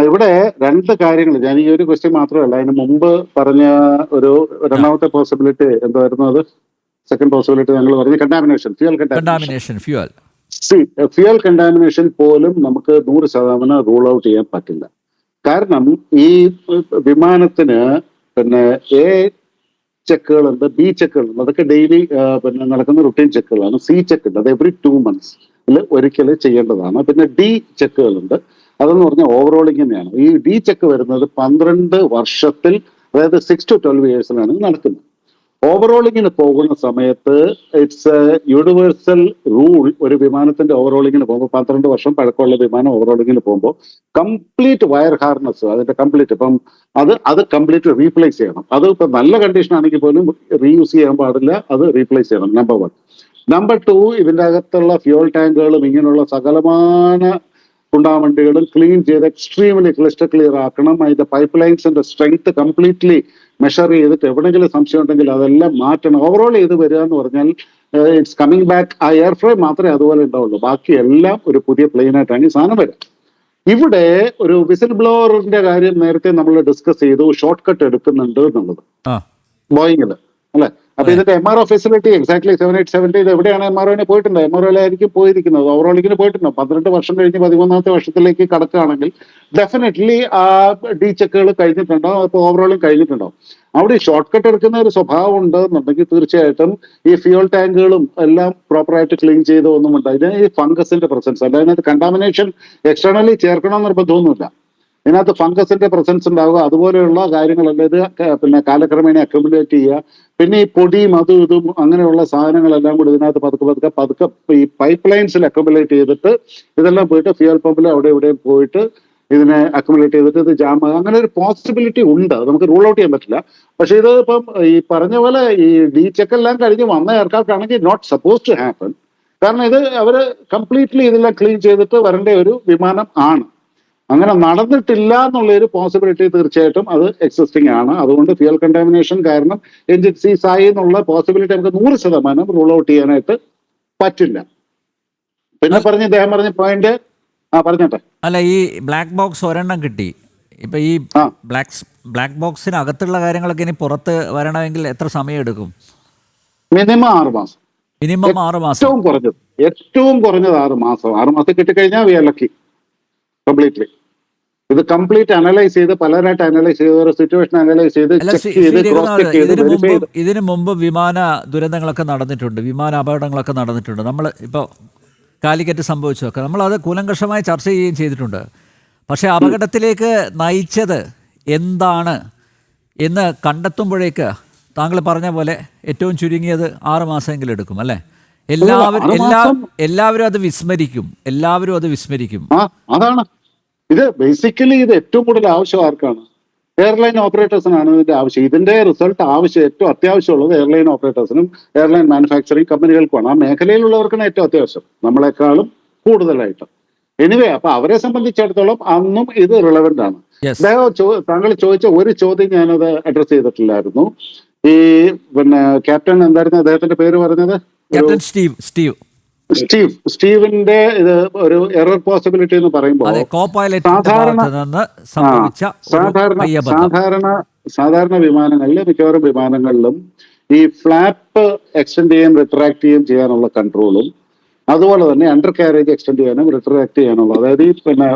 ഇവിടെ 2 കാര്യങ്ങൾ, ഞാൻ ഈ ഒരു ക്വസ്റ്റ്യൻ മാത്രമല്ല, അതിന് മുമ്പ് പറഞ്ഞ ഒരു രണ്ടാമത്തെ പോസിബിലിറ്റി എന്തായിരുന്നു? അത് സെക്കൻഡ് പോസിബിലിറ്റി ഞങ്ങൾ പറഞ്ഞ കണ്ടാമിനേഷൻ, ഫ്യൂവൽ കണ്ടാമിനേഷൻ പോലും നമുക്ക് 100% റൂൾ ഔട്ട് ചെയ്യാൻ പറ്റില്ല. കാരണം ഈ വിമാനത്തിന് പിന്നെ A ചെക്കുകളുണ്ട്, B ചെക്കുകളുണ്ട്. അതൊക്കെ ഡെയിലി പിന്നെ നടക്കുന്ന റുട്ടീൻ ചെക്കുകളാണ്. C ചെക്ക് ഉണ്ട്, അത് എവറി 2 months ഒരിക്കൽ ചെയ്യേണ്ടതാണ്. പിന്നെ D ചെക്കുകളുണ്ട്, അതെന്ന് പറഞ്ഞാൽ ഓവറോളിംഗ് തന്നെയാണ്. ഈ D ചെക്ക് വരുന്നത് 12 വർഷത്തിൽ, അതായത് 6 to 12 yearsലാണ് നടക്കുന്നത്. ഓവറോളിങ്ങിന് പോകുന്ന സമയത്ത് ഇറ്റ്സ് എ യൂണിവേഴ്സൽ റൂൾ. ഒരു വിമാനത്തിന്റെ ഓവറോളിങ്ങിന് പോകുമ്പോൾ 12 വർഷം പഴക്കമുള്ള വിമാനം ഓവറോളിങ്ങിന് പോകുമ്പോൾ കംപ്ലീറ്റ് വയർ ഹാർനസ്, അതിന്റെ കംപ്ലീറ്റ് ഇപ്പം അത് കംപ്ലീറ്റ് റീപ്ലേസ് ചെയ്യണം. അത് ഇപ്പം നല്ല കണ്ടീഷൻ ആണെങ്കിൽ പോലും റീയൂസ് ചെയ്യാൻ പാടില്ല, അത് റീപ്ലേസ് ചെയ്യണം. നമ്പർ 1. നമ്പർ 2, ഇതിന്റെ അകത്തുള്ള ഫ്യൂൾ ടാങ്കുകളും ഇങ്ങനെയുള്ള സകലമാന ഉണ്ടാവണ്ടികളും ക്ലീൻ ചെയ്ത് എക്സ്ട്രീംലി ക്ലിയർ ആക്കണം. അതിന്റെ പൈപ്പ് ലൈൻസിന്റെ സ്ട്രെങ്ത് കംപ്ലീറ്റ്ലി മെഷർ ചെയ്തിട്ട് എവിടെയെങ്കിലും സംശയം ഉണ്ടെങ്കിൽ അതെല്ലാം മാറ്റണം. ഓവറോൾ ചെയ്ത് വരിക എന്ന് പറഞ്ഞാൽ ഇറ്റ്സ് കമ്മിങ് ബാക്ക്. ആ എയർ ഫ്രെയിം മാത്രമേ അതുപോലെ ഉണ്ടാവുള്ളൂ, ബാക്കി എല്ലാം ഒരു പുതിയ പ്ലെയിനായിട്ടാണ് ഈ സാധനം വരിക. ഇവിടെ ഒരു വിസിൽ ബ്ലോവറിന്റെ കാര്യം നേരത്തെ നമ്മൾ ഡിസ്കസ് ചെയ്തു, ഷോർട്ട് കട്ട് എടുക്കുന്നുണ്ട് എന്നുള്ളത് ബോയിങ്ങില്, അല്ലെ? അപ്പൊ ഇതിന്റെ MRO ഫെസിലിറ്റി എക്സാക്ട്ലി 7870 ഇത് എവിടെയാണ് MROന് പോയിട്ടുണ്ട്? MROയിലായിരിക്കും പോയിരിക്കുന്നത്, ഓവറോളിങ്ങിന് പോയിട്ടുണ്ടോ? 12 വർഷം കഴിഞ്ഞ് 13ാമത്തെ വർഷത്തിലേക്ക് കടക്കുകയാണെങ്കിൽ ഡെഫിനറ്റ്ലി ആ ഡി ചെക്കുകൾ കഴിഞ്ഞിട്ടുണ്ടോ, അപ്പോൾ ഓവറോളിങ് കഴിഞ്ഞിട്ടുണ്ടോ? അവിടെ ഷോർട്ട് കട്ട് എടുക്കുന്ന ഒരു സ്വഭാവം ഉണ്ട് എന്നുണ്ടെങ്കിൽ തീർച്ചയായിട്ടും ഈ ഫ്യൂൽ ടാങ്കുകളും എല്ലാം പ്രോപ്പറായിട്ട് ക്ലീൻ ചെയ്ത് ഒന്നുമുണ്ട്. ഇതിന് ഈ ഫംഗസിന്റെ പ്രസൻസ് അല്ല, അതിനകത്ത് കണ്ടാമിനേഷൻ എക്സ്റ്റേണലി ചേർക്കണം നിർബന്ധമൊന്നുമില്ല. ഇതിനകത്ത് ഫംഗസിന്റെ പ്രസൻസ് ഉണ്ടാവുക, അതുപോലെയുള്ള കാര്യങ്ങളല്ല ഇത് പിന്നെ കാലക്രമേണ അക്യുമുലേറ്റ് ചെയ്യുക. പിന്നെ ഈ പൊടിയും അതും ഇതും അങ്ങനെയുള്ള സാധനങ്ങളെല്ലാം കൂടി ഇതിനകത്ത് പതുക്കെ ഈ പൈപ്പ് ലൈൻസിൽ അക്യുമുലേറ്റ് ചെയ്തിട്ട് ഇതെല്ലാം പോയിട്ട് ഫ്യൂൽ പമ്പിൽ അവിടെ ഇവിടെയും പോയിട്ട് ഇതിനെ അക്യുമുലേറ്റ് ചെയ്തിട്ട് ഇത് ജാം ആകുക. അങ്ങനെ ഒരു പോസിബിലിറ്റി ഉണ്ട്, നമുക്ക് റൂൾ ഔട്ട് ചെയ്യാൻ പറ്റില്ല. പക്ഷെ ഇത് ഇപ്പം ഈ പറഞ്ഞ പോലെ ഈ ഡി ചെക്കെല്ലാം കഴിഞ്ഞ് വന്ന aircraft not suppose to happen. കാരണം ഇത് അവര് കംപ്ലീറ്റ്ലി ഇതെല്ലാം ക്ലീൻ ചെയ്തിട്ട് വരേണ്ട ഒരു വിമാനം ആണ്. അങ്ങനെ നടന്നിട്ടില്ല എന്നുള്ള ഒരു പോസിബിലിറ്റി തീർച്ചയായിട്ടും അത് എക്സിസ്റ്റിംഗ് ആണ്. അതുകൊണ്ട് ഫ്യൂൽ കണ്ടാമിനേഷൻ കാരണം എഞ്ചിൻ സീസ് ആയി എന്നുള്ള പോസിബിലിറ്റി നമുക്ക് 100% റൂൾ ഔട്ട് ചെയ്യാനായിട്ട് പറ്റില്ല. പിന്നെ ഇദ്ദേഹം പറഞ്ഞ പോയിന്റ് പറഞ്ഞോട്ടെ. അല്ല, ഈ ബ്ലാക്ക് ബോക്സ് ഒരെണ്ണം കിട്ടി. ഇപ്പൊ ഈ ബ്ലാക്ക് ബോക്സിനകത്തുള്ള കാര്യങ്ങളൊക്കെ ഇനി പുറത്ത് വരണമെങ്കിൽ എത്ര സമയം എടുക്കും? മിനിമം 6 മാസം. മിനിമം 6 മാസം. ഏറ്റവും കുറഞ്ഞത് 6 മാസം. 6 മാസം കിട്ടിക്കഴിഞ്ഞാൽ വി ആർ ലക്കി കംപ്ലീറ്റ്ലി. ഇത് കംപ്ലീറ്റ് അനലൈസ് ചെയ്ത് പലരായിട്ട് അനലൈസ് ചെയ്ത് ഓരോ സിറ്റുവേഷൻ അനലൈസ് ചെയ്ത് ചെക്ക് ചെയ്ത് ക്രോസ് ചെക്ക് ചെയ്ത് ഇതിനു മുമ്പ് വിമാന ദുരന്തങ്ങളൊക്കെ നടന്നിട്ടുണ്ട്, വിമാന അപകടങ്ങളൊക്കെ നടന്നിട്ടുണ്ട്. നമ്മൾ ഇപ്പോൾ കാലിക്കറ്റ് സംഭവിച്ചതൊക്കെ നമ്മളത് കൂലങ്കഷമായി ചർച്ച ചെയ്യുകയും ചെയ്തിട്ടുണ്ട്. പക്ഷേ അപകടത്തിലേക്ക് നയിച്ചത് എന്താണ് എന്ന് കണ്ടെത്തുമ്പോഴേക്ക് താങ്കൾ പറഞ്ഞ പോലെ ഏറ്റവും ചുരുങ്ങിയത് 6 മാസമെങ്കിലും എടുക്കും അല്ലേ? എല്ലാവരും അത് വിസ്മരിക്കും. അതാണ് ഇത് ബേസിക്കലി ഇത് ഏറ്റവും കൂടുതൽ ആവശ്യം ആർക്കാണ്? എയർലൈൻ ഓപ്പറേറ്റേഴ്സിനാണ് ഇതിന്റെ ആവശ്യം. ഇതിന്റെ റിസൾട്ട് ഏറ്റവും അത്യാവശ്യമുള്ളത് എയർലൈൻ ഓപ്പറേറ്റേഴ്സിനും എയർലൈൻ മാനുഫാക്ചറിങ് കമ്പനികൾക്കുമാണ്. ആ മേഖലയിലുള്ളവർക്കാണ് ഏറ്റവും അത്യാവശ്യം, നമ്മളെക്കാളും കൂടുതലായിട്ട്. എനിവേ, അപ്പൊ അവരെ സംബന്ധിച്ചിടത്തോളം അന്നും ഇത് റിലവന്റ് ആണ്. താങ്കൾ ചോദിച്ച ഒരു ചോദ്യം ഞാനത് അഡ്രസ് ചെയ്തിട്ടില്ലായിരുന്നു. ഈ പിന്നെ ക്യാപ്റ്റൻ എന്തായിരുന്നു അദ്ദേഹത്തിന്റെ പേര് പറഞ്ഞത്? ക്യാപ്റ്റൻ സ്റ്റീവിന്റെ ഇത് ഒരു എറർ പോസിബിലിറ്റി എന്ന് പറയുമ്പോൾ സാധാരണ വിമാനങ്ങളിൽ മിക്കവാറും വിമാനങ്ങളിലും ഈ ഫ്ലാപ്പ് എക്സ്റ്റെൻഡ് ചെയ്യാൻ റിട്രാക്ട് ചെയ്യാനുള്ള കൺട്രോളും അതുപോലെ തന്നെ അണ്ടർ കാരേജ് എക്സ്റ്റെൻഡ് ചെയ്യാനും റിട്രാക്ട് ചെയ്യാനുള്ള, അതായത് ഈ പിന്നെ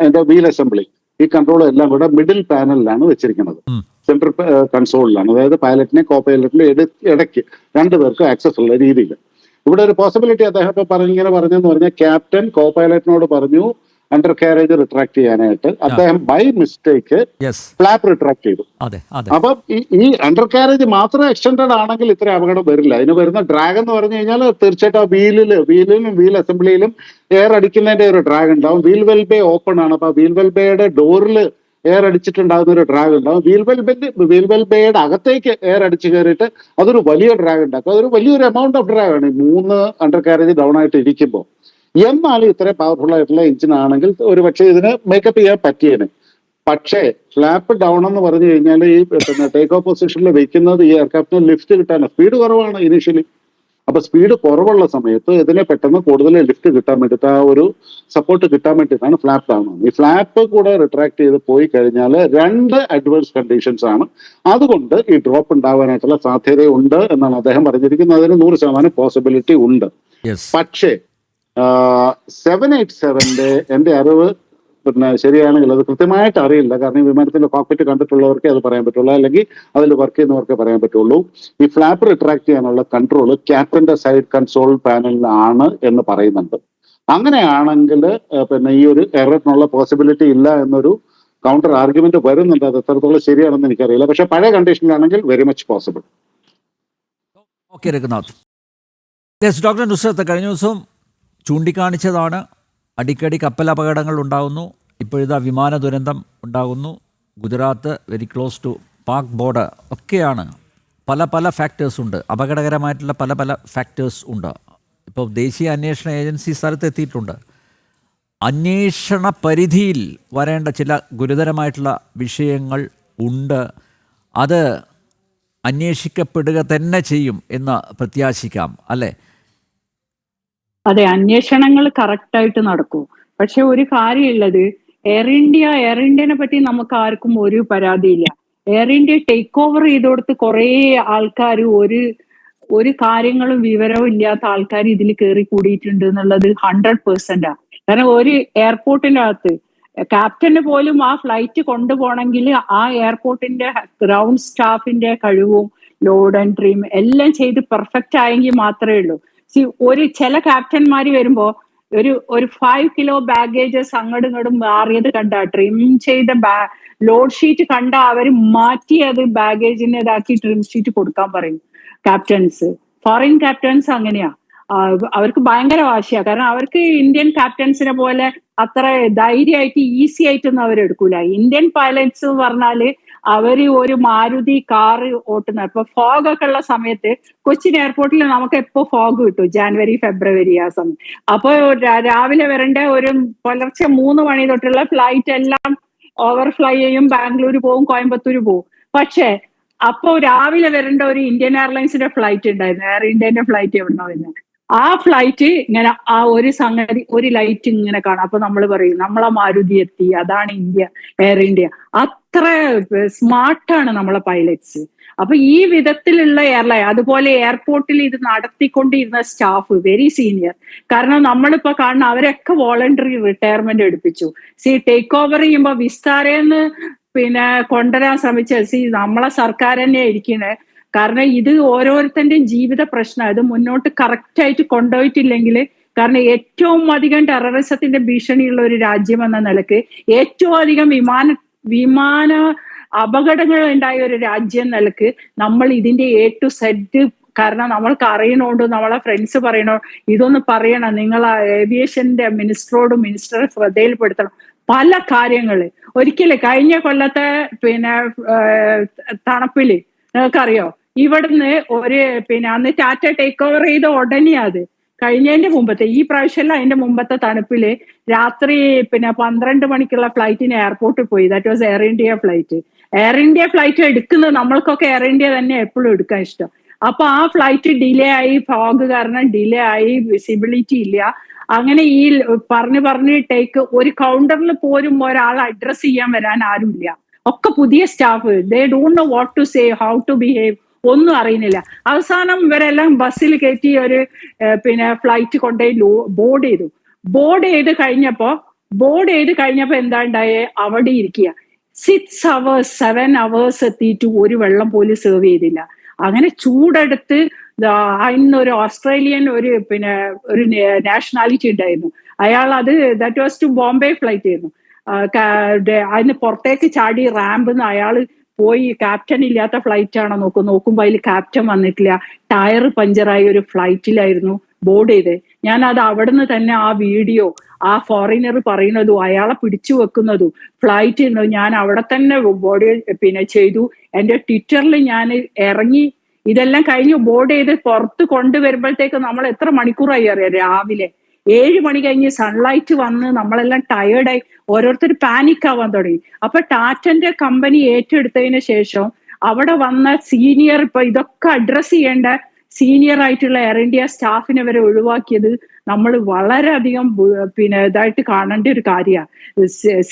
അതിന്റെ വീൽ അസംബ്ലി, ഈ കൺട്രോൾ എല്ലാം കൂടെ മിഡിൽ പാനലിലാണ് വെച്ചിരിക്കുന്നത്, സെൻട്രൽ കൺസോളിലാണ്. അതായത് പൈലറ്റിനെ കോ പൈലറ്റിനെ ഇടയ്ക്ക് രണ്ടുപേർക്കും ആക്സസ് ഉള്ള രീതിയിൽ. ഇവിടെ ഒരു പോസിബിലിറ്റി അദ്ദേഹം ഇപ്പൊ പറഞ്ഞെന്ന് പറഞ്ഞാൽ ക്യാപ്റ്റൻ കോ പൈലറ്റിനോട് പറഞ്ഞു അണ്ടർ കാരേജ് റിട്രാക്ട് ചെയ്യാനായിട്ട്. അദ്ദേഹം ബൈ മിസ്റ്റേക്ക് ഫ്ലാപ്പ് റിട്രാക്ട് ചെയ്തു. അപ്പം ഈ അണ്ടർ കാരേജ് മാത്രം എക്സ്റ്റൻഡഡ് ആണെങ്കിൽ ഇത്ര അപകടം വരില്ല. അതിന് വരുന്ന ഡ്രാഗ് എന്ന് പറഞ്ഞു കഴിഞ്ഞാൽ തീർച്ചയായിട്ടും ആ വീലിലും വീൽ അസംബ്ലിയിലും എയർ അടിക്കുന്നതിന്റെ ഒരു ഡ്രാഗ് ഉണ്ടാവും. വീൽ വെൽ ബേ ഓപ്പൺ ആണ്, അപ്പൊ വീൽ വെൽ ബേയുടെ ഡോറിൽ എയർ അടിച്ചിട്ടുണ്ടാകുന്ന ഒരു ഡ്രാഗ് ഉണ്ടാവും. വീൽ വെൽ ബേയുടെ അകത്തേക്ക് എയർ അടിച്ചു കയറിയിട്ട് അതൊരു വലിയ ഡ്രാഗ് ഉണ്ടാക്കും. അതൊരു വലിയൊരു എമൗണ്ട് ഓഫ് ഡ്രാഗ് ആണ് 3 അണ്ടർ കാരേജ് ഡൗൺ ആയിട്ട് ഇരിക്കുമ്പോൾ. എന്നാലും ഇത്രയും പവർഫുൾ ആയിട്ടുള്ള എഞ്ചിൻ ആണെങ്കിൽ ഒരു പക്ഷേ ഇതിന് മേക്കപ്പ് ചെയ്യാൻ പറ്റിയേനെ. പക്ഷേ ഫ്ലാപ്പ് ഡൗൺ എന്ന് പറഞ്ഞു കഴിഞ്ഞാൽ ഈ ടേക്ക് ഓഫ് പൊസിഷനിൽ വെക്കുന്നത് ഈ എയർക്രാഫ്റ്റിന് ലിഫ്റ്റ് കിട്ടാനാണ്. സ്പീഡ് കുറവാണ് ഇനീഷ്യലി. അപ്പൊ സ്പീഡ് കുറവുള്ള സമയത്ത് ഇതിനെ പെട്ടെന്ന് കൂടുതൽ ലിഫ്റ്റ് കിട്ടാൻ വേണ്ടിയിട്ട്, ആ ഒരു സപ്പോർട്ട് കിട്ടാൻ വേണ്ടിയിട്ടാണ് ഫ്ലാപ്പ് ഡൗൺ. ഈ ഫ്ലാപ്പ് കൂടെ റിട്രാക്ട് ചെയ്ത് പോയി കഴിഞ്ഞാൽ 2 അഡ്വേഴ്സ് കണ്ടീഷൻസ് ആണ്. അതുകൊണ്ട് ഈ ഡ്രോപ്പ് ഉണ്ടാവാനായിട്ടുള്ള സാധ്യതയുണ്ട് എന്നാണ് അദ്ദേഹം പറഞ്ഞിരിക്കുന്നത്. അതിന് 100% പോസിബിലിറ്റി ഉണ്ട്. പക്ഷേ 787 എന്റെ അറിവ് പിന്നെ ശരിയാണെങ്കിൽ, അത് കൃത്യമായിട്ട് അറിയില്ല, കാരണം ഈ വിമാനത്തിന്റെ കോക്പിറ്റ് കണ്ടിട്ടുള്ളവർക്കേ അത് പറയാൻ പറ്റുള്ളൂ, അല്ലെങ്കിൽ അതിൽ വർക്ക് ചെയ്യുന്നവർക്കേ പറയാൻ പറ്റുള്ളൂ. ഈ ഫ്ലാപ്പ് റിട്രാക്ട് ചെയ്യാനുള്ള കൺട്രോൾ ക്യാപ്റ്റന്റെ സൈഡ് കൺസോൾ പാനലിലാണ് എന്ന് പറയുന്നുണ്ട്. അങ്ങനെയാണെങ്കിൽ പിന്നെ ഈ ഒരു എററിനുള്ള പോസിബിലിറ്റി ഇല്ല എന്നൊരു കൗണ്ടർ ആർഗ്യുമെന്റ് വരുന്നുണ്ട്. അത് എത്രത്തോളം ശരിയാണെന്ന് എനിക്കറിയില്ല. പക്ഷെ പഴയ കണ്ടീഷനിലാണെങ്കിൽ very much possible. Okay Raghunath. Doctor Nusrat കഴിഞ്ഞ ദിവസം ചൂണ്ടിക്കാണിച്ചതാണ്, അടിക്കടി കപ്പൽ അപകടങ്ങൾ ഉണ്ടാകുന്നു. ഇപ്പോഴിതാ വിമാന ദുരന്തം ഉണ്ടാകുന്നു. Gujarat very close to Pak border ഒക്കെയാണ്. പല ഫാക്ടേഴ്സ് ഉണ്ട്, അപകടകരമായിട്ടുള്ള പല ഫാക്ടേഴ്സ് ഉണ്ട്. ഇപ്പോൾ ദേശീയ അന്വേഷണ ഏജൻസി സ്ഥലത്തെത്തിയിട്ടുണ്ട്. അന്വേഷണ പരിധിയിൽ വരേണ്ട ചില ഗുരുതരമായിട്ടുള്ള വിഷയങ്ങൾ ഉണ്ട്. അത് അന്വേഷിക്കപ്പെടുക തന്നെ ചെയ്യും എന്ന് പ്രത്യാശിക്കാം അല്ലേ? അതെ, അന്വേഷണങ്ങൾ കറക്റ്റായിട്ട് നടക്കും. പക്ഷെ ഒരു കാര്യമുള്ളത്, എയർ ഇന്ത്യനെ പറ്റി നമുക്ക് ആർക്കും ഒരു പരാതിയില്ല. എയർ ഇന്ത്യ ടേക്ക് ഓവർ ചെയ്തോടത്ത് കുറേ ആൾക്കാർ ഒരു ഒരു കാര്യങ്ങളും വിവരവും ഇല്ലാത്ത ആൾക്കാർ ഇതിൽ കയറി കൂടിയിട്ടുണ്ട് എന്നുള്ളത് 100%. കാരണം ഒരു എയർപോർട്ടിന്റെ അകത്ത് ക്യാപ്റ്റന് പോലും ആ ഫ്ലൈറ്റ് കൊണ്ടുപോകണമെങ്കിൽ ആ എയർപോർട്ടിന്റെ ഗ്രൗണ്ട് സ്റ്റാഫിന്റെ കഴിവും ലോഡ് ആൻഡ് ട്രിം എല്ലാം ചെയ്ത് പെർഫെക്റ്റ് ആയെങ്കിൽ മാത്രമേ ഉള്ളൂ. ഒരു ചില ക്യാപ്റ്റന്മാര് വരുമ്പോ ഒരു 5 കിലോ ബാഗേജസ് അങ്ങോട്ടും ഇങ്ങോട്ടും മാറിയത് കണ്ട, ട്രിം ചെയ്ത ലോഡ് ഷീറ്റ് കണ്ട അവര് മാറ്റി അത് ബാഗേജിനെ ഇതാക്കി ട്രിം ഷീറ്റ് കൊടുക്കാൻ പറയും ക്യാപ്റ്റൻസ്. ഫോറിൻ ക്യാപ്റ്റൻസ് അങ്ങനെയാ. അവർക്ക് ഭയങ്കര വാശിയാ. കാരണം അവർക്ക് ഇന്ത്യൻ ക്യാപ്റ്റൻസിനെ പോലെ അത്ര ധൈര്യമായിട്ട് ഈസി ആയിട്ടൊന്നും അവരെടുക്കൂല. ഇന്ത്യൻ പൈലറ്റ്സ് എന്ന് പറഞ്ഞാല് അവര് ഒരു മാരുതി കാറ് ഓട്ടുന്ന, ഇപ്പൊ ഫോഗ് ഒക്കെ ഉള്ള സമയത്ത് കൊച്ചിൻ എയർപോർട്ടിൽ നമുക്ക് എപ്പോ ഫോഗ് കിട്ടും, ജാനുവരി ഫെബ്രുവരി ആ സമയം. അപ്പൊ രാവിലെ വരേണ്ട ഒരു പുലർച്ചെ 3 മണി തൊട്ടുള്ള ഫ്ലൈറ്റ് എല്ലാം ഓവർഫ്ലൈ ചെയ്യും, ബാംഗ്ലൂർ പോവും, കോയമ്പത്തൂർ പോവും. പക്ഷെ അപ്പോ രാവിലെ വരേണ്ട ഒരു ഇന്ത്യൻ എയർലൈൻസിന്റെ ഫ്ലൈറ്റ് ഉണ്ടായിരുന്നു, എയർ ഇന്ത്യന്റെ ഫ്ലൈറ്റ് എവിടുന്ന വരുന്നത്. ആ ഫ്ലൈറ്റ് ഇങ്ങനെ ആ ഒരു സംഗതി, ഒരു ലൈറ്റ് ഇങ്ങനെ കാണാം. അപ്പൊ നമ്മൾ പറയും നമ്മളെ മാരുതി എത്തി, അതാണ് ഇന്ത്യ, എയർ ഇന്ത്യ. അത്ര സ്മാർട്ടാണ് നമ്മളെ പൈലറ്റ്സ്. അപ്പൊ ഈ വിധത്തിലുള്ള എയർലൈൻ, അതുപോലെ എയർപോർട്ടിൽ ഇത് നടത്തിക്കൊണ്ടിരുന്ന സ്റ്റാഫ് വെരി സീനിയർ. കാരണം നമ്മളിപ്പോ കാണുന്ന അവരൊക്കെ വോളണ്ടറി റിട്ടയർമെന്റ് എടുപ്പിച്ചു. ടേക്ക് ഓവർ ചെയ്യുമ്പോ വിസ്താരന്ന് കൊണ്ടുവരാൻ ശ്രമിച്ച നമ്മളെ സർക്കാർ തന്നെ ഇരിക്കുന്നത്. കാരണം ഇത് ഓരോരുത്തരുടെയും ജീവിത പ്രശ്നം. ഇത് മുന്നോട്ട് കറക്റ്റ് ആയിട്ട് കൊണ്ടുപോയിട്ടില്ലെങ്കിൽ, കാരണം ഏറ്റവും അധികം ടെററിസത്തിന്റെ ഭീഷണിയുള്ള ഒരു രാജ്യം എന്ന നിലക്ക്, ഏറ്റവും അധികം വിമാന അപകടങ്ങൾ ഉണ്ടായ ഒരു രാജ്യം എന്ന നിലക്ക് നമ്മൾ ഇതിന്റെ A to Z, കാരണം നമ്മൾക്ക് അറിയണോണ്ട് നമ്മളെ ഫ്രണ്ട്സ് പറയണോ ഇതൊന്ന് പറയണം, നിങ്ങൾ ഏവിയേഷന്റെ മിനിസ്റ്ററെ ശ്രദ്ധയിൽപ്പെടുത്തണം പല കാര്യങ്ങള്. ഒരിക്കലും കഴിഞ്ഞ കൊല്ലത്തെ തണുപ്പില് നിങ്ങൾക്കറിയോ, ഇവിടുന്ന് അന്ന് ടാറ്റ ടേക്ക് ഓവർ ചെയ്ത ഉടനെ, അത് കഴിഞ്ഞതിന്റെ മുമ്പത്തെ, ഈ പ്രാവശ്യമല്ല അതിന്റെ മുമ്പത്തെ തണുപ്പില് രാത്രി 12 മണിക്കുള്ള ഫ്ലൈറ്റിന് എയർപോർട്ടിൽ പോയി. That was air India flight. Air India flight എടുക്കുന്നത് നമ്മൾക്കൊക്കെ എയർ ഇന്ത്യ തന്നെ എപ്പോഴും എടുക്കാൻ ഇഷ്ടം. അപ്പൊ ആ ഫ്ലൈറ്റ് ഡിലേ ആയി, ഫോഗ് കാരണം ഡിലേ ആയി, വിസിബിലിറ്റി ഇല്ല. അങ്ങനെ ഈ പറഞ്ഞ് ഒരു കൗണ്ടറിൽ പോലും ഒരാൾ അഡ്രസ് ചെയ്യാൻ വരാൻ ആരുമില്ല. ഒക്കെ പുതിയ staff. They don't know what to say, how to behave, ഒന്നും അറിയുന്നില്ല. അവസാനം ഇവരെല്ലാം ബസ്സിൽ കയറ്റി ഒരു ഫ്ലൈറ്റ് കൊണ്ടുപോയി ബോർഡ് ചെയ്ത് കഴിഞ്ഞപ്പോ എന്താ ഉണ്ടായേ, അവിടെ ഇരിക്കുക 6 hours 7 hours എത്തിയിട്ട് ഒരു വെള്ളം പോലും സെർവ് ചെയ്തില്ല. അങ്ങനെ ചൂടെടുത്ത് ഇന്നൊരു ഓസ്ട്രേലിയൻ ഒരു നാഷണാലിറ്റി ഉണ്ടായിരുന്നു. അയാൾ that was to Bombay flight ആയിരുന്നു. അതിന് പുറത്തേക്ക് ചാടി റാമ്പിന്ന് അയാള് പോയി, ക്യാപ്റ്റൻ ഇല്ലാത്ത ഫ്ലൈറ്റ് ആണോ നോക്കുമ്പോ അതിൽ ക്യാപ്റ്റൻ വന്നിട്ടില്ല. ടയർ പഞ്ചറായി ഒരു ഫ്ലൈറ്റിലായിരുന്നു ബോർഡ് ചെയ്ത്. ഞാൻ അത് അവിടുന്ന് തന്നെ ആ വീഡിയോ, ആ ഫോറിനർ പറയുന്നതും അയാളെ പിടിച്ചു വെക്കുന്നതും ഫ്ലൈറ്റ് ഞാൻ അവിടെ തന്നെ ബോർഡ് ചെയ്തു. എന്റെ ട്വിറ്ററിൽ ഞാൻ ഇറങ്ങി. ഇതെല്ലാം കഴിഞ്ഞ് ബോർഡ് ചെയ്ത് പുറത്ത് കൊണ്ടുവരുമ്പോഴത്തേക്ക് നമ്മൾ എത്ര മണിക്കൂറായി അറിയാം, രാവിലെ 7 മണി കഴിഞ്ഞ് സൺലൈറ്റ് വന്ന് നമ്മളെല്ലാം ടയേർഡായി, ഓരോരുത്തർ പാനിക് ആവാൻ തുടങ്ങി. അപ്പൊ ടാറ്റന്റെ കമ്പനി ഏറ്റെടുത്തതിന് ശേഷം അവിടെ വന്ന സീനിയർ, ഇപ്പൊ ഇതൊക്കെ അഡ്രസ് ചെയ്യേണ്ട സീനിയർ ആയിട്ടുള്ള എയർ ഇന്ത്യ സ്റ്റാഫിനെ വരെ ഒഴിവാക്കിയത് നമ്മൾ വളരെയധികം ഇതായിട്ട് കാണേണ്ട ഒരു കാര്യമാണ്.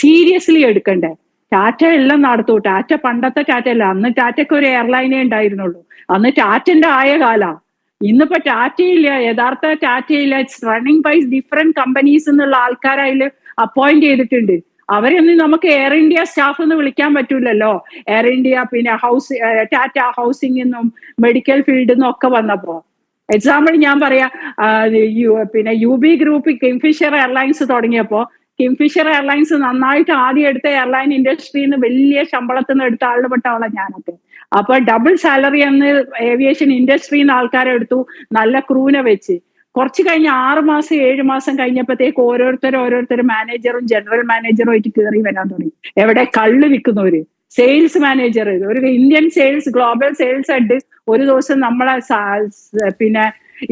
സീരിയസ്ലി എടുക്കണ്ടേ. ടാറ്റ എല്ലാം നടത്തു. ടാറ്റ പണ്ടത്തെ ടാറ്റ അല്ല, അന്ന് ടാറ്റയ്ക്ക് ഒരു എയർലൈനേ ഉണ്ടായിരുന്നുള്ളൂ. അന്ന് ടാറ്റന്റെ ആയ കാലാ. ഇന്നിപ്പോ ടാറ്റയില്ല, യഥാർത്ഥ ടാറ്റയില്ല. It's running by different companies എന്നുള്ള ആൾക്കാരായാൽ അപ്പോയിന്റ് ചെയ്തിട്ടുണ്ട്. അവരെയൊന്നും നമുക്ക് എയർ ഇന്ത്യ സ്റ്റാഫ് എന്ന് വിളിക്കാൻ പറ്റൂലല്ലോ. എയർ ഇന്ത്യ ടാറ്റ ഹൗസിംഗ് എന്നും മെഡിക്കൽ ഫീൽഡിൽ നിന്നും ഒക്കെ വന്നപ്പോ, എക്സാമ്പിൾ ഞാൻ പറയാ, UB ഗ്രൂപ്പ് കിങ്ഫിഷർ എയർലൈൻസ് തുടങ്ങിയപ്പോ, കിങ്ഫിഷർ എയർലൈൻസ് നന്നായിട്ട് ആദ്യം എടുത്ത എയർലൈൻ ഇൻഡസ്ട്രിയിൽ നിന്ന് വലിയ ശമ്പളത്തിൽ നിന്ന് എടുത്ത ആളിൽ പെട്ട ആളെ ഞാനൊക്കെ. അപ്പൊ ഡബിൾ സാലറി എന്ന് ഏവിയേഷൻ ഇൻഡസ്ട്രിയിൽ നിന്ന് ആൾക്കാരെ എടുത്തു, നല്ല ക്രൂവിനെ വെച്ച്. കുറച്ച് കഴിഞ്ഞ് 6 മാസം 7 മാസം കഴിഞ്ഞപ്പോഴത്തേക്ക് ഓരോരുത്തർ മാനേജറും ജനറൽ മാനേജറും ആയിട്ട് കയറി വരാൻ തുടങ്ങി. എവിടെ കള്ള് വിൽക്കുന്നവര്, സെയിൽസ് മാനേജർ, ഒരു Indian sales global sales head ഒരു ദിവസം നമ്മളെ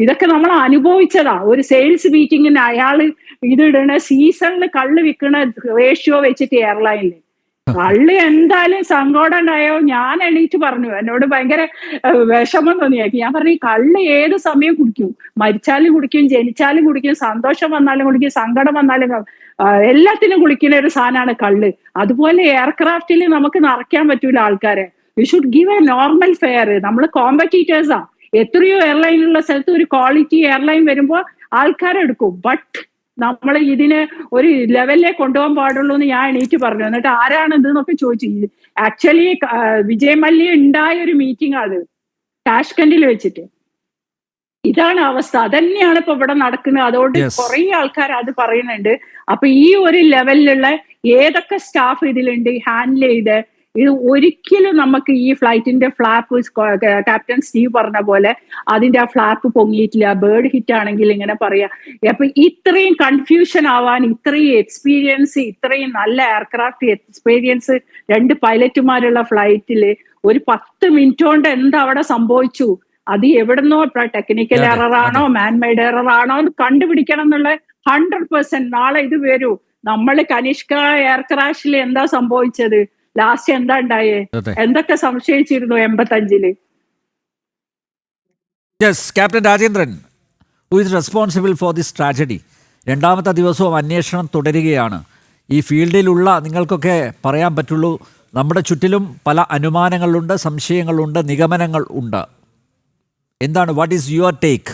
ഇതൊക്കെ നമ്മൾ അനുഭവിച്ചതാ. ഒരു സെയിൽസ് മീറ്റിങ്ങിന് അയാള് ഇതിടണ സീസണിൽ കള്ള് വിൽക്കണ റേഷ്യോ വെച്ചിട്ട് എയർലൈനിൽ കള്ള് എന്തായാലും സങ്കോടം ഉണ്ടായോ. ഞാൻ എണീറ്റ് പറഞ്ഞു, എന്നോട് ഭയങ്കര വിഷമം തോന്നിയാക്കി. ഞാൻ പറഞ്ഞു, കള്ള് ഏത് സമയം കുടിക്കും, മരിച്ചാലും കുടിക്കും, ജനിച്ചാലും കുടിക്കും, സന്തോഷം വന്നാലും കുടിക്കും, സങ്കടം വന്നാലും എല്ലാത്തിനും കുളിക്കുന്ന ഒരു സാധനമാണ് കള്ള്. അതുപോലെ എയർക്രാഫ്റ്റിൽ നമുക്ക് നിറയ്ക്കാൻ പറ്റൂല ആൾക്കാരെ. We should give A normal fair. നമ്മൾ കോമ്പറ്റീറ്റേഴ്സാ. എത്രയോ എയർലൈൻ ഉള്ള സ്ഥലത്ത് ഒരു ക്വാളിറ്റി എയർലൈൻ വരുമ്പോൾ ആൾക്കാരെടുക്കും. ബട്ട് നമ്മൾ ഇതിന് ഒരു ലെവലിലേ കൊണ്ടുപോകാൻ പാടുള്ളൂ എന്ന് ഞാൻ എണീറ്റ് പറഞ്ഞു. എന്നിട്ട് ആരാണ് ഇത് എന്നൊക്കെ ചോദിച്ചു. ആക്ച്വലി വിജയ് മല്യ ഉണ്ടായ ഒരു മീറ്റിംഗ് അത് ടാഷ്കണ്ടിൽ വെച്ചിട്ട്. ഇതാണ് അവസ്ഥ. അതന്നെയാണ് ഇപ്പൊ ഇവിടെ നടക്കുന്നത്. അതുകൊണ്ട് കുറെ ആൾക്കാർ അത് പറയുന്നുണ്ട്. അപ്പൊ ഈ ഒരു ലെവലിലുള്ള ഏതൊക്കെ സ്റ്റാഫ് ഇതിലുണ്ട് ഹാൻഡിൽ ചെയ്ത്, ഇത് ഒരിക്കലും നമുക്ക് ഈ ഫ്ലൈറ്റിന്റെ ഫ്ലാപ്പ് ക്യാപ്റ്റൻ സ്റ്റീവ് പറഞ്ഞ പോലെ അതിന്റെ ആ ഫ്ലാപ്പ് പൊങ്ങിയിട്ടില്ല. ബേർഡ് ഹിറ്റ് ആണെങ്കിൽ ഇങ്ങനെ പറയാ. അപ്പൊ ഇത്രയും കൺഫ്യൂഷൻ ആവാൻ, ഇത്രയും എക്സ്പീരിയൻസ്, ഇത്രയും നല്ല എയർക്രാഫ്റ്റ് എക്സ്പീരിയൻസ് 2 പൈലറ്റുമാരുള്ള ഫ്ലൈറ്റില് ഒരു 10 മിനിറ്റ് കൊണ്ട് എന്താ അവിടെ സംഭവിച്ചു? അത് എവിടുന്നോ ടെക്നിക്കൽ എറർ ആണോ മാൻമെയ്ഡ് എറർ ആണോ എന്ന് കണ്ടുപിടിക്കണം എന്നുള്ള 100%. നാളെ ഇത് വരൂ. നമ്മൾ കനിഷ്ക എയർ ക്രാഷിൽ എന്താ സംഭവിച്ചത്? ലാസ്റ്റ് എന്താ ഉണ്ടായേ? എന്തൊക്കെ സംശയിച്ചിരുന്നു 85-ല്? Yes, captain Rajendran, who is responsible for this tragedy? 2ാമത്തെ ദിവസവും അന്വേഷണം തുടരുകയാണ്. ഈ ഫീൽഡിലുള്ള നിങ്ങൾക്കൊക്കെ പറയാൻ പറ്റുള്ളൂ. നമ്മുടെ ചുറ്റിലും പല അനുമാനങ്ങളുണ്ട്, സംശയങ്ങളുണ്ട്, നിഗമനങ്ങൾ ഉണ്ട്. എന്താണ്, what is your take?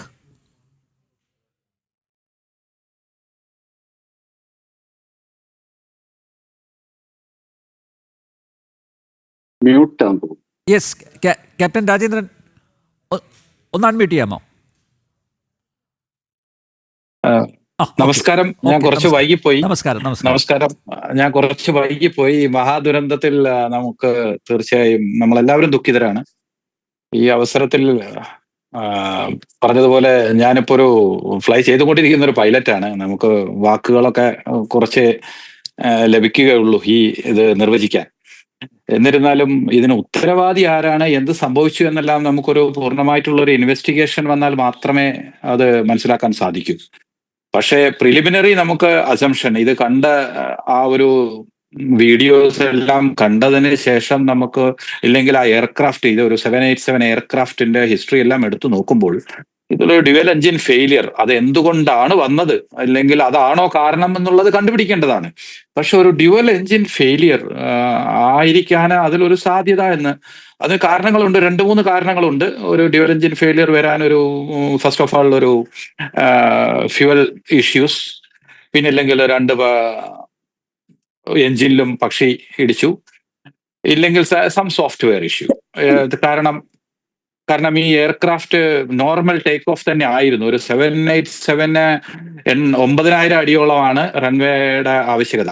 Yes, captain Rajendran ഒന്ന് അൺമ്യൂട്ട് ചെയ്യാമോ? നമസ്കാരം. ഞാൻ കുറച്ച് വൈകിപ്പോയി. നമസ്കാരം. ഞാൻ കുറച്ച് വൈകിപ്പോയി. ഈ മഹാദുരന്തത്തിൽ നമുക്ക് തീർച്ചയായും നമ്മളെല്ലാവരും ദുഃഖിതരാണ്. ഈ അവസരത്തിൽ പറഞ്ഞതുപോലെ ഞാനിപ്പോ ഒരു ഫ്ലൈ ചെയ്തുകൊണ്ടിരിക്കുന്ന ഒരു പൈലറ്റാണ്. നമുക്ക് വാക്കുകളൊക്കെ കുറച്ച് ലഭിക്കുകയുള്ളൂ ഈ ഇത് നിർവചിക്കാൻ. എന്നിരുന്നാലും ഇതിന് ഉത്തരവാദി ആരാണ്, എന്ത് സംഭവിച്ചു എന്നെല്ലാം നമുക്കൊരു പൂർണ്ണമായിട്ടുള്ള ഒരു ഇൻവെസ്റ്റിഗേഷൻ വന്നാൽ മാത്രമേ അത് മനസ്സിലാക്കാൻ സാധിക്കൂ. പക്ഷേ പ്രിലിമിനറി നമുക്ക് അസംഷൻ, ഇത് കണ്ട ആ ഒരു വീഡിയോസ് എല്ലാം കണ്ടതിന് ശേഷം നമുക്ക്, ഇല്ലെങ്കിൽ ആ എയർക്രാഫ്റ്റ്, ഇത് ഒരു 787 എയർക്രാഫ്റ്റിന്റെ ഹിസ്റ്ററി എല്ലാം എടുത്തു നോക്കുമ്പോൾ ഇതൊരു ഡ്യുവൽ എഞ്ചിൻ ഫെയിലിയർ, അത് എന്തുകൊണ്ടാണ് വന്നത്, അല്ലെങ്കിൽ അതാണോ കാരണം എന്നുള്ളത് കണ്ടുപിടിക്കേണ്ടതാണ്. പക്ഷെ ഒരു ഡ്യുവൽ എഞ്ചിൻ ഫെയിലിയർ ആയിരിക്കാൻ അതിലൊരു സാധ്യത എന്ന്, അതിന് കാരണങ്ങളുണ്ട്. 2-3 കാരണങ്ങളുണ്ട് ഒരു ഡ്യുവൽ എഞ്ചിൻ ഫെയിലിയർ വരാനൊരു. ഫസ്റ്റ് ഓഫ് ആൾ ഒരു ഫ്യൂവൽ ഇഷ്യൂസ്, പിന്നെ ഇല്ലെങ്കിൽ 2 എഞ്ചിനിലും പക്ഷി ഇടിച്ചു, ഇല്ലെങ്കിൽ സം സോഫ്റ്റ്വെയർ ഇഷ്യൂ. കാരണം ഈ എയർക്രാഫ്റ്റ് നോർമൽ ടേക്ക് ഓഫ് തന്നെ ആയിരുന്നു. ഒരു 787 9,000 അടിയോളമാണ് റൺവേയുടെ ആവശ്യകത.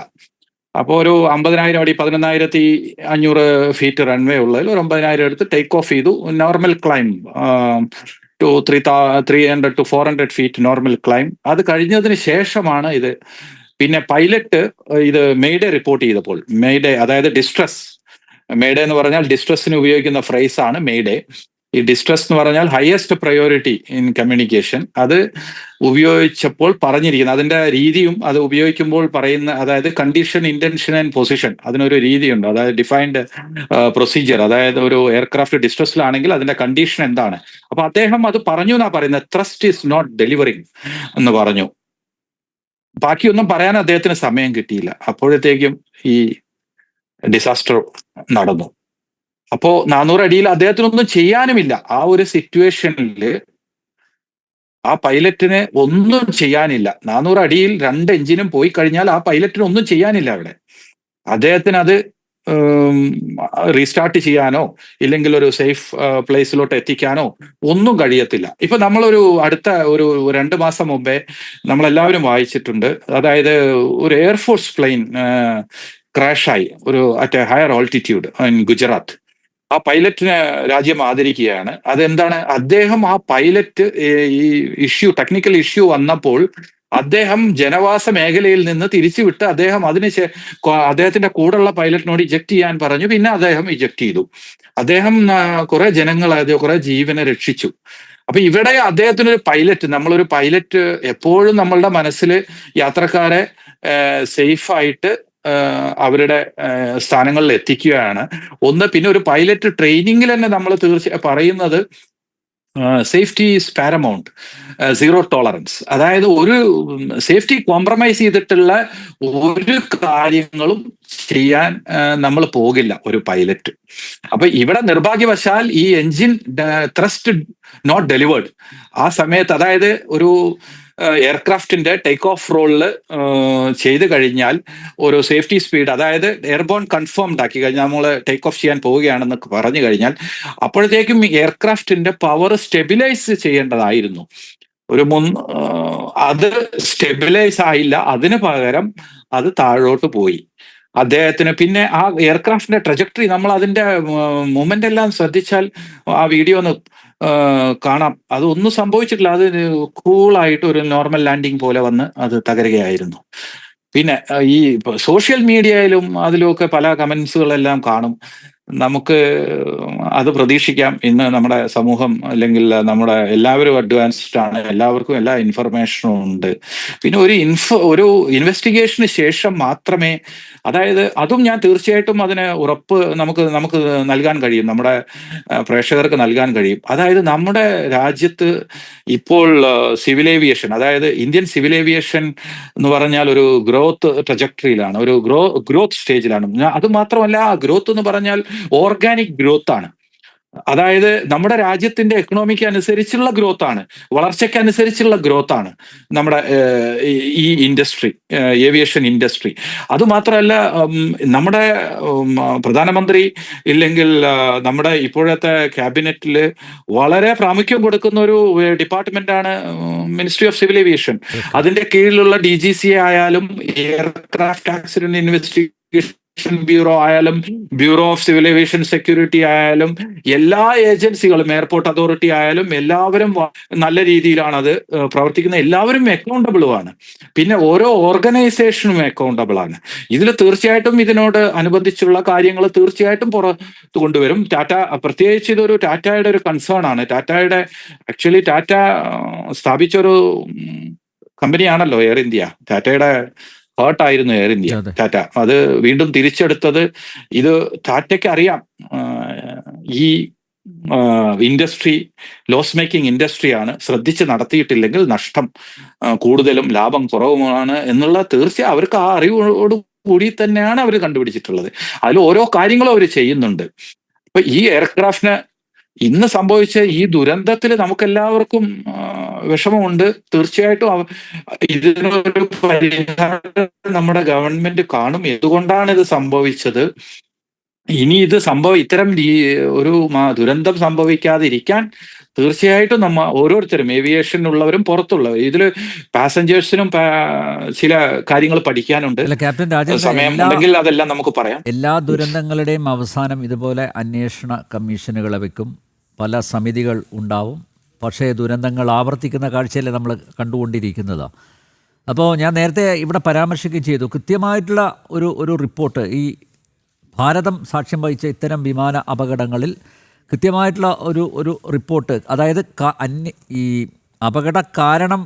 അപ്പോൾ ഒരു 50,000 അടി, 11,500 ഫീറ്റ് റൺവേ ഉള്ളതിൽ ഒരു 9,000 എടുത്ത് ടേക്ക് ഓഫ് ചെയ്തു. Normal climb to 300 to 400 feet normal climb. അത് കഴിഞ്ഞതിന് ശേഷമാണ് ഇത്. പിന്നെ പൈലറ്റ് ഇത് മെയ്ഡേ റിപ്പോർട്ട് ചെയ്തപ്പോൾ, മെയ്ഡേ അതായത് ഡിസ്ട്രസ്, മെയ്ഡേ എന്ന് പറഞ്ഞാൽ ഡിസ്ട്രസിന് ഉപയോഗിക്കുന്ന ഫ്രേസ് ആണ് മെയ്ഡേ. ഈ ഡിസ്ട്രസ് എന്ന് പറഞ്ഞാൽ ഹയസ്റ്റ് പ്രയോറിറ്റി ഇൻ കമ്മ്യൂണിക്കേഷൻ. അത് ഉപയോഗിച്ചപ്പോൾ പറഞ്ഞിരിക്കുന്നത്, അതിന്റെ രീതിയും അത് ഉപയോഗിക്കുമ്പോൾ പറയുന്ന, അതായത് കണ്ടീഷൻ, ഇന്റൻഷൻ ആൻഡ് പൊസിഷൻ, അതിനൊരു രീതിയുണ്ട്. അതായത് ഡിഫൈൻഡ് പ്രൊസീജിയർ. അതായത് ഒരു എയർക്രാഫ്റ്റ് ഡിസ്ട്രസിലാണെങ്കിൽ അതിന്റെ കണ്ടീഷൻ എന്താണ്. അപ്പൊ അദ്ദേഹം അത് പറഞ്ഞു എന്നാ പറയുന്നത്. ത്രസ്റ്റ് ഈസ് നോട്ട് ഡെലിവറിങ് എന്ന് പറഞ്ഞു. ബാക്കിയൊന്നും പറയാൻ അദ്ദേഹത്തിന് സമയം കിട്ടിയില്ല. അപ്പോഴത്തേക്കും ഈ ഡിസാസ്റ്റർ നടന്നു. അപ്പോ 400 അടിയിൽ അദ്ദേഹത്തിനൊന്നും ചെയ്യാനുമില്ല. ആ ഒരു സിറ്റുവേഷനിൽ ആ പൈലറ്റിന് ഒന്നും ചെയ്യാനില്ല. 400 അടിയിൽ 2 എഞ്ചിനും പോയി കഴിഞ്ഞാൽ ആ പൈലറ്റിന് ഒന്നും ചെയ്യാനില്ല. അവിടെ അദ്ദേഹത്തിന് അത് റീസ്റ്റാർട്ട് ചെയ്യാനോ ഇല്ലെങ്കിൽ ഒരു സേഫ് പ്ലേസിലോട്ട് എത്തിക്കാനോ ഒന്നും കഴിയത്തില്ല. ഇപ്പൊ നമ്മളൊരു അടുത്ത ഒരു 2 മാസം മുമ്പേ നമ്മളെല്ലാവരും വായിച്ചിട്ടുണ്ട്. അതായത് ഒരു എയർഫോഴ്സ് പ്ലെയിൻ ക്രാഷായി ഒരു at higher altitude in Gujarat. ആ പൈലറ്റിനെ രാജ്യം ആദരിക്കുകയാണ്. അതെന്താണ്, അദ്ദേഹം ആ പൈലറ്റ് ഈ ഇഷ്യൂ, ടെക്നിക്കൽ ഇഷ്യൂ വന്നപ്പോൾ അദ്ദേഹം ജനവാസ മേഖലയിൽ നിന്ന് തിരിച്ചുവിട്ട് അദ്ദേഹം അദ്ദേഹത്തിന്റെ കൂടെയുള്ള പൈലറ്റിനോട് ഇജക്ട് ചെയ്യാൻ പറഞ്ഞു. പിന്നെ അദ്ദേഹം ഇജക്ട് ചെയ്തു. അദ്ദേഹം കുറെ കുറെ ജീവനെ രക്ഷിച്ചു. അപ്പൊ ഇവിടെ അദ്ദേഹത്തിനൊരു പൈലറ്റ്, നമ്മളൊരു പൈലറ്റ് എപ്പോഴും നമ്മളുടെ മനസ്സിൽ യാത്രക്കാരെ സേഫായിട്ട് അവരുടെ സ്ഥാനങ്ങളിൽ എത്തിക്കുകയാണ് ഒന്ന്. പിന്നെ ഒരു പൈലറ്റ് ട്രെയിനിങ്ങിൽ തന്നെ നമ്മൾ പറയുന്നത് safety is paramount, zero tolerance. അതായത് ഒരു സേഫ്റ്റി കോംപ്രമൈസ് ചെയ്തിട്ടുള്ള ഒരു കാര്യങ്ങളും ചെയ്യാൻ നമ്മൾ പോകില്ല ഒരു പൈലറ്റ്. അപ്പൊ ഇവിടെ നിർഭാഗ്യവശാൽ ഈ എൻജിൻ ത്രസ്റ്റ് നോട്ട് ഡെലിവേർഡ് ആ സമയത്ത്, അതായത് ഒരു എയർക്രാഫ്റ്റിന്റെ ടേക്ക് ഓഫ് റോളിൽ ചെയ്ത് കഴിഞ്ഞാൽ ഒരു സേഫ്റ്റി സ്പീഡ്, അതായത് എയർബോൺ കൺഫേംഡ് ആക്കി കഴിഞ്ഞാൽ നമ്മൾ ടേക്ക് ഓഫ് ചെയ്യാൻ പോവുകയാണെന്ന് പറഞ്ഞു കഴിഞ്ഞാൽ അപ്പോഴത്തേക്കും എയർക്രാഫ്റ്റിന്റെ പവർ സ്റ്റെബിലൈസ് ചെയ്യേണ്ടതായിരുന്നു. അത് സ്റ്റെബിലൈസ് ആയില്ല, അതിന് പകരം അത് താഴോട്ട് പോയി. അദ്ദേഹത്തിന് പിന്നെ ആ എയർക്രാഫ്റ്റിന്റെ ട്രജക്ടറി, നമ്മൾ അതിന്റെ മൂവ്മെന്റ് എല്ലാം ശ്രദ്ധിച്ചാൽ ആ വീഡിയോ ഒന്ന് കാണാം, അതൊന്നും സംഭവിച്ചിട്ടില്ല. അത് കൂളായിട്ട് ഒരു നോർമൽ ലാൻഡിങ് പോലെ വന്ന് അത് തകരുകയായിരുന്നു. പിന്നെ ഈ സോഷ്യൽ മീഡിയയിലും അതിലുമൊക്കെ പല കമന്റ്സുകളെല്ലാം കാണും. നമുക്ക് അത് പ്രതീക്ഷിക്കാം. ഇന്ന് നമ്മുടെ സമൂഹം അല്ലെങ്കിൽ നമ്മുടെ എല്ലാവരും അഡ്വാൻസ്ഡ് ആണ്, എല്ലാവർക്കും എല്ലാ ഇൻഫർമേഷനും ഉണ്ട്. പിന്നെ ഒരു ഇൻവെസ്റ്റിഗേഷന് ശേഷം മാത്രമേ, അതായത് അതും ഞാൻ തീർച്ചയായിട്ടും അതിന് ഉറപ്പ് നമുക്ക് നൽകാൻ കഴിയും, നമ്മുടെ പ്രേക്ഷകർക്ക് നൽകാൻ കഴിയും. അതായത് നമ്മുടെ രാജ്യത്ത് ഇപ്പോൾ സിവിൽ ഏവിയേഷൻ, അതായത് ഇന്ത്യൻ സിവിൽ ഏവിയേഷൻ എന്ന് പറഞ്ഞാൽ ഒരു ഗ്രോത്ത് ട്രജക്ടറിയിലാണ്, ഒരു ഗ്രോത്ത് സ്റ്റേജിലാണ്. അത് മാത്രമല്ല, ആ ഗ്രോത്ത് എന്ന് പറഞ്ഞാൽ ഓർഗാനിക് ഗ്രോത്ത് ആണ്. അതായത് നമ്മുടെ രാജ്യത്തിന്റെ എക്കണോമിക്ക് അനുസരിച്ചുള്ള ഗ്രോത്ത് ആണ്, വളർച്ചയ്ക്ക് അനുസരിച്ചുള്ള ഗ്രോത്ത് ആണ് നമ്മുടെ ഈ ഇൻഡസ്ട്രി, ഏവിയേഷൻ ഇൻഡസ്ട്രി. അതുമാത്രമല്ല, നമ്മുടെ പ്രധാനമന്ത്രി ഇല്ലെങ്കിൽ നമ്മുടെ ഇപ്പോഴത്തെ ക്യാബിനറ്റിൽ വളരെ പ്രാമുഖ്യം കൊടുക്കുന്ന ഒരു ഡിപ്പാർട്ട്മെന്റ് ആണ് മിനിസ്ട്രി ഓഫ് സിവിൽ ഏവിയേഷൻ. അതിന്റെ കീഴിലുള്ള DGC ആയാലും, എയർക്രാഫ്റ്റ് ആക്സിഡന്റ് ഇൻവെസ്റ്റിഗേഷൻ ബ്യൂറോ ആയാലും, bureau of civil aviation security ആയാലും, എല്ലാ ഏജൻസികളും, എയർപോർട്ട് അതോറിറ്റി ആയാലും, എല്ലാവരും നല്ല രീതിയിലാണ് അത് പ്രവർത്തിക്കുന്നത്. എല്ലാവരും അക്കൗണ്ടബിളും ആണ്. പിന്നെ ഓരോ ഓർഗനൈസേഷനും അക്കൗണ്ടബിൾ ആണ്. ഇതിൽ തീർച്ചയായിട്ടും ഇതിനോട് അനുബന്ധിച്ചുള്ള കാര്യങ്ങൾ തീർച്ചയായിട്ടും പുറത്തു കൊണ്ടുവരും. ടാറ്റ, പ്രത്യേകിച്ച് ഇതൊരു ടാറ്റയുടെ ഒരു കൺസേൺ ആണ്. ആക്ച്വലി ടാറ്റ സ്ഥാപിച്ചൊരു കമ്പനിയാണല്ലോ എയർ ഇന്ത്യ. ടാറ്റയുടെ ഹേർട്ടായിരുന്നു എയർ ഇന്ത്യ. ടാറ്റ അത് വീണ്ടും തിരിച്ചെടുത്തത്, ഇത് ടാറ്റയ്ക്ക് അറിയാം ഈ ഇൻഡസ്ട്രി ലോസ് മേക്കിംഗ് ഇൻഡസ്ട്രിയാണ്, ശ്രദ്ധിച്ച് നടത്തിയിട്ടില്ലെങ്കിൽ നഷ്ടം കൂടുതലും ലാഭം കുറവുമാണ് എന്നുള്ള തീർച്ചയായും അവർക്ക് ആ അറിവോട് കൂടി തന്നെയാണ് അവർ കണ്ടുപിടിച്ചിട്ടുള്ളത്. അതിൽ ഓരോ കാര്യങ്ങളും അവർ ചെയ്യുന്നുണ്ട്. ഇപ്പൊ ഈ എയർക്രാഫ്റ്റിന് ഇന്ന് സംഭവിച്ച ഈ ദുരന്തത്തിൽ നമുക്കെല്ലാവർക്കും വിഷമമുണ്ട്. തീർച്ചയായിട്ടും ഇതിനൊരു പരിഹാരം നമ്മുടെ ഗവൺമെന്റ് കാണും. എന്തുകൊണ്ടാണ് ഇത് സംഭവിച്ചത്, ഇനി ഇത്തരം ഒരു ദുരന്തം സംഭവിക്കാതിരിക്കാൻ തീർച്ചയായിട്ടും ഓരോരുത്തരും, ഏവിയേഷനുള്ളവരും പുറത്തുള്ളവരും, ഇതിൽ പാസഞ്ചേഴ്സിനും ചില കാര്യങ്ങൾ പഠിക്കാനുണ്ട്. ക്യാപ്റ്റൻ രാജേന്ദ്രൻ, സമയം ഉണ്ടെങ്കിൽ അതെല്ലാം നമുക്ക് പറയാം. എല്ലാ ദുരന്തങ്ങളുടെയും അവസാനം ഇതുപോലെ അന്വേഷണ കമ്മീഷനുകളെ വെക്കും, പല സമിതികൾ ഉണ്ടാവും. പക്ഷേ ദുരന്തങ്ങൾ ആവർത്തിക്കുന്ന കാഴ്ചയല്ലേ നമ്മൾ കണ്ടുകൊണ്ടിരിക്കുന്നത്. അപ്പോൾ ഞാൻ നേരത്തെ ഇവിടെ പരാമർശിക്കുകയും ചെയ്തു, കൃത്യമായിട്ടുള്ള ഒരു റിപ്പോർട്ട് ഈ ഭാരതം സാക്ഷ്യം വഹിച്ച ഇത്തരം വിമാന അപകടങ്ങളിൽ കൃത്യമായിട്ടുള്ള ഒരു റിപ്പോർട്ട്, അതായത് ഈ അപകട കാരണം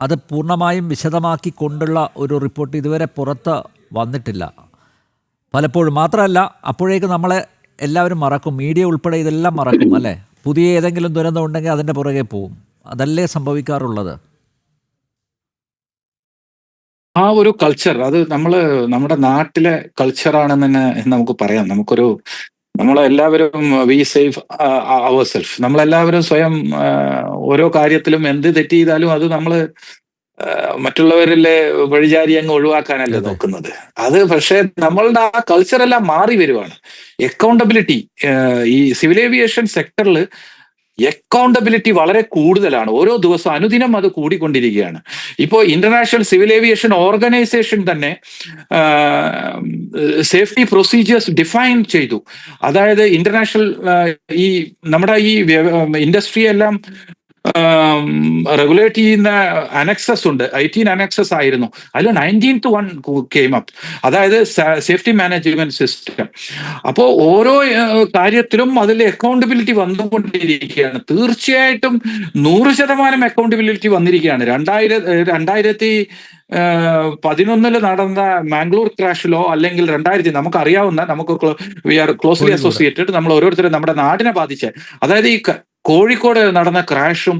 അത് പൂർണ്ണമായും വിശദമാക്കി കൊണ്ടുള്ള ഒരു റിപ്പോർട്ട് ഇതുവരെ പുറത്ത് വന്നിട്ടില്ല പലപ്പോഴും. മാത്രമല്ല, അപ്പോഴേക്ക് നമ്മളെ എല്ലാവരും മറക്കും, മീഡിയ ഉൾപ്പെടെ ഇതെല്ലാം മറക്കും അല്ലേ. പുതിയ ഏതെങ്കിലും ദുരന്തം ഉണ്ടെങ്കിൽ അതിൻ്റെ പുറകെ പോവും. അതല്ലേ സംഭവിക്കാറുള്ളത്. ആ ഒരു കൾച്ചർ, അത് നമ്മുടെ നാട്ടിലെ കൾച്ചറാണെന്ന് തന്നെ നമുക്ക് പറയാം. നമ്മളെല്ലാവരും വി സേവ് അവർ സെൽഫ്. നമ്മളെല്ലാവരും സ്വയം ഓരോ കാര്യത്തിലും എന്ത് തെറ്റ് ചെയ്താലും അത് മറ്റുള്ളവരിലെ വഴിചാരി അങ്ങ് ഒഴിവാക്കാനല്ലേ നോക്കുന്നത്. അത് പക്ഷേ നമ്മളുടെ ആ കൾച്ചറെല്ലാം മാറി വരുവാണ്. അക്കൗണ്ടബിലിറ്റി ഈ സിവിൽ ഏവിയേഷൻ സെക്ടറിൽ അക്കൗണ്ടബിലിറ്റി വളരെ കൂടുതലാണ്. ഓരോ ദിവസവും അനുദിനം അത് കൂടിക്കൊണ്ടിരിക്കുകയാണ്. ഇപ്പോൾ ഇന്റർനാഷണൽ സിവിൽ ഏവിയേഷൻ ഓർഗനൈസേഷൻ തന്നെ സേഫ്റ്റി പ്രൊസീജിയേഴ്സ് ഡിഫൈൻ ചെയ്തു. അതായത് ഇന്റർനാഷണൽ നമ്മുടെ ഈ ഇൻഡസ്ട്രി എല്ലാം റെഗുലേറ്റ് ചെയ്യുന്ന അനക്സസ് ഉണ്ട്. 18 അനക്സസ് ആയിരുന്നു. അതിൽ 19th one came up, അതായത് സേഫ്റ്റി മാനേജ്മെന്റ് സിസ്റ്റം. അപ്പോൾ ഓരോ കാര്യത്തിലും അതിൽ അക്കൗണ്ടബിലിറ്റി വന്നുകൊണ്ടിരിക്കുകയാണ്. തീർച്ചയായിട്ടും 100% അക്കൗണ്ടബിലിറ്റി വന്നിരിക്കുകയാണ്. 2011 നടന്ന മാംഗ്ലൂർ ക്രാഷിലോ അല്ലെങ്കിൽ 2000 നമുക്കറിയാവുന്ന, നമുക്ക് വി ആർ ക്ലോസ്ലി അസോസിയേറ്റഡ്, നമ്മൾ ഓരോരുത്തരും നമ്മുടെ നാടിനെ ബാധിച്ച, അതായത് ഈ കോഴിക്കോട് നടന്ന ക്രാഷും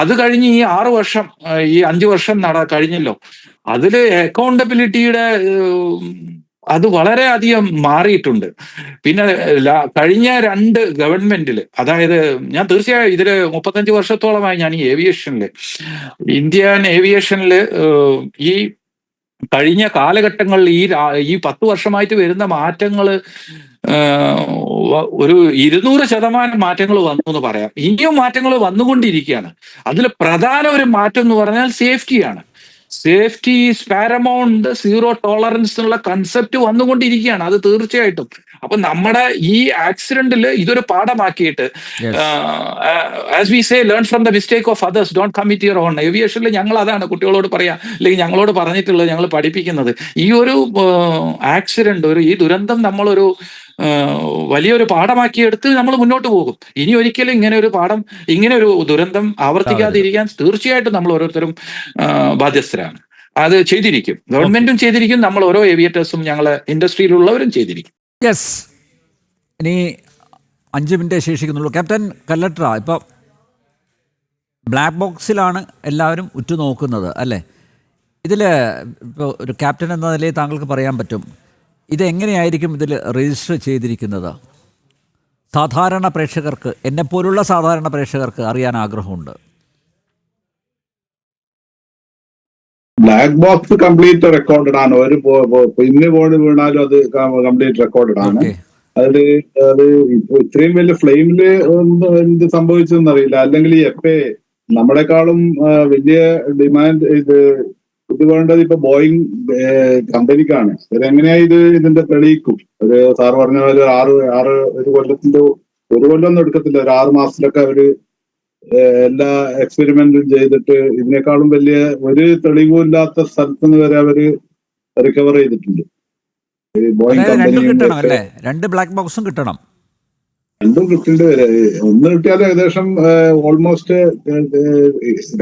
അത് കഴിഞ്ഞ് ഈ 6 വർഷം ഈ 5 വർഷം കഴിഞ്ഞല്ലോ, അതില് അക്കൗണ്ടബിലിറ്റിയുടെ അത് വളരെയധികം മാറിയിട്ടുണ്ട്. പിന്നെ കഴിഞ്ഞ 2 ഗവൺമെന്റില്, അതായത് ഞാൻ തീർച്ചയായും ഇതില് 35 വർഷത്തോളമായി ഞാൻ ഈ ഏവിയേഷനില്, ഇന്ത്യൻ ഏവിയേഷനില് ഈ കഴിഞ്ഞ കാലഘട്ടങ്ങളിൽ ഈ 10 വർഷമായിട്ട് വരുന്ന മാറ്റങ്ങള് ഒരു 200% മാറ്റങ്ങൾ വന്നു എന്ന് പറയാം. ഇനിയും മാറ്റങ്ങൾ വന്നുകൊണ്ടിരിക്കുകയാണ്. അതിൽ പ്രധാന ഒരു മാറ്റം എന്ന് പറഞ്ഞാൽ സേഫ്റ്റിയാണ്. Safety is paramount, zero tolerance എന്നുള്ള കൺസെപ്റ്റ് വന്നുകൊണ്ടിരിക്കുകയാണ്. അത് തീർച്ചയായിട്ടും. അപ്പൊ നമ്മുടെ ഈ ആക്സിഡന്റിൽ ഇതൊരു പാഠമാക്കിയിട്ട്, as we say, learn from the mistake of others, don't commit your own. ഏവിയേഷനിൽ ഞങ്ങൾ അതാണ് കുട്ടികളോട് പറയാ, അല്ലെങ്കിൽ ഞങ്ങളോട് പറഞ്ഞിട്ടുള്ളത്, ഞങ്ങൾ പഠിപ്പിക്കുന്നത്. ഈ ഒരു ആക്സിഡന്റ്, ഈ ദുരന്തം നമ്മളൊരു വലിയൊരു പാഠമാക്കിയെടുത്ത് നമ്മൾ മുന്നോട്ട് പോകും. ഇനി ഒരിക്കലും ഇങ്ങനെ ഒരു ദുരന്തം ആവർത്തിക്കാതിരിക്കാൻ തീർച്ചയായിട്ടും നമ്മൾ ഓരോരുത്തരും ബാധ്യസ്ഥരാണ്. അത് ചെയ്തിരിക്കും, ഗവൺമെന്റും ചെയ്തിരിക്കും, നമ്മൾ ഓരോ ഏവിയേറ്റേഴ്സും ഞങ്ങളെ ഇൻഡസ്ട്രിയിലുള്ളവരും ചെയ്തിരിക്കും. യെസ്. ഇനി 5 മിനിറ്റ് ശേഷിക്കുന്നുള്ളൂ. ക്യാപ്റ്റൻ കല്ലട്ര, ഇപ്പോൾ ബ്ലാക്ക് ബോക്സിലാണ് എല്ലാവരും ഉറ്റുനോക്കുന്നത് അല്ലേ? ഇതിൽ ഇപ്പോൾ ഒരു ക്യാപ്റ്റൻ എന്ന നിലയിൽ താങ്കൾക്ക് പറയാൻ പറ്റും, ഇതെങ്ങനെയായിരിക്കും ഇതിൽ രജിസ്റ്റർ ചെയ്തിരിക്കുന്നത്? സാധാരണ പ്രേക്ഷകർക്ക്, എന്നെപ്പോലുള്ള സാധാരണ പ്രേക്ഷകർക്ക് അറിയാൻ ആഗ്രഹമുണ്ട്. ബ്ലാക്ക് ബോക്സ് കംപ്ലീറ്റ് റെക്കോർഡഡ് ആണ്. ഒരു പിന്ന് ബോർഡ് വീണാലും അത് കംപ്ലീറ്റ് റെക്കോർഡഡ് ആണ്. അത് ഇത്രയും വലിയ ഫ്ലെയിമില് എന്ത് സംഭവിച്ചതെന്ന് അറിയില്ല. അല്ലെങ്കിൽ ഈ നമ്മളെക്കാളും വലിയ ഡിമാൻഡ് ഇത് വേണ്ടത് ഇപ്പൊ ബോയിങ് കമ്പനിക്കാണ്. ഇതെങ്ങനെയാ ഇതിന്റെ തെളിയിക്കും? ഒരു സാർ പറഞ്ഞ പോലെ ഒരു കൊല്ലമൊന്നും എടുക്കത്തില്ല, ഒരു 6 മാസത്തിലൊക്കെ അവര് എല്ലാ എക്സ്പെരിമെന്റും ചെയ്തിട്ട് ഇതിനേക്കാളും വലിയ ഒരു തെളിവും ഇല്ലാത്ത സ്ഥലത്ത് നിന്ന് വരെ അവര് റിക്കവർ ചെയ്തിട്ടുണ്ട്. ബോയിങ് കമ്പനി 2 ബ്ലാക്ക് ബോക്സും കിട്ടണം. 2 കിട്ടേണ്ടി വരെ. 1 കിട്ടിയാലും ഏകദേശം ഓൾമോസ്റ്റ്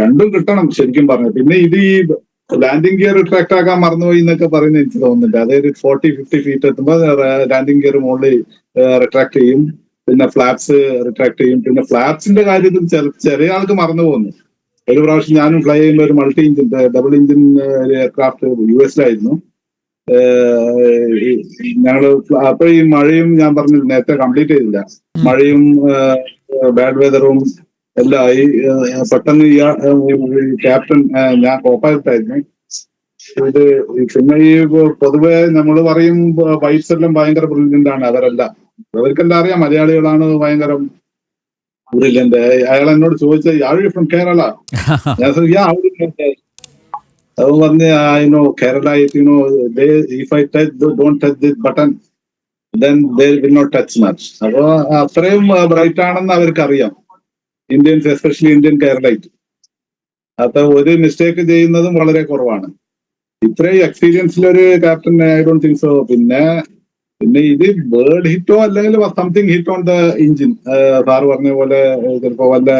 2 കിട്ടണം ശരിക്കും പറഞ്ഞു. പിന്നെ ഇത് ഈ ലാൻഡിംഗ് ഗിയർ റിട്രാക്ട് ആക്കാൻ മറന്നുപോയി എന്നൊക്കെ പറയുന്നത് എനിക്ക് തോന്നുന്നില്ല. അതായത് 40-50 ഫീറ്റ് എത്തുമ്പോൾ ലാൻഡിംഗ് ഗിയർ മുകളിൽ റിട്രാക്ട് ചെയ്യും, പിന്നെ ഫ്ലാപ്സ് റിട്രാക്ട് ചെയ്യും. പിന്നെ ഫ്ലാപ്സിന്റെ കാര്യത്തിൽ ചെറിയ ആൾക്ക് മറന്നു പോകുന്നു. ഒരു പ്രാവശ്യം ഞാനും ഫ്ലൈ ചെയ്യുമ്പോൾ ഒരു multi engine double engine aircraft US-ലായിരുന്നു. ഞങ്ങള് അപ്പൊ ഈ മഴയും ഞാൻ പറഞ്ഞു നേരത്തെ കംപ്ലീറ്റ് ചെയ്തില്ല, മഴയും ബാഡ് വെതറും എല്ലാം ആയി. പെട്ടെന്ന് ക്യാപ്റ്റൻ, ഞാൻ കോപ്പൈലറ്റായിരുന്നു. ഇത് പിന്നെ ഈ പൊതുവെ നമ്മൾ പറയും വൈറ്റ്സ് എല്ലാം ഭയങ്കര ബ്രില്യന്റ് ആണ്. അവർക്കെല്ലാം അറിയാം മലയാളികളാണ് ഭയങ്കര ബ്രില്യന്റ്. അയാൾ എന്നോട് ചോദിച്ചത്, "Are you from Kerala?" ഞാൻ അത് പറഞ്ഞ്, "I know Kerala, if I touch, don't touch this button, then they will not touch much." അപ്പൊ അത്രയും ബ്രൈറ്റ് ആണെന്ന് അവർക്കറിയാം, ഇന്ത്യൻസ്, എസ്പെഷ്യലി ഇന്ത്യൻ കേരളൈറ്റ്. അപ്പൊ ഒരു മിസ്റ്റേക്ക് ചെയ്യുന്നതും വളരെ കുറവാണ്. ഇത്രയും എക്സ്പീരിയൻസിലൊരു captain I don't think so. പിന്നെ ഇത് ബേർഡ് ഹിറ്റോ അല്ലെങ്കിൽ something hit on the engine, sir പറഞ്ഞ പോലെ ചിലപ്പോ വല്ല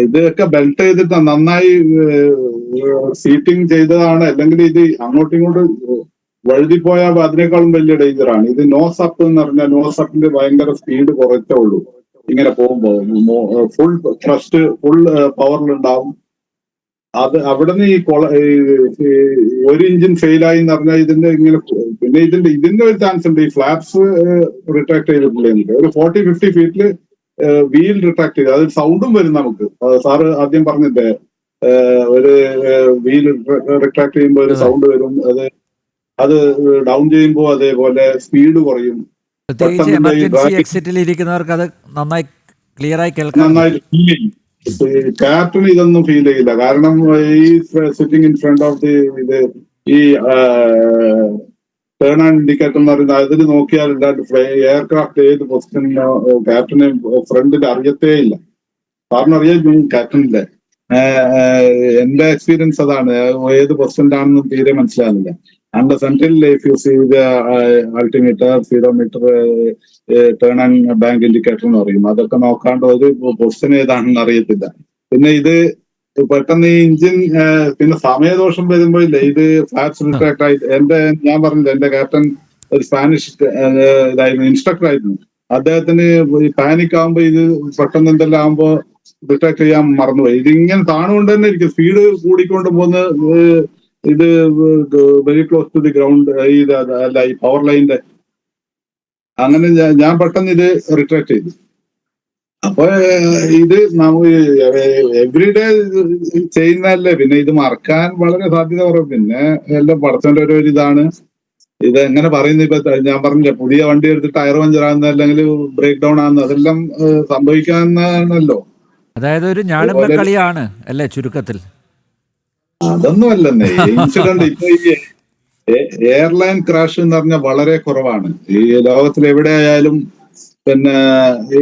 ഇതൊക്കെ ബെൽറ്റ് ചെയ്തിട്ട് നന്നായി സീറ്റിംഗ് ചെയ്തതാണ്. അല്ലെങ്കിൽ ഇത് അങ്ങോട്ടും ഇങ്ങോട്ടും വഴുതിപ്പോയാൽ അതിനേക്കാളും വലിയ ഡേഞ്ചറാണ്. ഇത് നോസ് അപ്പ് എന്ന് പറഞ്ഞാൽ നോസ് അപ്പിന്റെ ഭയങ്കര സ്പീഡ് കുറച്ചേ ഉള്ളൂ. ഇങ്ങനെ പോകുമ്പോ ഫുൾ ത്രസ്റ്റ്, ഫുൾ പവറിലുണ്ടാവും. അത് അവിടെ നിന്ന് ഒരു എഞ്ചിൻ ഫെയിലായി എന്ന് പറഞ്ഞാൽ ഇതിന്റെ ഇങ്ങനെ, പിന്നെ ഇതിന്റെ ഒരു ചാൻസ് ഉണ്ട്. ഈ ഫ്ലാപ്സ് റിട്രാക്ട് ചെയ്തിട്ടില്ലെങ്കിൽ ഒരു 40-50 ഫീറ്റില് വീൽ റിട്രാക്ട് ചെയ്ത് അത് സൗണ്ടും വരും നമുക്ക്. സാറ് ആദ്യം പറഞ്ഞില്ലേ, ഒരു വീൽ റിട്രാക്ട് ചെയ്യുമ്പോൾ ഒരു സൗണ്ട് വരും. അത് ഡൗൺ ചെയ്യുമ്പോൾ അതേപോലെ സ്പീഡ് കുറയും. ഇരിക്കുന്നവർക്ക് അത് നന്നായി ക്ലിയർ ആയി കേൾക്കാം, നന്നായിട്ട് ഫീൽ ചെയ്യും. ക്യാപ്റ്റന് ഇതൊന്നും ഫീൽ ചെയ്യില്ല. കാരണം ഈ സിറ്റിംഗ് ഇൻ ഫ്രണ്ട് ഓഫ് ഈ ടേൺ ആൻഡ് ഇൻഡിക്കേറ്റർ എന്ന് പറയുന്നത്, അതിൽ നോക്കിയാൽ എയർക്രാഫ്റ്റ് ഏത് പൊസിഷനിലോ ക്യാപ്റ്റന് ഫ്രണ്ടിൽ അറിയത്തേ ഇല്ല. കാരണം അറിയാം ക്യാപ്റ്റനില്ല. എന്റെ എക്സ്പീരിയൻസ് അതാണ്, ഏത് പൊസിഷനിലാണെന്ന് തീരെ മനസ്സിലാകുന്നില്ല. Unless until if you see the altimeter, speedometer, turn and bank indicator എന്ന് പറയും, അതൊക്കെ നോക്കാണ്ട് ഒരു പൊസിഷൻ ഏതാണെന്ന് അറിയത്തില്ല. പിന്നെ ഇത് പെട്ടെന്ന് ഈ എഞ്ചിൻ പിന്നെ സമയദോഷം വരുമ്പോ ഇല്ല, ഇത് ഫ്ലാപ്സ് റിട്രാക്ട് ആയിട്ട് ഞാൻ പറഞ്ഞില്ല, എന്റെ ക്യാപ്റ്റൻ ഒരു സ്പാനിഷ് ഇതായിരുന്നു, ഇൻസ്ട്രക്ടർ ആയിരുന്നു. അദ്ദേഹത്തിന് ഈ പാനിക് ആകുമ്പോ ഇത് പെട്ടെന്ന് എന്തെല്ലാം ആകുമ്പോ ഡിറ്റക്ട് ചെയ്യാൻ മറന്നുപോയി. ഇതിങ്ങനെ താണുകൊണ്ട് തന്നെ ഇരിക്കും, സ്പീഡ് കൂടിക്കൊണ്ട് പോകുന്ന ഇത് very close to the ground, അല്ല ഈ പവർ ലൈനിന്റെ. അങ്ങനെ ഞാൻ പെട്ടെന്ന് ഇത് റിട്രാക്ട് ചെയ്തു. അപ്പൊ ഇത് എവറിഡേ ചെയ്യുന്നതല്ലേ, പിന്നെ ഇത് മറക്കാൻ വളരെ സാധ്യത കുറവ്. പിന്നെ എല്ലാം പടച്ചോന്റെ ഒരു ഇതാണ്. ഇത് എങ്ങനെ പറയുന്നത്, ഇപ്പൊ ഞാൻ പറഞ്ഞില്ലേ, പുതിയ വണ്ടി എടുത്ത് ടയർ പഞ്ചറാകുന്ന അല്ലെങ്കിൽ ബ്രേക്ക് ഡൗൺ ആകുന്ന, അതെല്ലാം സംഭവിക്കാവുന്നതാണല്ലോ. അതായത് ഒരു ഞാണിമ്മ കളിയാണ് അല്ലേ ചുരുക്കത്തിൽ? അതൊന്നും അല്ലെന്നേ ഇൻസിഡന്റ്. ഇപ്പൊ ഈ എയർലൈൻ ക്രാഷ് എന്ന് പറഞ്ഞാൽ വളരെ കുറവാണ് ഈ ലോകത്തിൽ എവിടെയായാലും. പിന്നെ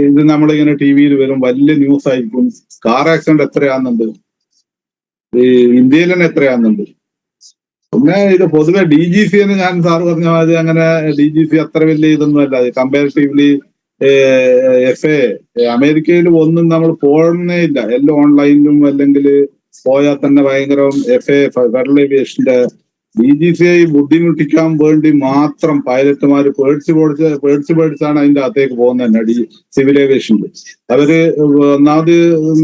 ഇത് നമ്മളിങ്ങനെ ടി വിയിൽ വരും, വലിയ ന്യൂസ് ആയിരിക്കും. കാർ ആക്സിഡന്റ് എത്രയാകുന്നുണ്ട്, ഈ ഇന്ത്യയിൽ തന്നെ എത്രയാകുന്നുണ്ട്. പിന്നെ ഇത് പൊതുവെ DGC എന്ന് ഞാൻ സാറ് പറഞ്ഞ മാതിരി അങ്ങനെ DGC അത്ര വലിയ ഇതൊന്നും അല്ല. കമ്പാരിറ്റീവ്ലി FA അമേരിക്കയിൽ ഒന്നും നമ്മൾ പോകുന്നേ ഇല്ല, എല്ലാം ഓൺലൈനിലും അല്ലെങ്കിൽ പോയാൽ തന്നെ ഭയങ്കര FA ഫെഡറൽ ഏവിയേഷന്റെ DGCയെ ബുദ്ധിമുട്ടിക്കാൻ വേണ്ടി മാത്രം പൈലറ്റുമാര് പേടിച്ചാണ് അതിന്റെ അകത്തേക്ക് പോകുന്നത് തന്നെ. സിവിൽ ഏവിയേഷനിൽ അവര് ഒന്നാമത്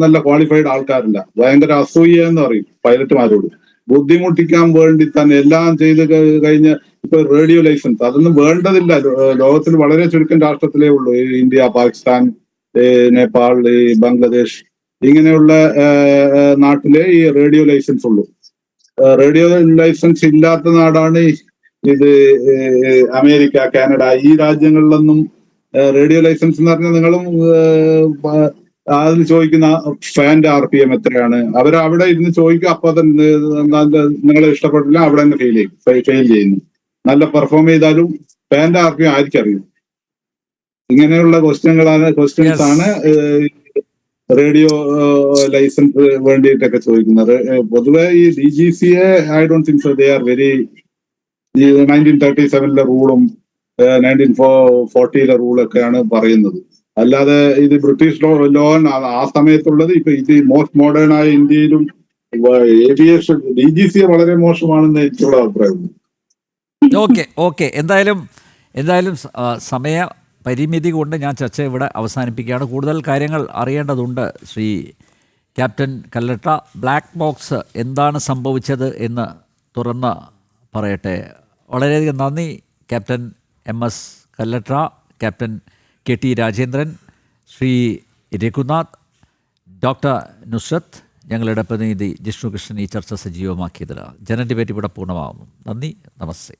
നല്ല ക്വാളിഫൈഡ് ആൾക്കാരില്ല, ഭയങ്കര അസൂയ എന്ന് പറയും പൈലറ്റുമാരോട്. ബുദ്ധിമുട്ടിക്കാൻ വേണ്ടി തന്നെ എല്ലാം ചെയ്ത് കഴിഞ്ഞ് ഇപ്പൊ റേഡിയോ ലൈസൻസ് അതൊന്നും വേണ്ടതില്ല. ലോകത്തിൽ വളരെ ചുരുക്കം രാഷ്ട്രത്തിലേ ഉള്ളൂ, ഇന്ത്യ, പാകിസ്ഥാൻ, നേപ്പാൾ, ബംഗ്ലാദേശ് ഇങ്ങനെയുള്ള നാട്ടിലെ ഈ റേഡിയോ ലൈസൻസ് ഉള്ളൂ. റേഡിയോ ലൈസൻസ് ഇല്ലാത്ത നാടാണ് ഇത് അമേരിക്ക, കാനഡ. ഈ രാജ്യങ്ങളിലൊന്നും റേഡിയോ ലൈസൻസ് എന്ന് പറഞ്ഞാൽ നിങ്ങളും അതിന് ചോദിക്കുന്ന ഫാന്റെ RPM എത്രയാണ്, അവിടെ ഇരുന്ന് ചോദിക്കുക. അപ്പൊ തന്നെ നിങ്ങളെ ഇഷ്ടപ്പെട്ടില്ല, അവിടെ തന്നെ ഫെയിൽ ചെയ്യുന്നു. നല്ല പെർഫോം ചെയ്താലും ഫാന്റെ RPM ആർക്കറിയും. ഇങ്ങനെയുള്ള ക്വസ്റ്റ്യൻസ് ആണ് റേഡിയോ ലൈസൻസ് വേണ്ടിയിട്ടൊക്കെ ചോദിക്കുന്നത്. പൊതുവെ ഈ DGCയെ I don't think so they are very. ഈ 1937 റൂളും 1940 റൂളൊക്കെയാണ് പറയുന്നത്. അല്ലാതെ ഇത് ബ്രിട്ടീഷ് ലോ ആ സമയത്തുള്ളത്. ഇപ്പൊ ഇത് മോസ്റ്റ് മോഡേൺ ആയ ഇന്ത്യയിലും ഏവിയേഷൻ DGC വളരെ മോശമാണെന്ന് എനിക്കുള്ള അഭിപ്രായം. ഓക്കെ എന്തായാലും സമയ പരിമിതി കൊണ്ട് ഞാൻ ചർച്ച ഇവിടെ അവസാനിപ്പിക്കുകയാണ്. കൂടുതൽ കാര്യങ്ങൾ അറിയേണ്ടതുണ്ട് Shri captain Kallatta. Black box എന്താണ് സംഭവിച്ചത് എന്ന് തുറന്ന് പറയട്ടെ. വളരെയധികം നന്ദി captain MS Kallatta, captain KT Rajendran, Shri Raghunath, doctor Nusrat, ഞങ്ങളുടെ പ്രതിനിധി ജിഷ്ണു കൃഷ്ണൻ ഈ ചർച്ച സജീവമാക്കിയതിൽ. ജനൻ ഡിബേറ്റ് ഇവിടെ പൂർണ്ണമാകുന്നു. നന്ദി, നമസ്തേ.